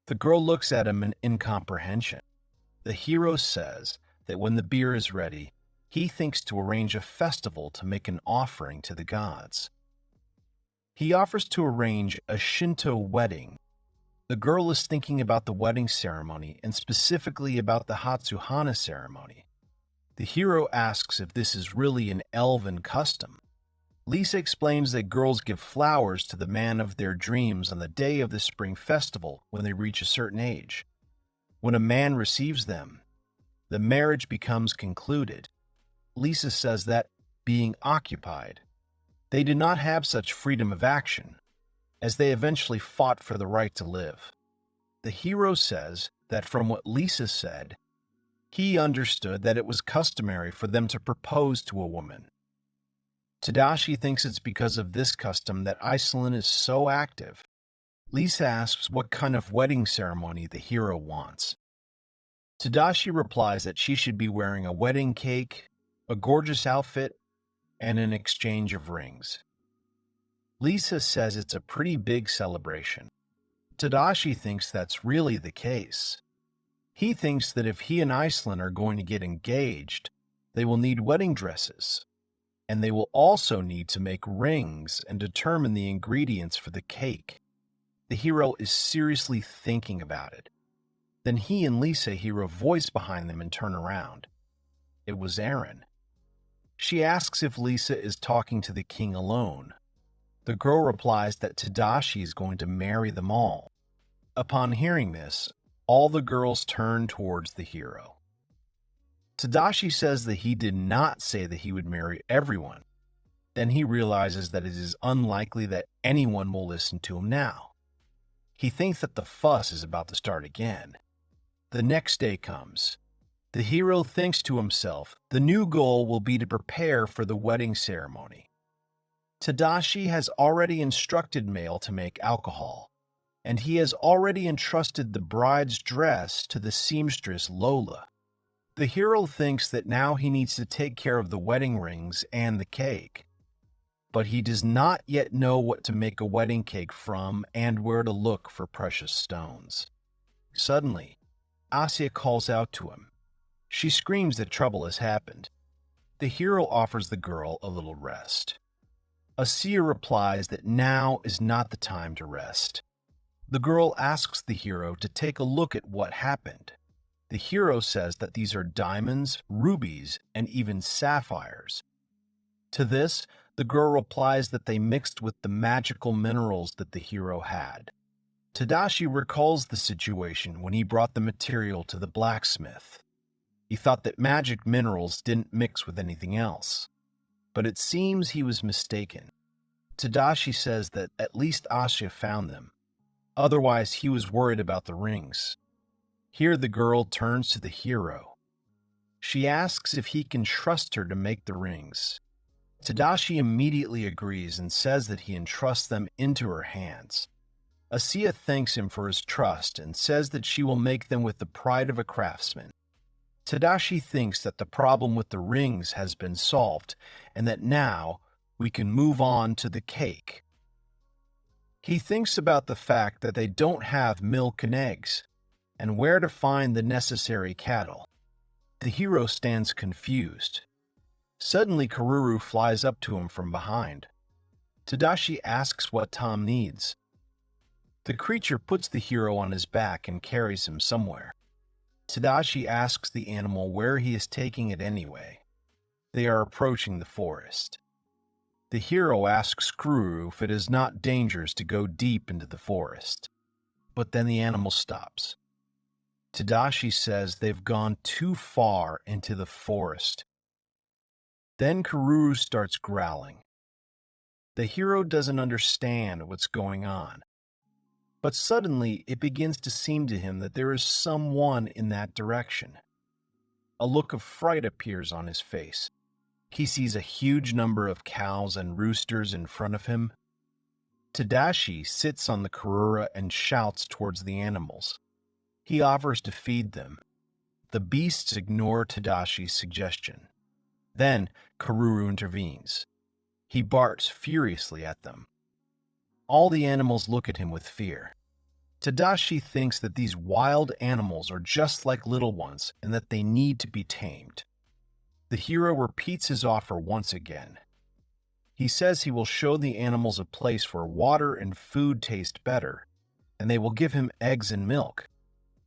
The girl looks at him in incomprehension. The hero says that when the beer is ready, he thinks to arrange a festival to make an offering to the gods. He offers to arrange a Shinto wedding. The girl is thinking about the wedding ceremony and specifically about the Hatsuhana ceremony. The hero asks if this is really an elven custom. Lisa explains that girls give flowers to the man of their dreams on the day of the spring festival when they reach a certain age. When a man receives them, the marriage becomes concluded. Lisa says that, being occupied, they did not have such freedom of action, as they eventually fought for the right to live. The hero says that from what Lisa said, he understood that it was customary for them to propose to a woman. Tadashi thinks it's because of this custom that Iceland is so active. Lisa asks what kind of wedding ceremony the hero wants. Tadashi replies that she should be wearing a wedding cake, a gorgeous outfit, and an exchange of rings. Lisa says it's a pretty big celebration. Tadashi thinks that's really the case. He thinks that if he and Iceland are going to get engaged, they will need wedding dresses, and they will also need to make rings and determine the ingredients for the cake. The hero is seriously thinking about it. Then he and Lisa hear a voice behind them and turn around. It was Aaron. She asks if Lisa is talking to the king alone. The girl replies that Tadashi is going to marry them all. Upon hearing this, all the girls turn towards the hero. Tadashi says that he did not say that he would marry everyone. Then he realizes that it is unlikely that anyone will listen to him now. He thinks that the fuss is about to start again. The next day comes. The hero thinks to himself, the new goal will be to prepare for the wedding ceremony. Tadashi has already instructed Mail to make alcohol, and he has already entrusted the bride's dress to the seamstress Lola. The hero thinks that now he needs to take care of the wedding rings and the cake, but he does not yet know what to make a wedding cake from and where to look for precious stones. Suddenly, Asya calls out to him. She screams that trouble has happened. The hero offers the girl a little rest. Asya replies that now is not the time to rest. The girl asks the hero to take a look at what happened. The hero says that these are diamonds, rubies, and even sapphires. To this, the girl replies that they mixed with the magical minerals that the hero had. Tadashi recalls the situation when he brought the material to the blacksmith. He thought that magic minerals didn't mix with anything else, but it seems he was mistaken. Tadashi says that at least Asya found them. Otherwise, he was worried about the rings. Here the girl turns to the hero. She asks if he can trust her to make the rings. Tadashi immediately agrees and says that he entrusts them into her hands. Asya thanks him for his trust and says that she will make them with the pride of a craftsman. Tadashi thinks that the problem with the rings has been solved and that now we can move on to the cake. He thinks about the fact that they don't have milk and eggs, and where to find the necessary cattle. The hero stands confused. Suddenly, Karuru flies up to him from behind. Tadashi asks what Tom needs. The creature puts the hero on his back and carries him somewhere. Tadashi asks the animal where he is taking it anyway. They are approaching the forest. The hero asks Karuru if it is not dangerous to go deep into the forest. But then the animal stops. Tadashi says they've gone too far into the forest. Then Karuru starts growling. The hero doesn't understand what's going on. But suddenly it begins to seem to him that there is someone in that direction. A look of fright appears on his face. He sees a huge number of cows and roosters in front of him. Tadashi sits on the Karura and shouts towards the animals. He offers to feed them. The beasts ignore Tadashi's suggestion. Then Karuru intervenes. He barks furiously at them. All the animals look at him with fear. Tadashi thinks that these wild animals are just like little ones and that they need to be tamed. The hero repeats his offer once again. He says he will show the animals a place where water and food taste better, and they will give him eggs and milk.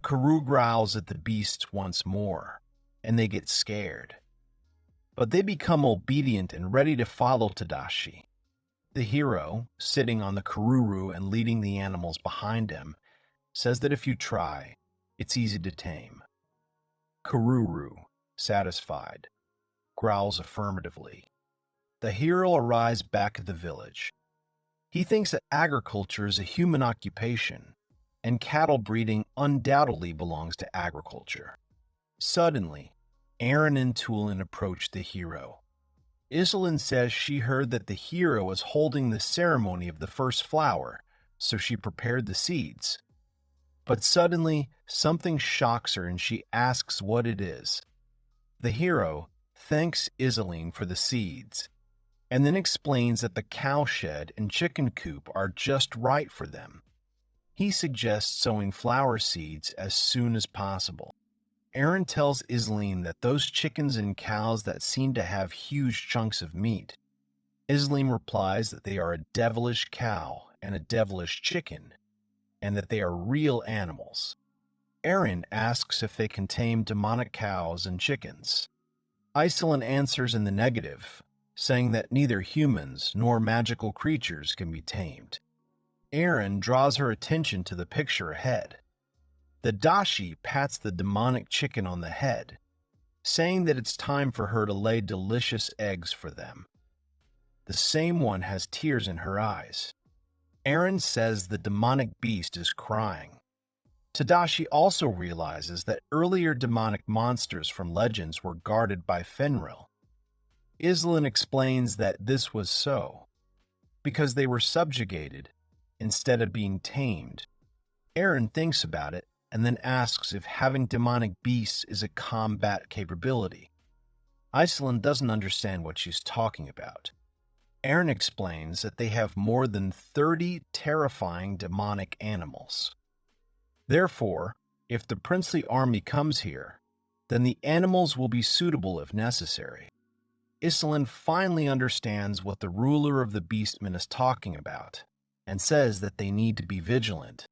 Karu growls at the beasts once more, and they get scared. But they become obedient and ready to follow Tadashi. The hero, sitting on the Karuru and leading the animals behind him, says that if you try, it's easy to tame. Karuru, satisfied, growls affirmatively. The hero arrives back at the village. He thinks that agriculture is a human occupation, and cattle breeding undoubtedly belongs to agriculture. Suddenly, Aaron and Tulin approach the hero. Iselin says she heard that the hero was holding the ceremony of the first flower, so she prepared the seeds. But suddenly, something shocks her and she asks what it is. The hero thanks Iselin for the seeds, and then explains that the cowshed and chicken coop are just right for them. He suggests sowing flower seeds as soon as possible. Aaron tells Iselin that those chickens and cows that seem to have huge chunks of meat. Iselin replies that they are a devilish cow and a devilish chicken, and that they are real animals. Aaron asks if they can tame demonic cows and chickens. Iselin answers in the negative, saying that neither humans nor magical creatures can be tamed. Aaron draws her attention to the picture ahead. The dashi pats the demonic chicken on the head, saying that it's time for her to lay delicious eggs for them. The same one has tears in her eyes. Aaron says the demonic beast is crying. Tadashi also realizes that earlier demonic monsters from legends were guarded by Fenrir. Iselin explains that this was so, because they were subjugated instead of being tamed. Aaron thinks about it and then asks if having demonic beasts is a combat capability. Iselin doesn't understand what she's talking about. Aaron explains that they have more than 30 terrifying demonic animals. Therefore, if the princely army comes here, then the animals will be suitable if necessary. Iselin finally understands what the ruler of the beastmen is talking about, and says that they need to be vigilant.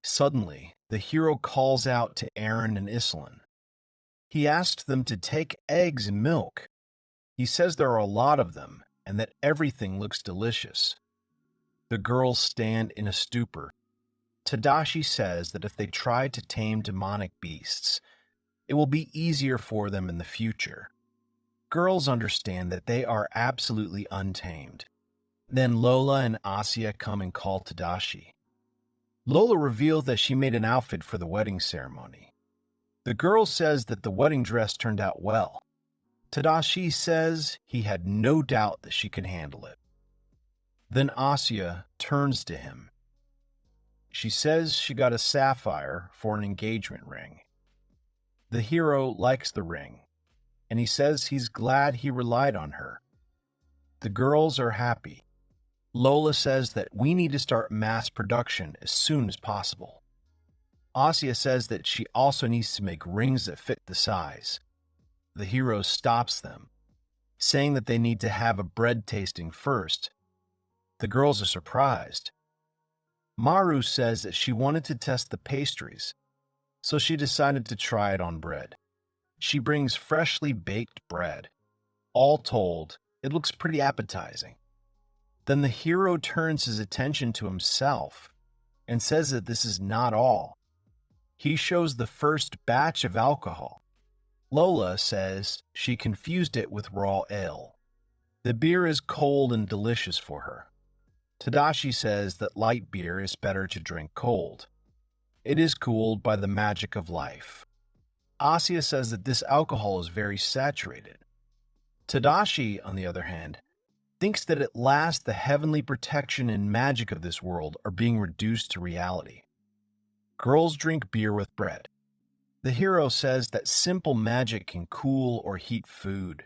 Suddenly, the hero calls out to Aaron and Iselin. He asks them to take eggs and milk. He says there are a lot of them, and that everything looks delicious. The girls stand in a stupor. Tadashi says that if they try to tame demonic beasts, it will be easier for them in the future. Girls understand that they are absolutely untamed. Then Lola and Asya come and call Tadashi. Lola reveals that she made an outfit for the wedding ceremony. The girl says that the wedding dress turned out well. Tadashi says he had no doubt that she could handle it. Then Asya turns to him. She says she got a sapphire for an engagement ring. The hero likes the ring, and he says he's glad he relied on her. The girls are happy. Lola says that we need to start mass production as soon as possible. Asya says that she also needs to make rings that fit the size. The hero stops them, saying that they need to have a bread tasting first. The girls are surprised. Maru says that she wanted to test the pastries, so she decided to try it on bread. She brings freshly baked bread. All told, it looks pretty appetizing. Then the hero turns his attention to himself and says that this is not all. He shows the first batch of alcohol. Lola says she confused it with raw ale. The beer is cold and delicious for her. Tadashi says that light beer is better to drink cold. It is cooled by the magic of life. Asya says that this alcohol is very saturated. Tadashi, on the other hand, thinks that at last the heavenly protection and magic of this world are being reduced to reality. Girls drink beer with bread. The hero says that simple magic can cool or heat food,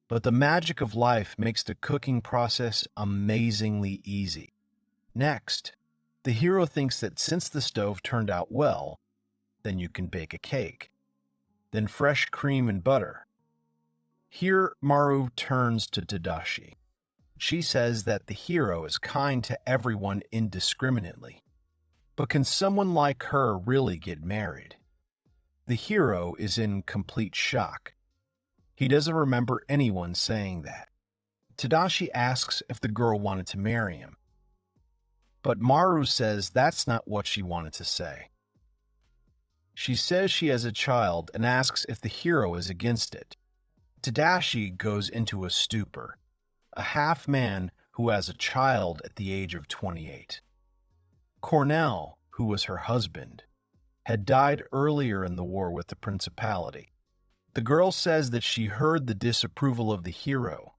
but the magic of life makes the cooking process amazingly easy. Next, the hero thinks that since the stove turned out well, then you can bake a cake. Then fresh cream and butter. Here, Maru turns to Tadashi. She says that the hero is kind to everyone indiscriminately. But can someone like her really get married? The hero is in complete shock. He doesn't remember anyone saying that. Tadashi asks if the girl wanted to marry him. But Maru says that's not what she wanted to say. She says she has a child and asks if the hero is against it. Tadashi goes into a stupor, a half-man who has a child at the age of 28. Cornell, who was her husband, had died earlier in the war with the principality. The girl says that she heard the disapproval of the hero,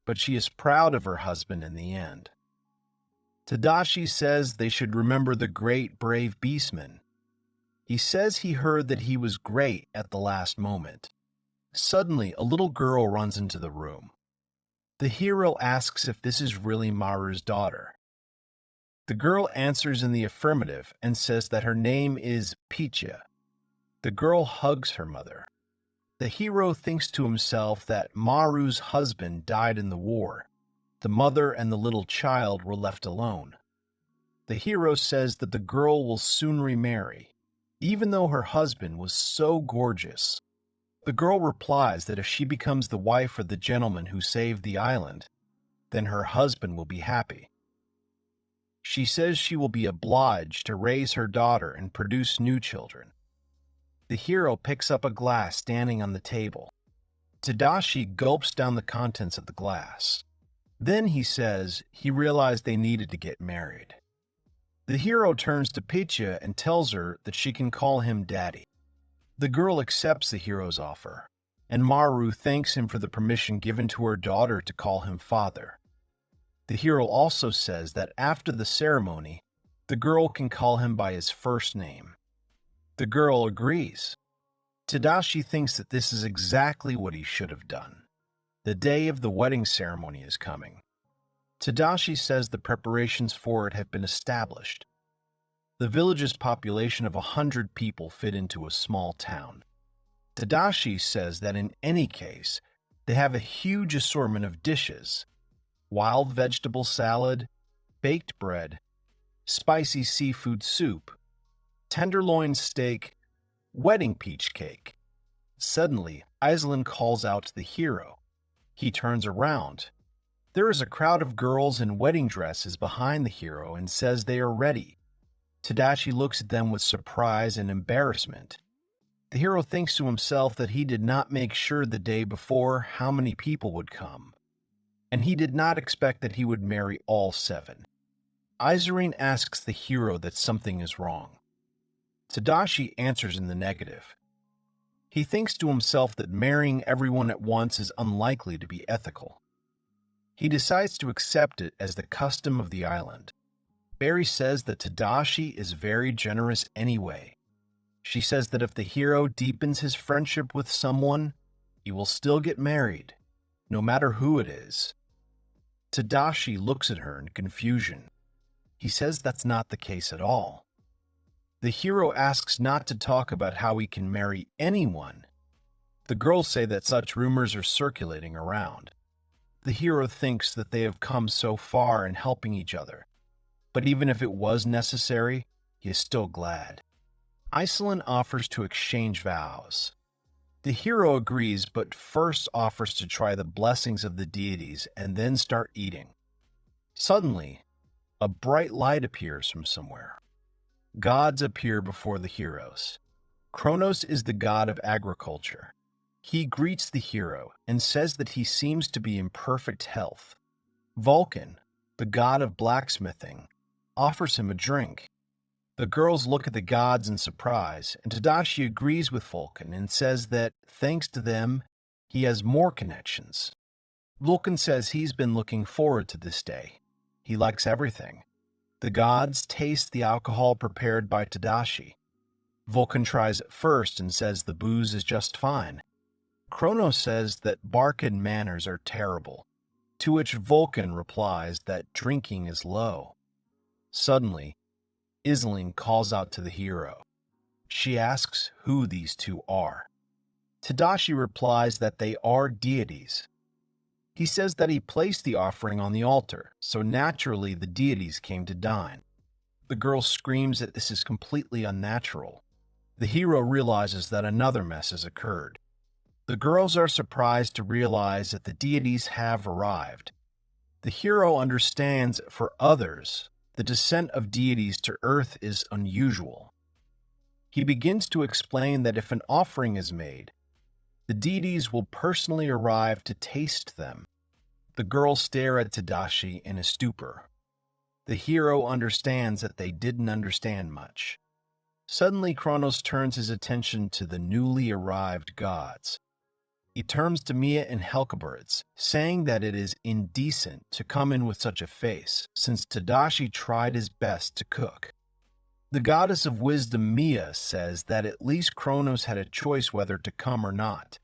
but she is proud of her husband in the end. Tadashi says they should remember the great brave beastman. He says he heard that he was great at the last moment. Suddenly, a little girl runs into the room. The hero asks if this is really Maru's daughter. The girl answers in the affirmative and says that her name is Picha. The girl hugs her mother. The hero thinks to himself that Maru's husband died in the war. The mother and the little child were left alone. The hero says that the girl will soon remarry, even though her husband was so gorgeous. The girl replies that if she becomes the wife of the gentleman who saved the island, then her husband will be happy. She says she will be obliged to raise her daughter and produce new children. The hero picks up a glass standing on the table. Tadashi gulps down the contents of the glass. Then he says he realized they needed to get married. The hero turns to Picha and tells her that she can call him daddy. The girl accepts the hero's offer, and Maru thanks him for the permission given to her daughter to call him father. The hero also says that after the ceremony, the girl can call him by his first name. The girl agrees. Tadashi thinks that this is exactly what he should have done. The day of the wedding ceremony is coming. Tadashi says the preparations for it have been established. The village's population of 100 people fit into a small town. Tadashi says that in any case, they have a huge assortment of dishes: wild vegetable salad, baked bread, spicy seafood soup, tenderloin steak, wedding peach cake. Suddenly, Aislinn calls out to the hero. He turns around. There is a crowd of girls in wedding dresses behind the hero and says they are ready. Tadashi looks at them with surprise and embarrassment. The hero thinks to himself that he did not make sure the day before how many people would come, and he did not expect that he would marry all 7. Aislinn asks the hero that something is wrong. Tadashi answers in the negative. He thinks to himself that marrying everyone at once is unlikely to be ethical. He decides to accept it as the custom of the island. Barry says that Tadashi is very generous anyway. She says that if the hero deepens his friendship with someone, he will still get married, no matter who it is. Tadashi looks at her in confusion. He says that's not the case at all. The hero asks not to talk about how he can marry anyone. The girls say that such rumors are circulating around. The hero thinks that they have come so far in helping each other, but even if it was necessary, he is still glad. Aislinn offers to exchange vows. The hero agrees, but first offers to try the blessings of the deities and then start eating. Suddenly, a bright light appears from somewhere. Gods appear before the heroes. Kronos is the god of agriculture. He greets the hero and says that he seems to be in perfect health. Vulcan, the god of blacksmithing, offers him a drink. The girls look at the gods in surprise, and Tadashi agrees with Vulcan and says that, thanks to them, He has more connections. Vulcan says he's been looking forward to this day. He likes everything. The gods taste the alcohol prepared by Tadashi. Vulcan tries it first and says the booze is just fine. Kronos says that Barcan manners are terrible, to which Vulcan replies that drinking is low. Suddenly, Iseline calls out to the hero. She asks who these two are. Tadashi replies that they are deities. He says that he placed the offering on the altar, so naturally the deities came to dine. The girl screams that this is completely unnatural. The hero realizes that another mess has occurred. The girls are surprised to realize that the deities have arrived. The hero understands for others, the descent of deities to Earth is unusual. He begins to explain that if an offering is made, the deities will personally arrive to taste them. The girls stare at Tadashi in a stupor. The hero understands that they didn't understand much. Suddenly, Kronos turns his attention to the newly arrived gods. He turns to Mia and Helcaburids, saying that it is indecent to come in with such a face, since Tadashi tried his best to cook. The goddess of wisdom Mia says that at least Kronos had a choice whether to come or not.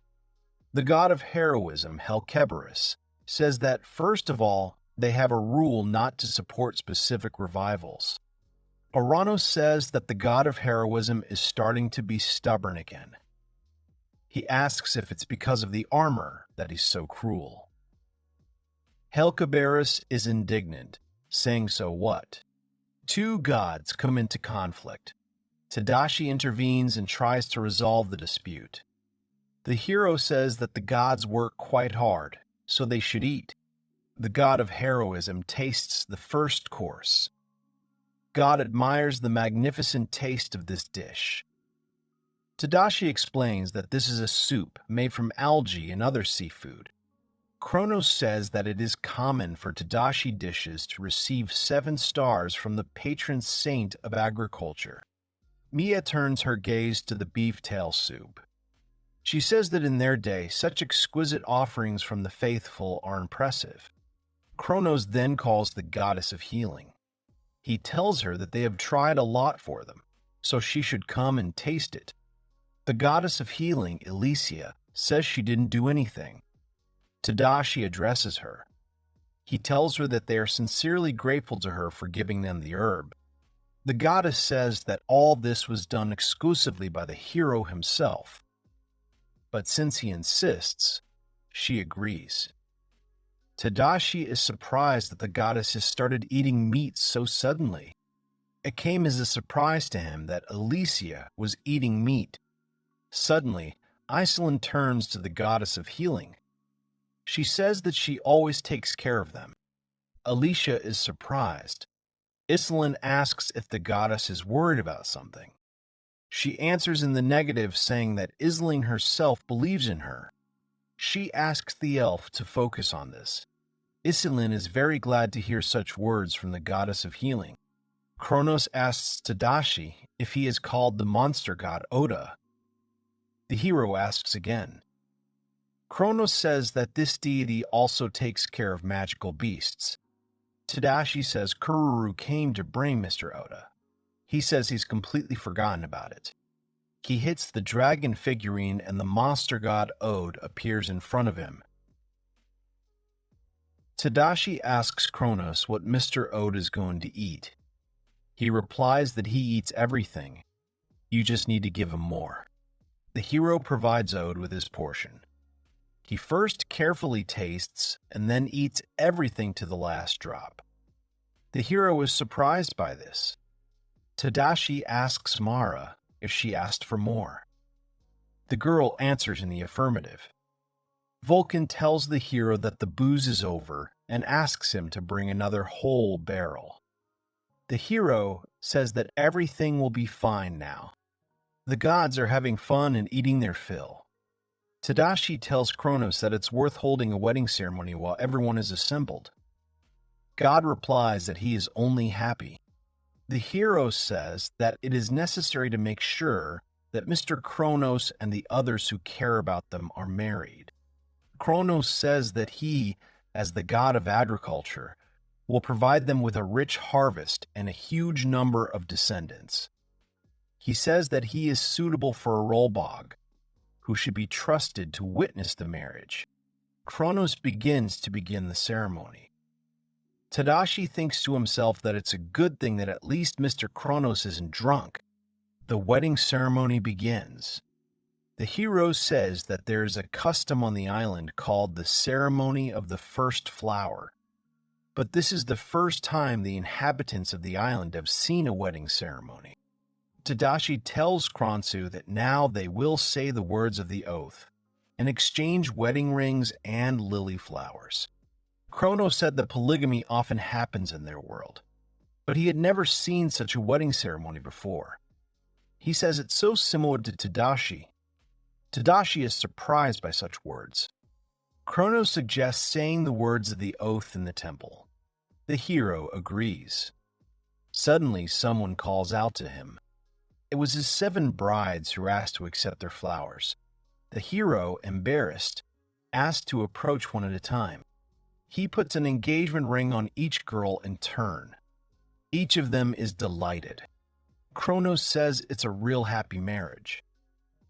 The god of heroism, Helcaburids, says that first of all, they have a rule not to support specific revivals. Oranos says that the god of heroism is starting to be stubborn again. He asks if it's because of the armor that he's so cruel. Helcaburids is indignant, saying so what? Two gods come into conflict. Tadashi intervenes and tries to resolve the dispute. The hero says that the gods work quite hard, so they should eat. The god of heroism tastes the first course. God admires the magnificent taste of this dish. Tadashi explains that this is a soup made from algae and other seafood. Kronos says that it is common for Tadashi dishes to receive 7 stars from the patron saint of agriculture. Mia turns her gaze to the beef tail soup. She says that in their day, such exquisite offerings from the faithful are impressive. Kronos then calls the goddess of healing. He tells her that they have tried a lot for them, so she should come and taste it. The goddess of healing, Elysia, says she didn't do anything. Tadashi addresses her. He tells her that they are sincerely grateful to her for giving them the herb. The goddess says that all this was done exclusively by the hero himself. But since he insists, she agrees. Tadashi is surprised that the goddess has started eating meat so suddenly. It came as a surprise to him that Elysia was eating meat. Suddenly, Iseline turns to the goddess of healing. She says that she always takes care of them. Elysia is surprised. Iseline asks if the goddess is worried about something. She answers in the negative, saying that Iseline herself believes in her. She asks the elf to focus on this. Iseline is very glad to hear such words from the goddess of healing. Kronos asks Tadashi if he is called the monster god Oda. The hero asks again. Kronos says that this deity also takes care of magical beasts. Tadashi says Kururu came to bring Mr. Oda. He says he's completely forgotten about it. He hits the dragon figurine and the monster god Ode appears in front of him. Tadashi asks Kronos what Mr. Ode is going to eat. He replies that he eats everything. You just need to give him more. The hero provides Ode with his portion. He first carefully tastes and then eats everything to the last drop. The hero is surprised by this. Tadashi asks Mara if she asked for more. The girl answers in the affirmative. Vulcan tells the hero that the booze is over and asks him to bring another whole barrel. The hero says that everything will be fine now. The gods are having fun and eating their fill. Tadashi tells Kronos that it's worth holding a wedding ceremony while everyone is assembled. God replies that he is only happy. The hero says that it is necessary to make sure that Mr. Kronos and the others who care about them are married. Kronos says that he, as the god of agriculture, will provide them with a rich harvest and a huge number of descendants. He says that he is suitable for a Rolbog, who should be trusted to witness the marriage. Kronos begins the ceremony. Tadashi thinks to himself that it's a good thing that at least Mr. Kronos isn't drunk. The wedding ceremony begins. The hero says that there is a custom on the island called the Ceremony of the First Flower. But this is the first time the inhabitants of the island have seen a wedding ceremony. Tadashi tells Kronsu that now they will say the words of the oath and exchange wedding rings and lily flowers. Kronos said that polygamy often happens in their world, but he had never seen such a wedding ceremony before. He says it's so similar to Tadashi. Tadashi is surprised by such words. Kronos suggests saying the words of the oath in the temple. The hero agrees. Suddenly, someone calls out to him. It was his 7 brides who asked to accept their flowers. The hero, embarrassed, asked to approach one at a time. He puts an engagement ring on each girl in turn. Each of them is delighted. Kronos says it's a real happy marriage.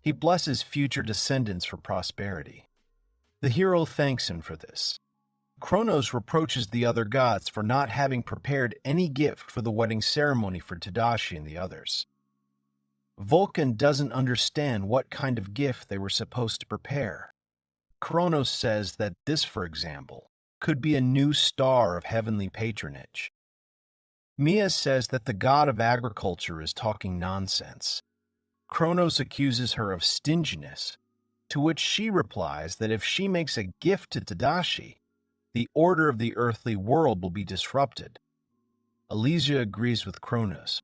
He blesses future descendants for prosperity. The hero thanks him for this. Kronos reproaches the other gods for not having prepared any gift for the wedding ceremony for Tadashi and the others. Vulcan doesn't understand what kind of gift they were supposed to prepare. Kronos says that this, for example, could be a new star of heavenly patronage. Mia says that the god of agriculture is talking nonsense. Kronos accuses her of stinginess, to which she replies that if she makes a gift to Tadashi, the order of the earthly world will be disrupted. Elysia agrees with Kronos.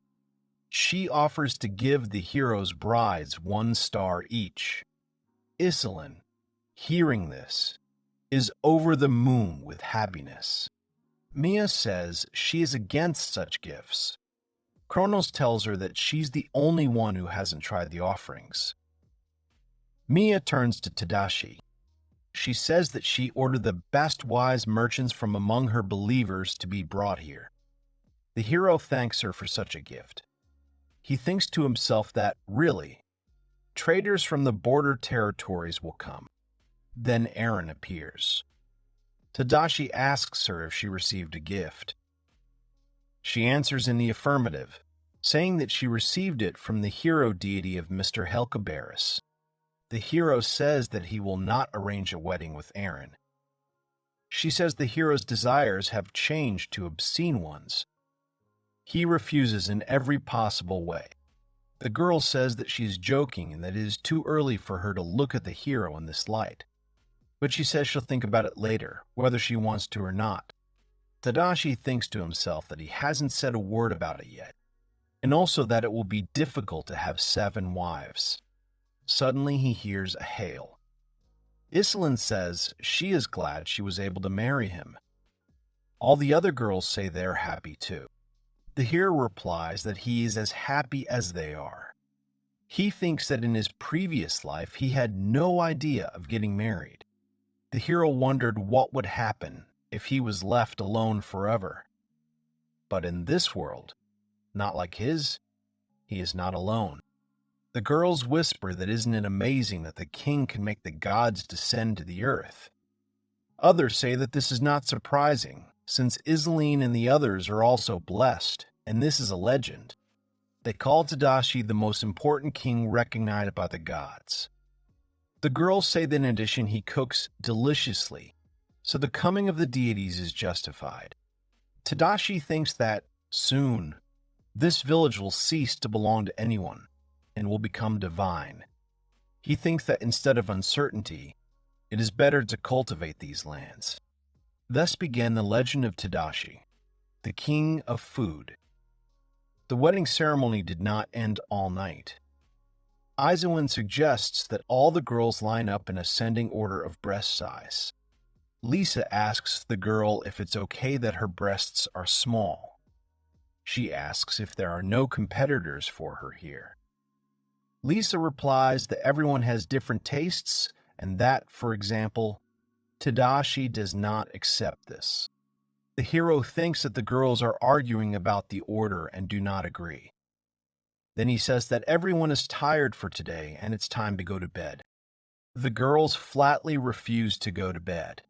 She offers to give the hero's brides 1 star each. Iselin, hearing this, is over the moon with happiness. Mia says she is against such gifts. Kronos tells her that she's the only one who hasn't tried the offerings. Mia turns to Tadashi. She says that she ordered the best wise merchants from among her believers to be brought here. The hero thanks her for such a gift. He thinks to himself that, really, traders from the border territories will come. Then Eren appears. Tadashi asks her if she received a gift. She answers in the affirmative, saying that she received it from the hero deity of Mr. Helcabarus. The hero says that he will not arrange a wedding with Eren. She says the hero's desires have changed to obscene ones. He refuses in every possible way. The girl says that she is joking and that it is too early for her to look at the hero in this light. But she says she'll think about it later, whether she wants to or not. Tadashi thinks to himself that he hasn't said a word about it yet, and also that it will be difficult to have 7 wives. Suddenly he hears a hail. Iselin says she is glad she was able to marry him. All the other girls say they're happy too. The hero replies that he is as happy as they are. He thinks that in his previous life he had no idea of getting married. The hero wondered what would happen if he was left alone forever. But in this world, not like his, he is not alone. The girls whisper that isn't it amazing that the king can make the gods descend to the earth. Others say that this is not surprising, since Iselin and the others are also blessed, and this is a legend. They call Tadashi the most important king recognized by the gods. The girls say that in addition he cooks deliciously, so the coming of the deities is justified. Tadashi thinks that, soon, this village will cease to belong to anyone, and will become divine. He thinks that instead of uncertainty, it is better to cultivate these lands. Thus began the legend of Tadashi, the king of food. The wedding ceremony did not end all night. Isekai suggests that all the girls line up in ascending order of breast size. Lisa asks the girl if it's okay that her breasts are small. She asks if there are no competitors for her here. Lisa replies that everyone has different tastes and that, for example, Tadashi does not accept this. The hero thinks that the girls are arguing about the order and do not agree. Then he says that everyone is tired for today and it's time to go to bed. The girls flatly refuse to go to bed.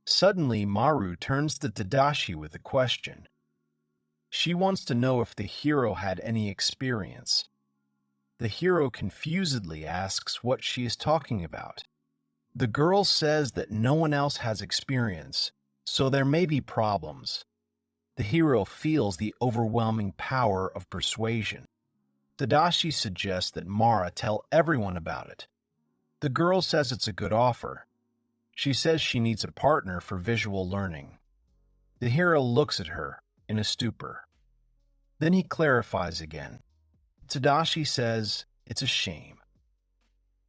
Suddenly, Maru turns to Tadashi with a question. She wants to know if the hero had any experience. The hero confusedly asks what she is talking about. The girl says that no one else has experience, so there may be problems. The hero feels the overwhelming power of persuasion. Tadashi suggests that Mara tell everyone about it. The girl says it's a good offer. She says she needs a partner for visual learning. The hero looks at her in a stupor. Then he clarifies again. Tadashi says it's a shame.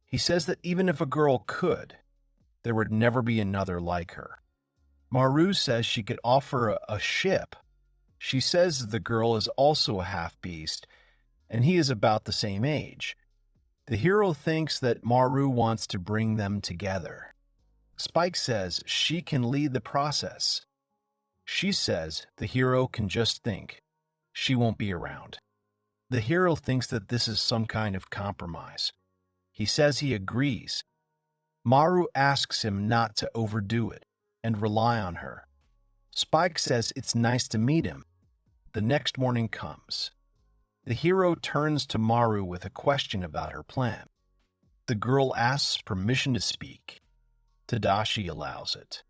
He says that even if a girl could, there would never be another like her. Maru says she could offer a ship. She says that the girl is also a half-beast, and he is about the same age. The hero thinks that Maru wants to bring them together. Spike says she can lead the process. She says the hero can just think. She won't be around. The hero thinks that this is some kind of compromise. He says he agrees. Maru asks him not to overdo it and rely on her. Spike says it's nice to meet him. The next morning comes. The hero turns to Maru with a question about her plan. The girl asks permission to speak. Tadashi allows it.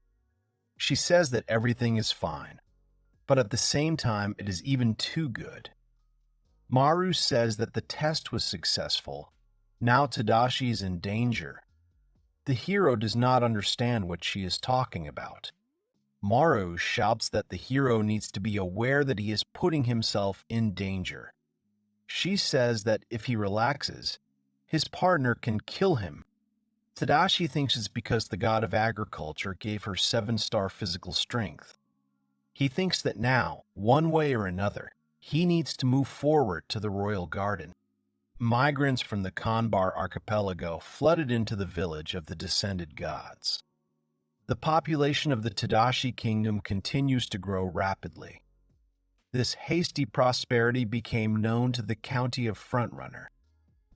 She says that everything is fine, but at the same time it is even too good. Maru says that the test was successful. Now Tadashi is in danger. The hero does not understand what she is talking about. Maru shouts that the hero needs to be aware that he is putting himself in danger. She says that if he relaxes, his partner can kill him. Tadashi thinks it's because the god of agriculture gave her 7-star physical strength. He thinks that now, one way or another, he needs to move forward to the royal garden. Migrants from the Kanbar archipelago flooded into the village of the descended gods. The population of the Tadashi kingdom continues to grow rapidly. This hasty prosperity became known to the county of Frontrunner.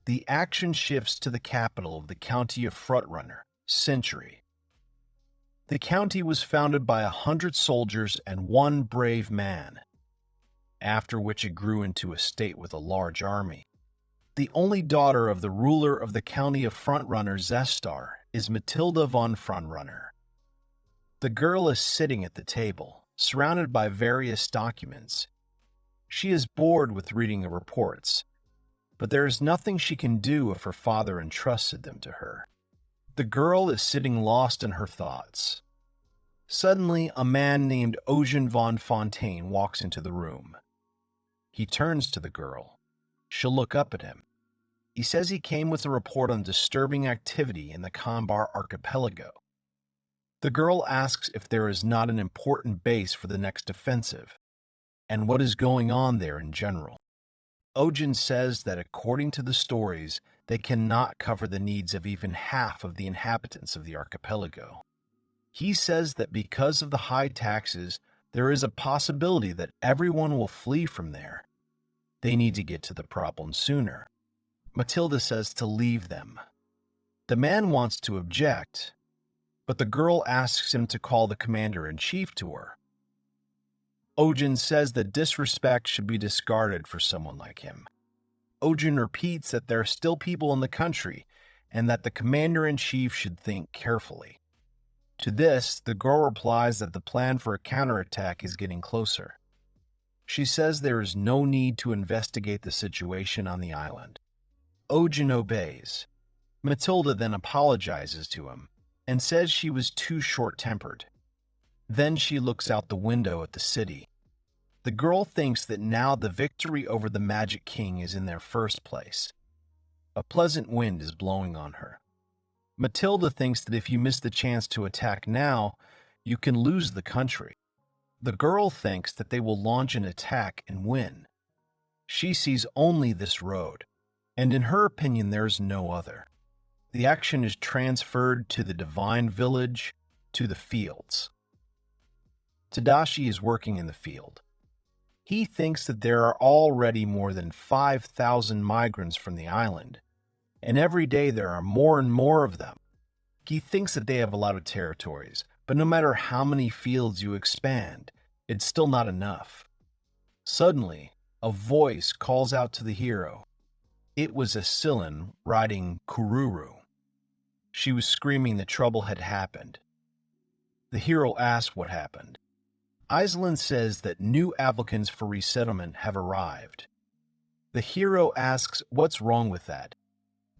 The action shifts to the capital of the county of Frontrunner, Century. The county was founded by 100 soldiers and 1 brave man, after which it grew into a state with a large army. The only daughter of the ruler of the county of Frontrunner, Zestar, is Matilda von Frontrunner. The girl is sitting at the table, surrounded by various documents. She is bored with reading the reports, but there is nothing she can do if her father entrusted them to her. The girl is sitting lost in her thoughts. Suddenly, a man named Ojen von Fontaine walks into the room. He turns to the girl. She'll look up at him. He says he came with a report on disturbing activity in the Kanbar archipelago. The girl asks if there is not an important base for the next offensive, and what is going on there in general. Ojen says that according to the stories, they cannot cover the needs of even half of the inhabitants of the archipelago. He says that because of the high taxes, there is a possibility that everyone will flee from there. They need to get to the problem sooner. Matilda says to leave them. The man wants to object, but the girl asks him to call the commander-in-chief to her. Ojen says that disrespect should be discarded for someone like him. Ojen repeats that there are still people in the country and that the commander-in-chief should think carefully. To this, the girl replies that the plan for a counterattack is getting closer. She says there is no need to investigate the situation on the island. Ojen obeys. Matilda then apologizes to him and says she was too short-tempered. Then she looks out the window at the city. The girl thinks that now the victory over the Magic King is in their first place. A pleasant wind is blowing on her. Matilda thinks that if you miss the chance to attack now, you can lose the country. The girl thinks that they will launch an attack and win. She sees only this road, and in her opinion there is no other. The action is transferred to the Divine Village, to the fields. Tadashi is working in the field. He thinks that there are already more than 5,000 migrants from the island, and every day there are more and more of them. He thinks that they have a lot of territories, but no matter how many fields you expand, it's still not enough. Suddenly, a voice calls out to the hero. It was a Scylla riding Kururu. She was screaming that trouble had happened. The hero asks what happened. Iselan says that new applicants for resettlement have arrived. The hero asks what's wrong with that.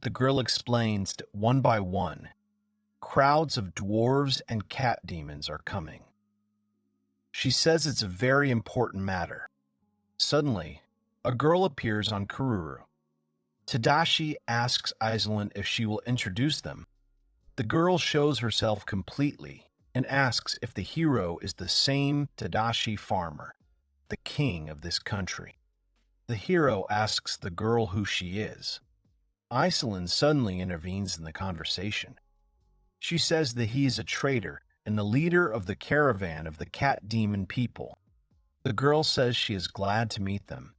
The girl explains that one by one, crowds of dwarves and cat demons are coming. She says it's a very important matter. Suddenly, a girl appears on Kururu. Tadashi asks Iselan if she will introduce them. The girl shows herself completely and asks if the hero is the same Tadashi farmer, the king of this country. The hero asks the girl who she is. Iselan suddenly intervenes in the conversation. She says that he is a traitor and the leader of the caravan of the cat demon people. The girl says she is glad to meet them.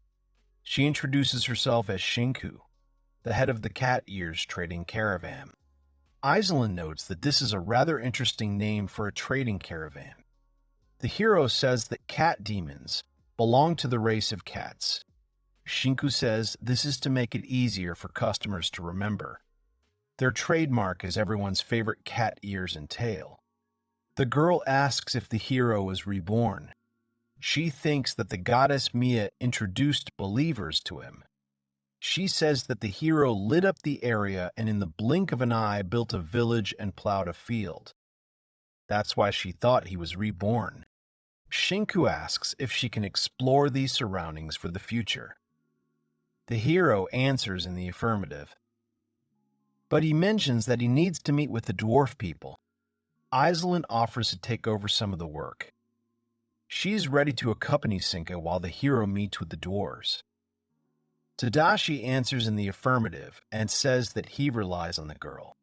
She introduces herself as Shinku, the head of the cat ears trading caravan. Iselan notes that this is a rather interesting name for a trading caravan. The hero says that cat demons belong to the race of cats. Shinku says this is to make it easier for customers to remember. Their trademark is everyone's favorite cat ears and tail. The girl asks if the hero is reborn. She thinks that the goddess Mia introduced believers to him. She says that the hero lit up the area and in the blink of an eye built a village and plowed a field. That's why she thought he was reborn. Shinku asks if she can explore these surroundings for the future. The hero answers in the affirmative. But he mentions that he needs to meet with the dwarf people. Iselan offers to take over some of the work. She is ready to accompany Sinka while the hero meets with the dwarves. Tadashi answers in the affirmative and says that he relies on the girl.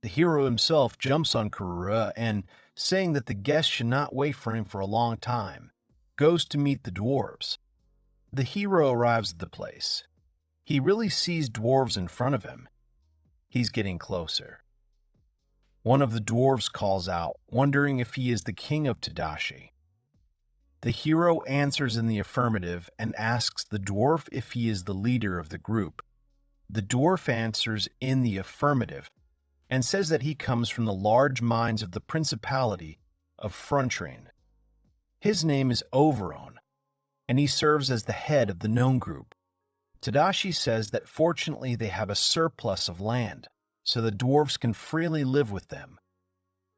The hero himself jumps on Kurura and, saying that the guest should not wait for him for a long time, goes to meet the dwarves. The hero arrives at the place. He really sees dwarves in front of him. He's getting closer. One of the dwarves calls out, wondering if he is the king of Tadashi. The hero answers in the affirmative and asks the dwarf if he is the leader of the group. The dwarf answers in the affirmative and says that he comes from the large mines of the Principality of Frontrain. His name is Overon, and he serves as the head of the known group. Tadashi says that fortunately they have a surplus of land, so the dwarves can freely live with them.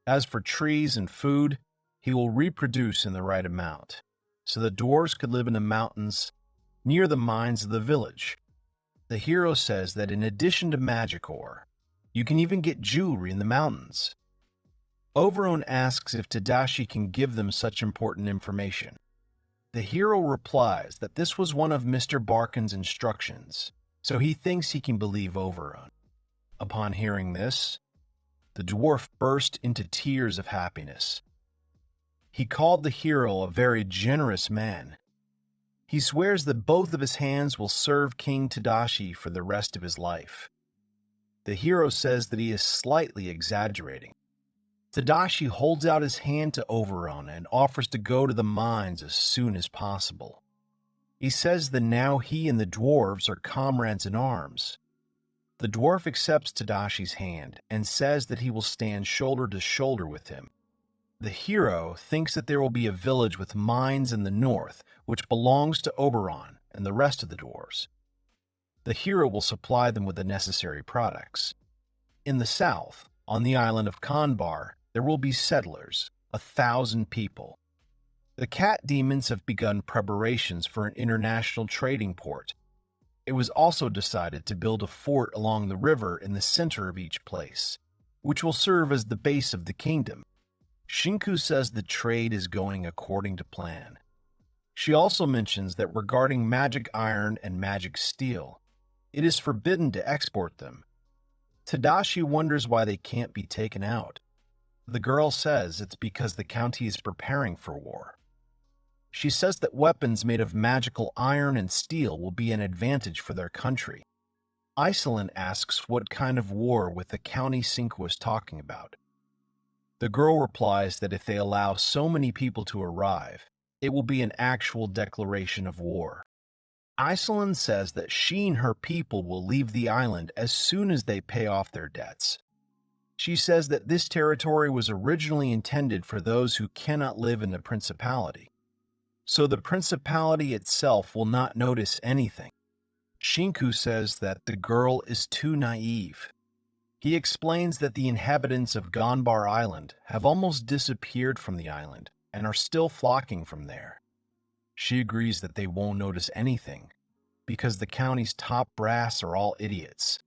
As for trees and food, he will reproduce in the right amount, so the dwarves could live in the mountains near the mines of the village. The hero says that in addition to magic ore, you can even get jewelry in the mountains. Overon asks if Tadashi can give them such important information. The hero replies that this was one of Mr. Barkin's instructions, so he thinks he can believe Overon. Upon hearing this, the dwarf burst into tears of happiness. He called the hero a very generous man. He swears that both of his hands will serve King Tadashi for the rest of his life. The hero says that he is slightly exaggerating. Tadashi holds out his hand to Overon and offers to go to the mines as soon as possible. He says that now he and the dwarves are comrades in arms. The dwarf accepts Tadashi's hand and says that he will stand shoulder to shoulder with him. The hero thinks that there will be a village with mines in the north, which belongs to Oberon and the rest of the dwarves. The hero will supply them with the necessary products. In the south, on the island of Kanbar, there will be settlers, 1,000 people. The cat demons have begun preparations for an international trading port. It was also decided to build a fort along the river in the center of each place, which will serve as the base of the kingdom. Shinku says the trade is going according to plan. She also mentions that regarding magic iron and magic steel, it is forbidden to export them. Tadashi wonders why they can't be taken out. The girl says it's because the county is preparing for war. She says that weapons made of magical iron and steel will be an advantage for their country. Iceland asks what kind of war with the county Cinque was talking about. The girl replies that if they allow so many people to arrive, it will be an actual declaration of war. Iceland says that she and her people will leave the island as soon as they pay off their debts. She says that this territory was originally intended for those who cannot live in the principality, so the principality itself will not notice anything. Shinku says that the girl is too naive. He explains that the inhabitants of Gonbar Island have almost disappeared from the island and are still flocking from there. She agrees that they won't notice anything because the county's top brass are all idiots.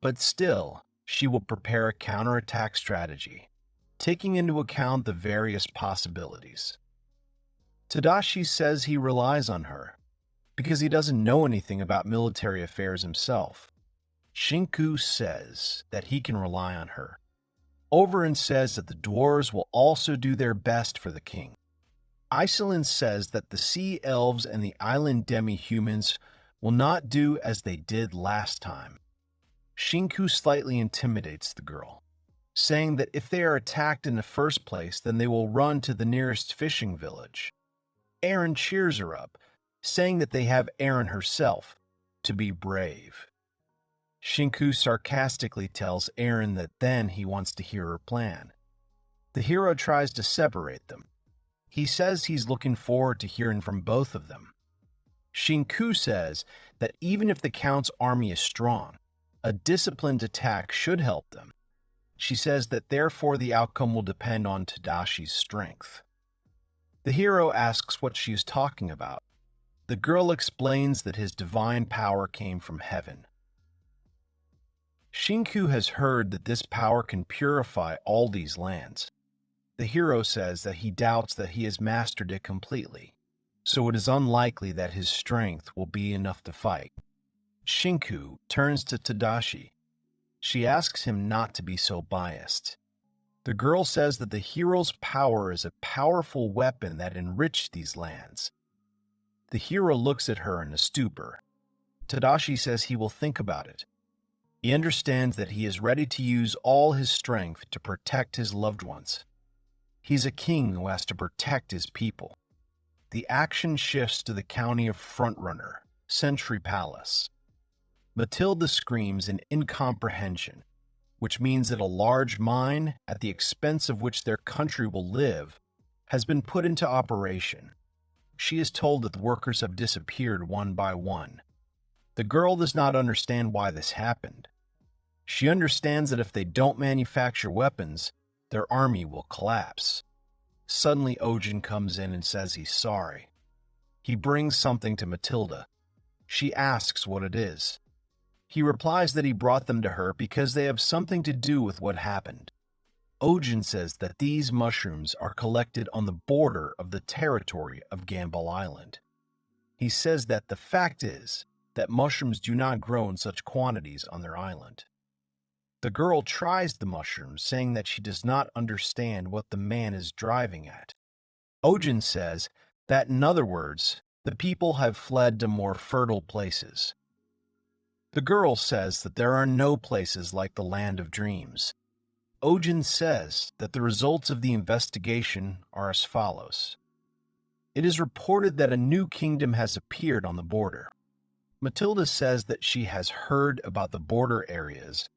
But still, she will prepare a counterattack strategy, taking into account the various possibilities. Tadashi says he relies on her because he doesn't know anything about military affairs himself. Shinku says that he can rely on her. Overin says that the dwarves will also do their best for the king. Iceland says that the sea elves and the island demi-humans will not do as they did last time. Shinku slightly intimidates the girl, saying that if they are attacked in the first place, then they will run to the nearest fishing village. Aaron cheers her up, saying that they have Aaron herself to be brave. Shinku sarcastically tells Aaron that then he wants to hear her plan. The hero tries to separate them. He says he's looking forward to hearing from both of them. Shinku says that even if the Count's army is strong, a disciplined attack should help them. She says that therefore the outcome will depend on Tadashi's strength. The hero asks what she is talking about. The girl explains that his divine power came from heaven. Shinku has heard that this power can purify all these lands. The hero says that he doubts that he has mastered it completely, so it is unlikely that his strength will be enough to fight. Shinku turns to Tadashi. She asks him not to be so biased. The girl says that the hero's power is a powerful weapon that enriched these lands. The hero looks at her in a stupor. Tadashi says he will think about it. He understands that he is ready to use all his strength to protect his loved ones. He's a king who has to protect his people. The action shifts to the county of Frontrunner, Century Palace. Matilda screams in incomprehension, which means that a large mine, at the expense of which their country will live, has been put into operation. She is told that the workers have disappeared one by one. The girl does not understand why this happened. She understands that if they don't manufacture weapons, their army will collapse. Suddenly, Ojin comes in and says he's sorry. He brings something to Matilda. She asks what it is. He replies that he brought them to her because they have something to do with what happened. Ojin says that these mushrooms are collected on the border of the territory of Gambol Island. He says that the fact is that mushrooms do not grow in such quantities on their island. The girl tries the mushrooms, saying that she does not understand what the man is driving at. Ojin says that, in other words, the people have fled to more fertile places. The girl says that there are no places like the Land of Dreams. Ojin says that the results of the investigation are as follows. It is reported that a new kingdom has appeared on the border. Matilda says that she has heard about the border areas,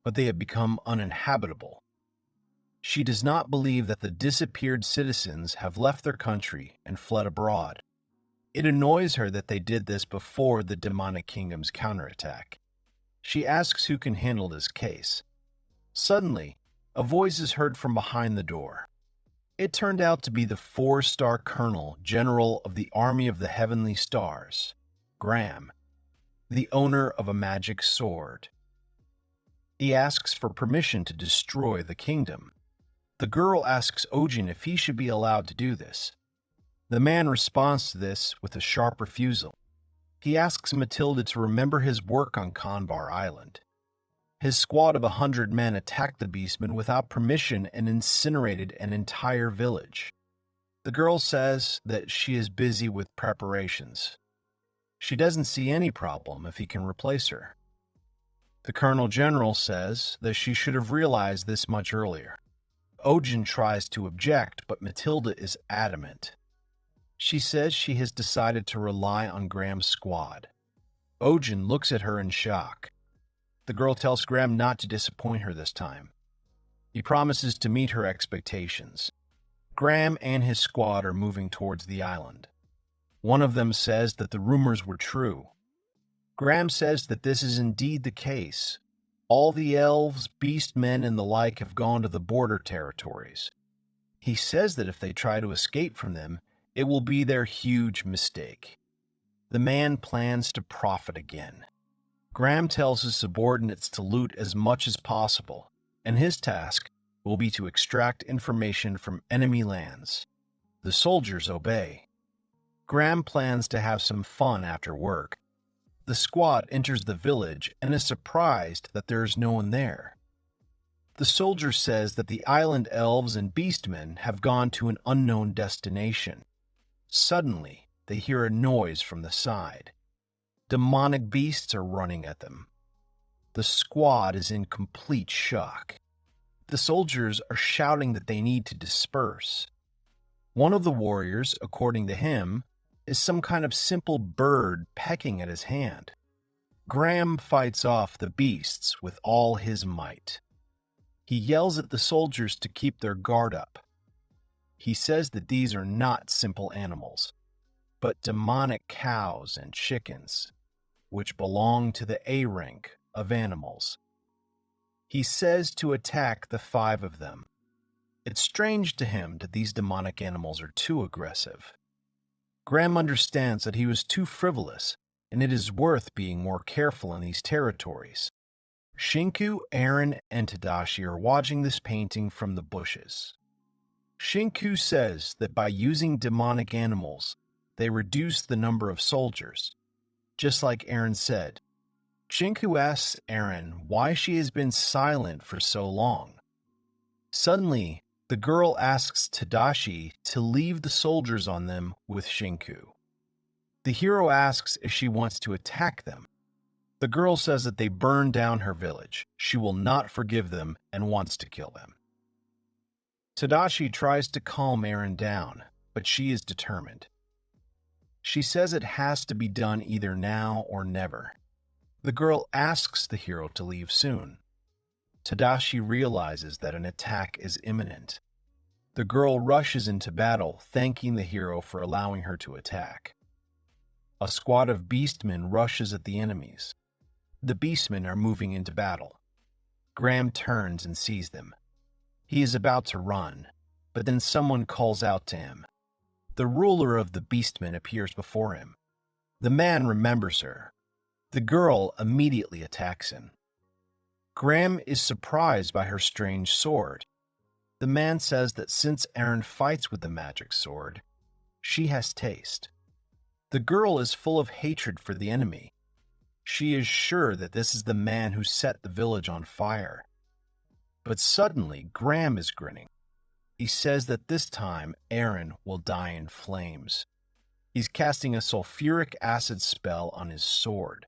but they have become uninhabitable. She does not believe that the disappeared citizens have left their country and fled abroad. It annoys her that they did this before the demonic kingdom's counterattack. She asks who can handle this case. Suddenly, a voice is heard from behind the door. It turned out to be the 4-star colonel general of the Army of the Heavenly Stars, Graham, the owner of a magic sword. He asks for permission to destroy the kingdom. The girl asks Ojin if he should be allowed to do this. The man responds to this with a sharp refusal. He asks Matilda to remember his work on Conbar Island. His squad of 100 men attacked the beastmen without permission and incinerated an entire village. The girl says that she is busy with preparations. She doesn't see any problem if he can replace her. The Colonel General says that she should have realized this much earlier. Ojin tries to object, but Matilda is adamant. She says she has decided to rely on Graham's squad. Ojin looks at her in shock. The girl tells Graham not to disappoint her this time. He promises to meet her expectations. Graham and his squad are moving towards the island. One of them says that the rumors were true. Graham says that this is indeed the case. All the elves, beastmen, and the like have gone to the border territories. He says that if they try to escape from them, it will be their huge mistake. The man plans to profit again. Graham tells his subordinates to loot as much as possible, and his task will be to extract information from enemy lands. The soldiers obey. Graham plans to have some fun after work. The squad enters the village and is surprised that there is no one there. The soldier says that the island elves and beastmen have gone to an unknown destination. Suddenly, they hear a noise from the side. Demonic beasts are running at them. The squad is in complete shock. The soldiers are shouting that they need to disperse. One of the warriors, according to him, is some kind of simple bird pecking at his hand. Graham fights off the beasts with all his might. He yells at the soldiers to keep their guard up. He says that these are not simple animals, but demonic cows and chickens, which belong to the A rank of animals. He says to attack the 5 of them. It's strange to him that these demonic animals are too aggressive. Graham understands that he was too frivolous, and it is worth being more careful in these territories. Shinku, Eren, and Tadashi are watching this painting from the bushes. Shinku says that by using demonic animals, they reduce the number of soldiers. Just like Eren said, Shinku asks Eren why she has been silent for so long. Suddenly, the girl asks Tadashi to leave the soldiers on them with Shinku. The hero asks if she wants to attack them. The girl says that they burned down her village. She will not forgive them and wants to kill them. Tadashi tries to calm Eren down, but she is determined. She says it has to be done either now or never. The girl asks the hero to leave soon. Tadashi realizes that an attack is imminent. The girl rushes into battle, thanking the hero for allowing her to attack. A squad of beastmen rushes at the enemies. The beastmen are moving into battle. Graham turns and sees them. He is about to run, but then someone calls out to him. The ruler of the beastmen appears before him. The man remembers her. The girl immediately attacks him. Graham is surprised by her strange sword. The man says that since Eren fights with the magic sword, she has taste. The girl is full of hatred for the enemy. She is sure that this is the man who set the village on fire. But suddenly, Graham is grinning. He says that this time, Eren will die in flames. He's casting a sulfuric acid spell on his sword.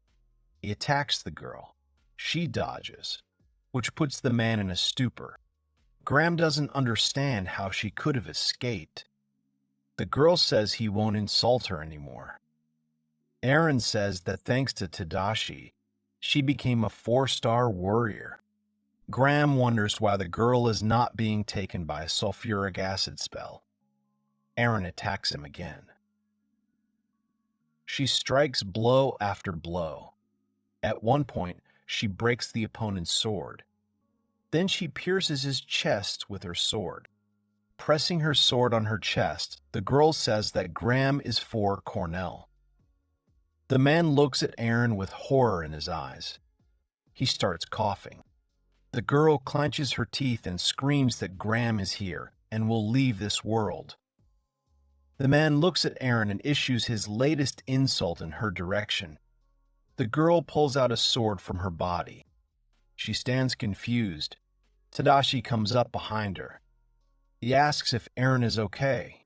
He attacks the girl. She dodges, which puts the man in a stupor. Graham doesn't understand how she could have escaped. The girl says he won't insult her anymore. Eren says that thanks to Tadashi, she became a 4-star warrior. Graham wonders why the girl is not being taken by a sulfuric acid spell. Eren attacks him again. She strikes blow after blow. At one point, she breaks the opponent's sword. Then she pierces his chest with her sword. Pressing her sword on her chest, the girl says that Graham is for Cornell. The man looks at Eren with horror in his eyes. He starts coughing. The girl clenches her teeth and screams that Graham is here and will leave this world. The man looks at Eren and issues his latest insult in her direction. The girl pulls out a sword from her body. She stands confused. Tadashi comes up behind her. He asks if Eren is okay.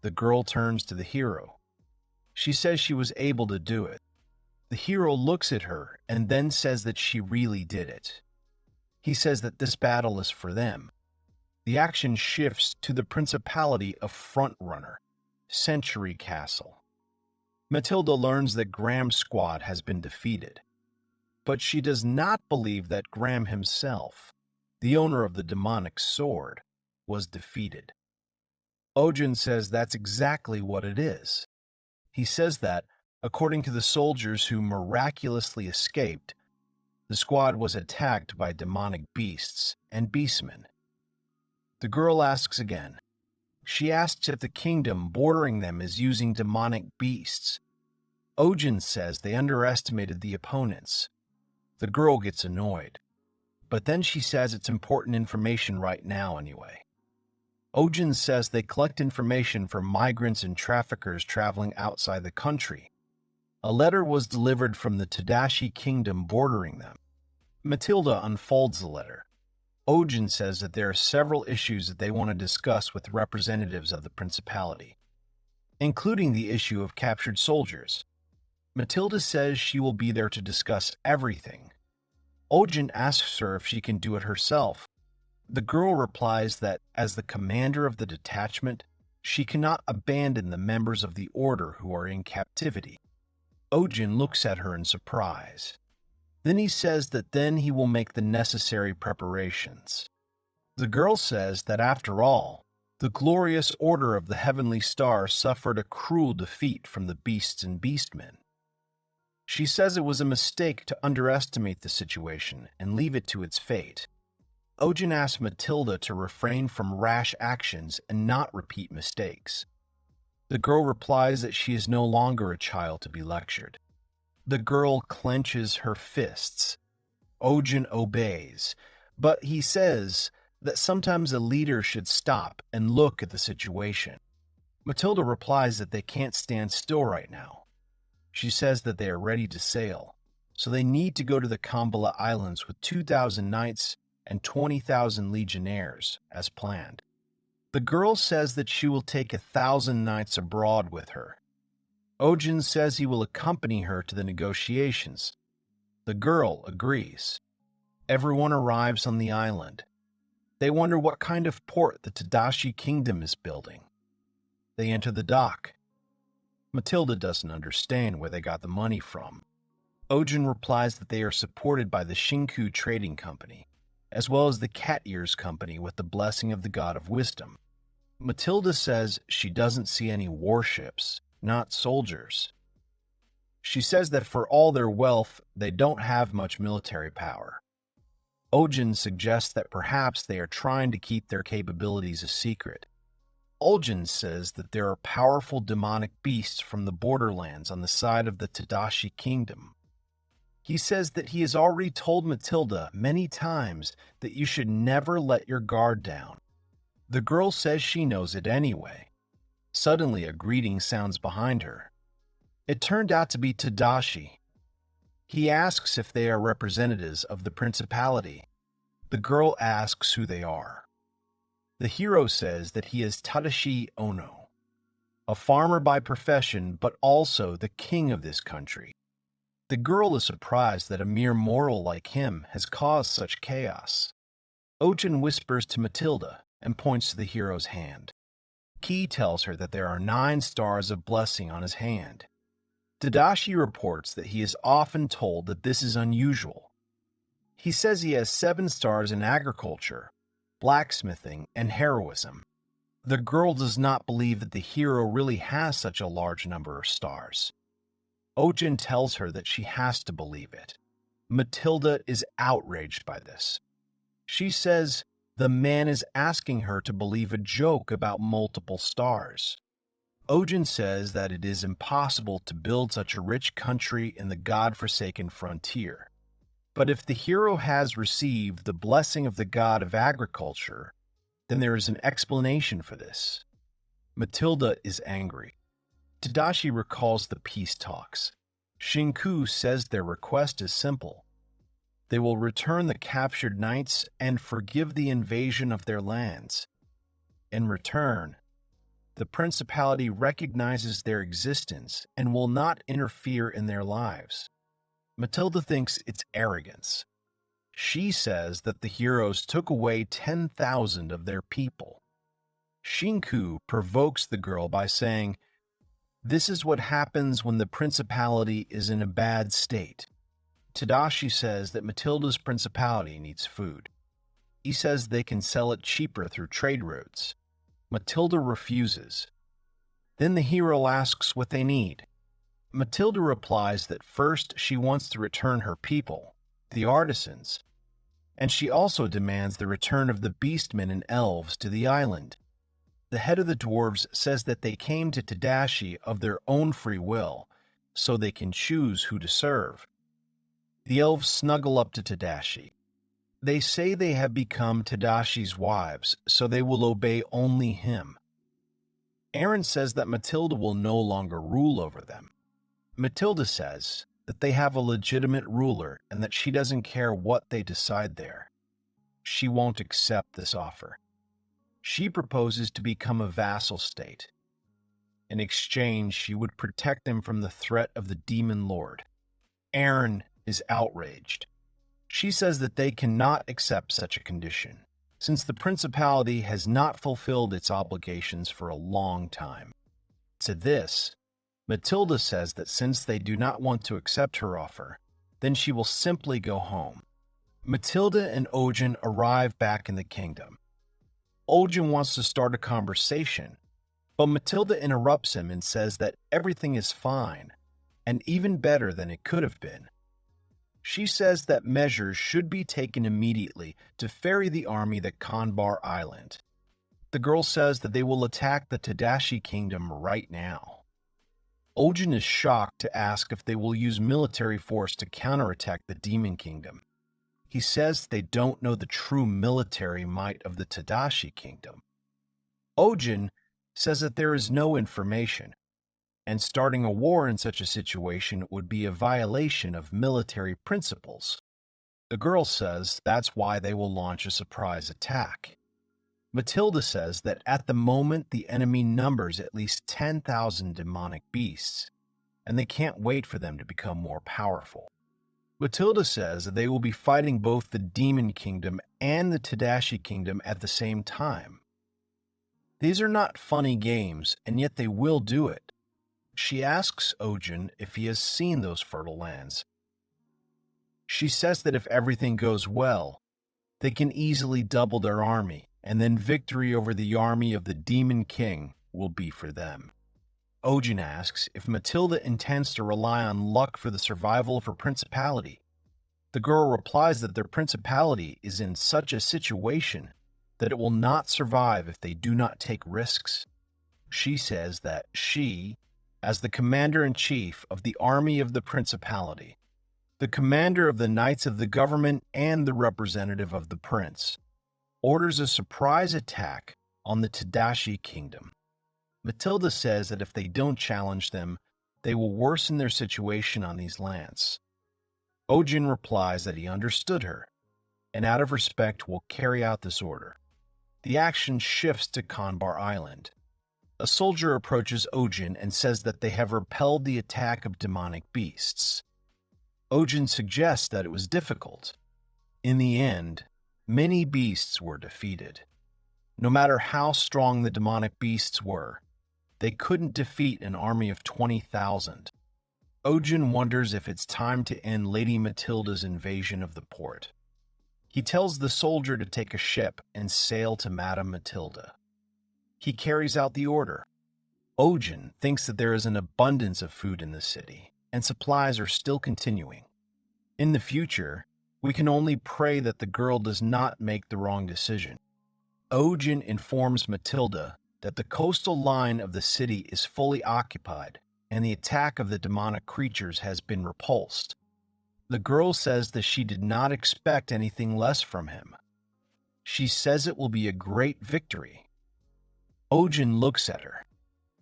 The girl turns to the hero. She says she was able to do it. The hero looks at her and then says that she really did it. He says that this battle is for them. The action shifts to the Principality of Frontrunner, Century Castle. Matilda learns that Graham's squad has been defeated, but she does not believe that Graham himself, the owner of the demonic sword, was defeated. Ojin says that's exactly what it is. He says that, according to the soldiers who miraculously escaped, the squad was attacked by demonic beasts and beastmen. The girl asks again. She asks if the kingdom bordering them is using demonic beasts. Ojin says they underestimated the opponents. The girl gets annoyed, but then she says it's important information right now anyway. Ojin says they collect information from migrants and traffickers traveling outside the country. A letter was delivered from the Tadashi kingdom bordering them. Matilda unfolds the letter. Ojin says that there are several issues that they want to discuss with representatives of the principality, including the issue of captured soldiers. Matilda says she will be there to discuss everything. Ojin asks her if she can do it herself. The girl replies that, as the commander of the detachment, she cannot abandon the members of the order who are in captivity. Ojin looks at her in surprise. Then he says that then he will make the necessary preparations. The girl says that after all, the glorious order of the Heavenly Star suffered a cruel defeat from the beasts and beastmen. She says it was a mistake to underestimate the situation and leave it to its fate. Ojin asks Matilda to refrain from rash actions and not repeat mistakes. The girl replies that she is no longer a child to be lectured. The girl clenches her fists. Ojin obeys, but he says that sometimes a leader should stop and look at the situation. Matilda replies that they can't stand still right now. She says that they are ready to sail, so they need to go to the Kambala Islands with 2,000 knights and 20,000 legionnaires, as planned. The girl says that she will take 1,000 knights abroad with her. Ojin says he will accompany her to the negotiations. The girl agrees. Everyone arrives on the island. They wonder what kind of port the Tadashi kingdom is building. They enter the dock. Matilda doesn't understand where they got the money from. Ojin replies that they are supported by the Shinku Trading Company, as well as the Cat Ears Company with the blessing of the God of Wisdom. Matilda says she doesn't see any warships, not soldiers. She says that for all their wealth, they don't have much military power. Ojin suggests that perhaps they are trying to keep their capabilities a secret. Ojin says that there are powerful demonic beasts from the borderlands on the side of the Tadashi kingdom. He says that he has already told Matilda many times that you should never let your guard down. The girl says she knows it anyway. Suddenly, a greeting sounds behind her. It turned out to be Tadashi. He asks if they are representatives of the principality. The girl asks who they are. The hero says that he is Tadashi Ono, a farmer by profession, but also the king of this country. The girl is surprised that a mere mortal like him has caused such chaos. Ojin whispers to Matilda and points to the hero's hand. Ki tells her that there are 9 stars of blessing on his hand. Tadashi reports that he is often told that this is unusual. He says he has 7 stars in agriculture, blacksmithing, and heroism. The girl does not believe that the hero really has such a large number of stars. Ojin tells her that she has to believe it. Matilda is outraged by this. She says the man is asking her to believe a joke about multiple stars. Ojin says that it is impossible to build such a rich country in the god-forsaken frontier. But if the hero has received the blessing of the god of agriculture, then there is an explanation for this. Matilda is angry. Tadashi recalls the peace talks. Shinku says their request is simple. They will return the captured knights and forgive the invasion of their lands. In return, the principality recognizes their existence and will not interfere in their lives. Matilda thinks it's arrogance. She says that the heroes took away 10,000 of their people. Shinku provokes the girl by saying, "This is what happens when the principality is in a bad state." Tadashi says that Matilda's principality needs food. He says they can sell it cheaper through trade routes. Matilda refuses. Then the hero asks what they need. Matilda replies that first she wants to return her people, the artisans, and she also demands the return of the beastmen and elves to the island. The head of the dwarves says that they came to Tadashi of their own free will, so they can choose who to serve. The elves snuggle up to Tadashi. They say they have become Tadashi's wives, so they will obey only him. Aaron says that Matilda will no longer rule over them. Matilda says that they have a legitimate ruler and that she doesn't care what they decide there. She won't accept this offer. She proposes to become a vassal state. In exchange, she would protect them from the threat of the demon lord. Aaron is outraged. She says that they cannot accept such a condition, since the principality has not fulfilled its obligations for a long time. To this, Matilda says that since they do not want to accept her offer, then she will simply go home. Matilda and Ojin arrive back in the kingdom. Ojin wants to start a conversation, but Matilda interrupts him and says that everything is fine, and even better than it could have been. She says that measures should be taken immediately to ferry the army to Kanbar Island. The girl says that they will attack the Tadashi kingdom right now. Ojin is shocked to ask if they will use military force to counterattack the demon kingdom. He says they don't know the true military might of the Tadashi kingdom. Ojin says that there is no information, and starting a war in such a situation would be a violation of military principles. The girl says that's why they will launch a surprise attack. Matilda says that at the moment the enemy numbers at least 10,000 demonic beasts, and they can't wait for them to become more powerful. Matilda says that they will be fighting both the Demon Kingdom and the Tadashi Kingdom at the same time. These are not funny games, and yet they will do it. She asks Ojin if he has seen those fertile lands. She says that if everything goes well, they can easily double their army, and then victory over the army of the Demon King will be for them. Ojin asks if Matilda intends to rely on luck for the survival of her principality. The girl replies that their principality is in such a situation that it will not survive if they do not take risks. She says that she, as the commander-in-chief of the army of the principality, the commander of the knights of the government and the representative of the prince, orders a surprise attack on the Tadashi kingdom. Matilda says that if they don't challenge them, they will worsen their situation on these lands. Ojin replies that he understood her, and out of respect will carry out this order. The action shifts to Kanbar Island. A soldier approaches Ojin and says that they have repelled the attack of demonic beasts. Ojin suggests that it was difficult. In the end, many beasts were defeated. No matter how strong the demonic beasts were, they couldn't defeat an army of 20,000. Ojin wonders if it's time to end Lady Matilda's invasion of the port. He tells the soldier to take a ship and sail to Madame Matilda. He carries out the order. Ojin thinks that there is an abundance of food in the city, and supplies are still continuing. In the future, we can only pray that the girl does not make the wrong decision. Ojin informs Matilda that the coastal line of the city is fully occupied, and the attack of the demonic creatures has been repulsed. The girl says that she did not expect anything less from him. She says it will be a great victory. Ojin looks at her.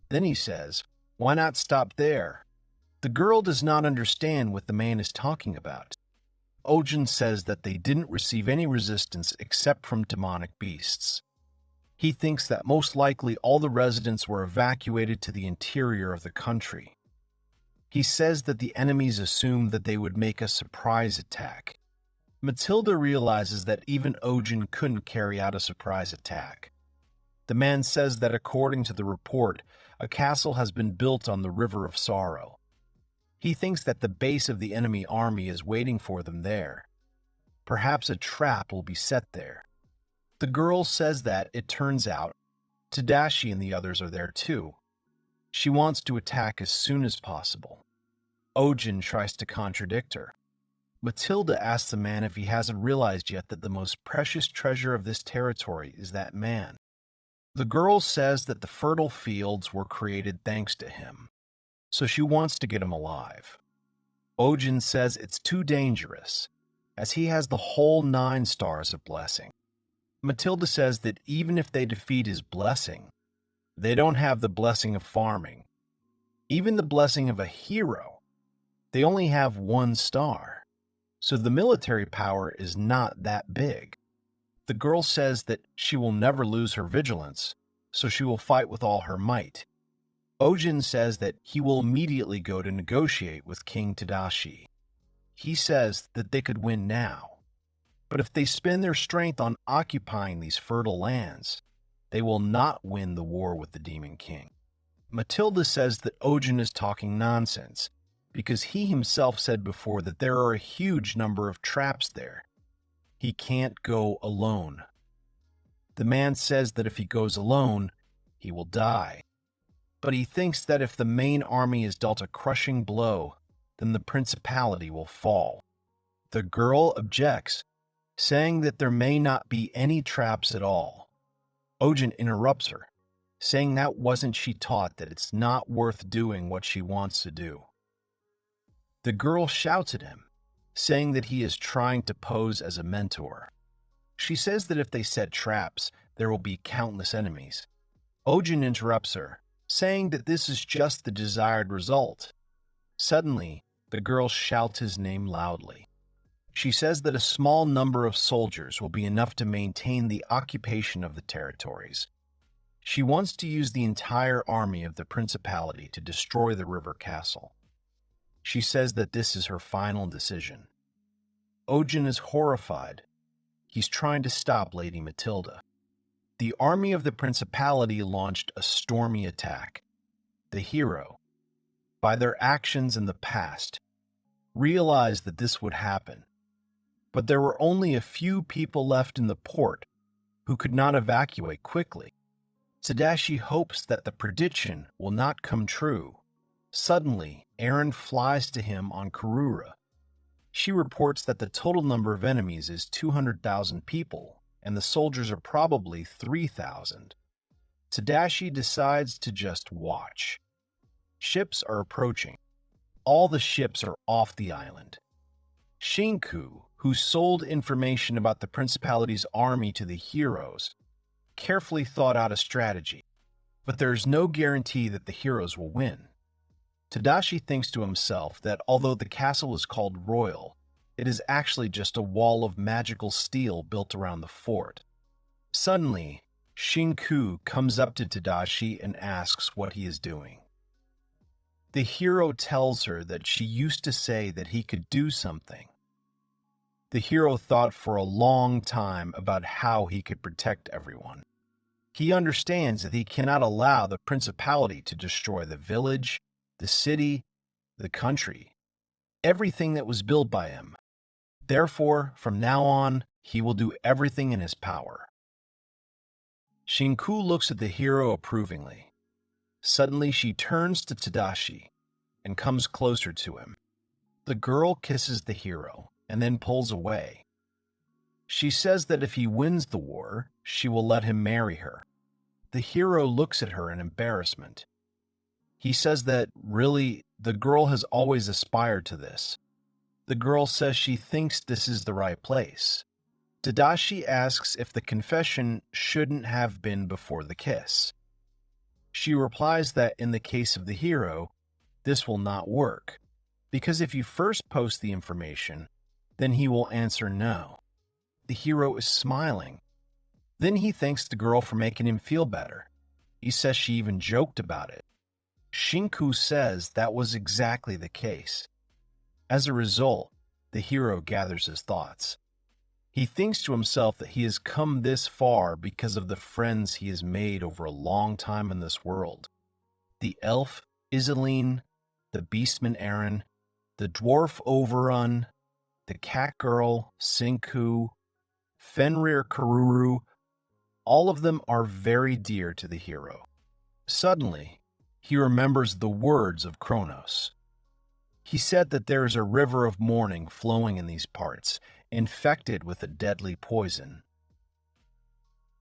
Then he says, "Why not stop there?" The girl does not understand what the man is talking about. Ojin says that they didn't receive any resistance except from demonic beasts. He thinks that most likely all the residents were evacuated to the interior of the country. He says that the enemies assumed that they would make a surprise attack. Matilda realizes that even Ojin couldn't carry out a surprise attack. The man says that according to the report, a castle has been built on the River of Sorrow. He thinks that the base of the enemy army is waiting for them there. Perhaps a trap will be set there. The girl says that, it turns out, Tadashi and the others are there too. She wants to attack as soon as possible. Ojin tries to contradict her. Matilda asks the man if he hasn't realized yet that the most precious treasure of this territory is that man. The girl says that the fertile fields were created thanks to him, so she wants to get him alive. Ojin says it's too dangerous, as he has the whole 9 stars of blessing. Matilda says that even if they defeat his blessing, they don't have the blessing of farming. Even the blessing of a hero, they only have 1 star. So the military power is not that big. The girl says that she will never lose her vigilance, so she will fight with all her might. Ojin says that he will immediately go to negotiate with King Tadashi. He says that they could win now, but if they spend their strength on occupying these fertile lands, they will not win the war with the Demon King. Matilda says that Ojin is talking nonsense, because he himself said before that there are a huge number of traps there. He can't go alone. The man says that if he goes alone, he will die. But he thinks that if the main army is dealt a crushing blow, then the principality will fall. The girl objects, saying that there may not be any traps at all. Ojin interrupts her, saying that wasn't she taught that it's not worth doing what she wants to do. The girl shouts at him, saying that he is trying to pose as a mentor. She says that if they set traps, there will be countless enemies. Ojin interrupts her, saying that this is just the desired result. Suddenly, the girl shouts his name loudly. She says that a small number of soldiers will be enough to maintain the occupation of the territories. She wants to use the entire army of the principality to destroy the river castle. She says that this is her final decision. Ojin is horrified. He's trying to stop Lady Matilda. The army of the principality launched a stormy attack. The hero, by their actions in the past, realized that this would happen. But there were only a few people left in the port who could not evacuate quickly. Tadashi hopes that the prediction will not come true. Suddenly, Eren flies to him on Karura. She reports that the total number of enemies is 200,000 people, and the soldiers are probably 3,000. Tadashi decides to just watch. Ships are approaching. All the ships are off the island. Shinku, who sold information about the Principality's army to the heroes, carefully thought out a strategy, but there is no guarantee that the heroes will win. Tadashi thinks to himself that although the castle is called royal, it is actually just a wall of magical steel built around the fort. Suddenly, Shinku comes up to Tadashi and asks what he is doing. The hero tells her that she used to say that he could do something. The hero thought for a long time about how he could protect everyone. He understands that he cannot allow the principality to destroy the village, the city, the country, everything that was built by him. Therefore, from now on, he will do everything in his power. Shinku looks at the hero approvingly. Suddenly, she turns to Tadashi and comes closer to him. The girl kisses the hero and then pulls away. She says that if he wins the war, she will let him marry her. The hero looks at her in embarrassment. He says that, really, the girl has always aspired to this. The girl says she thinks this is the right place. Tadashi asks if the confession shouldn't have been before the kiss. She replies that in the case of the hero, this will not work, because if you first post the information, then he will answer no. The hero is smiling. Then he thanks the girl for making him feel better. He says she even joked about it. Shinku says that was exactly the case. As a result, the hero gathers his thoughts. He thinks to himself that he has come this far because of the friends he has made over a long time in this world. The elf, Iseline, the beastman Aaron, the dwarf Overrun, the cat girl, Sinku, Fenrir Karuru, all of them are very dear to the hero. Suddenly, he remembers the words of Kronos. He said that there is a river of mourning flowing in these parts, infected with a deadly poison.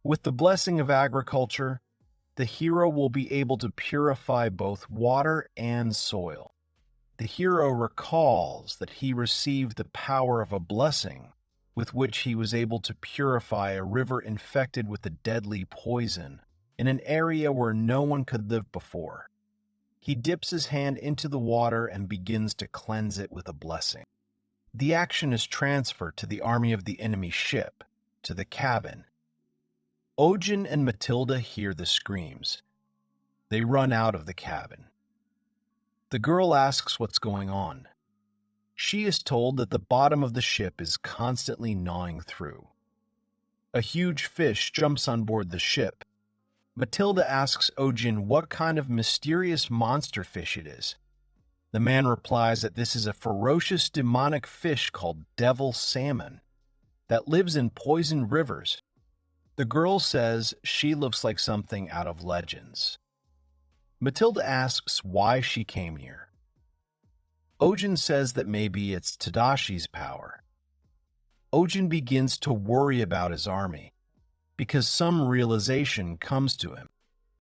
With the blessing of agriculture, the hero will be able to purify both water and soil. The hero recalls that he received the power of a blessing with which he was able to purify a river infected with a deadly poison in an area where no one could live before. He dips his hand into the water and begins to cleanse it with a blessing. The action is transferred to the army of the enemy ship, to the cabin. Ojin and Matilda hear the screams. They run out of the cabin. The girl asks what's going on. She is told that the bottom of the ship is constantly gnawing through. A huge fish jumps on board the ship. Matilda asks Ojin what kind of mysterious monster fish it is. The man replies that this is a ferocious demonic fish called devil salmon that lives in poisoned rivers. The girl says she looks like something out of legends. Matilda asks why she came here. Ojin says that maybe it's Tadashi's power. Ojin begins to worry about his army, because some realization comes to him.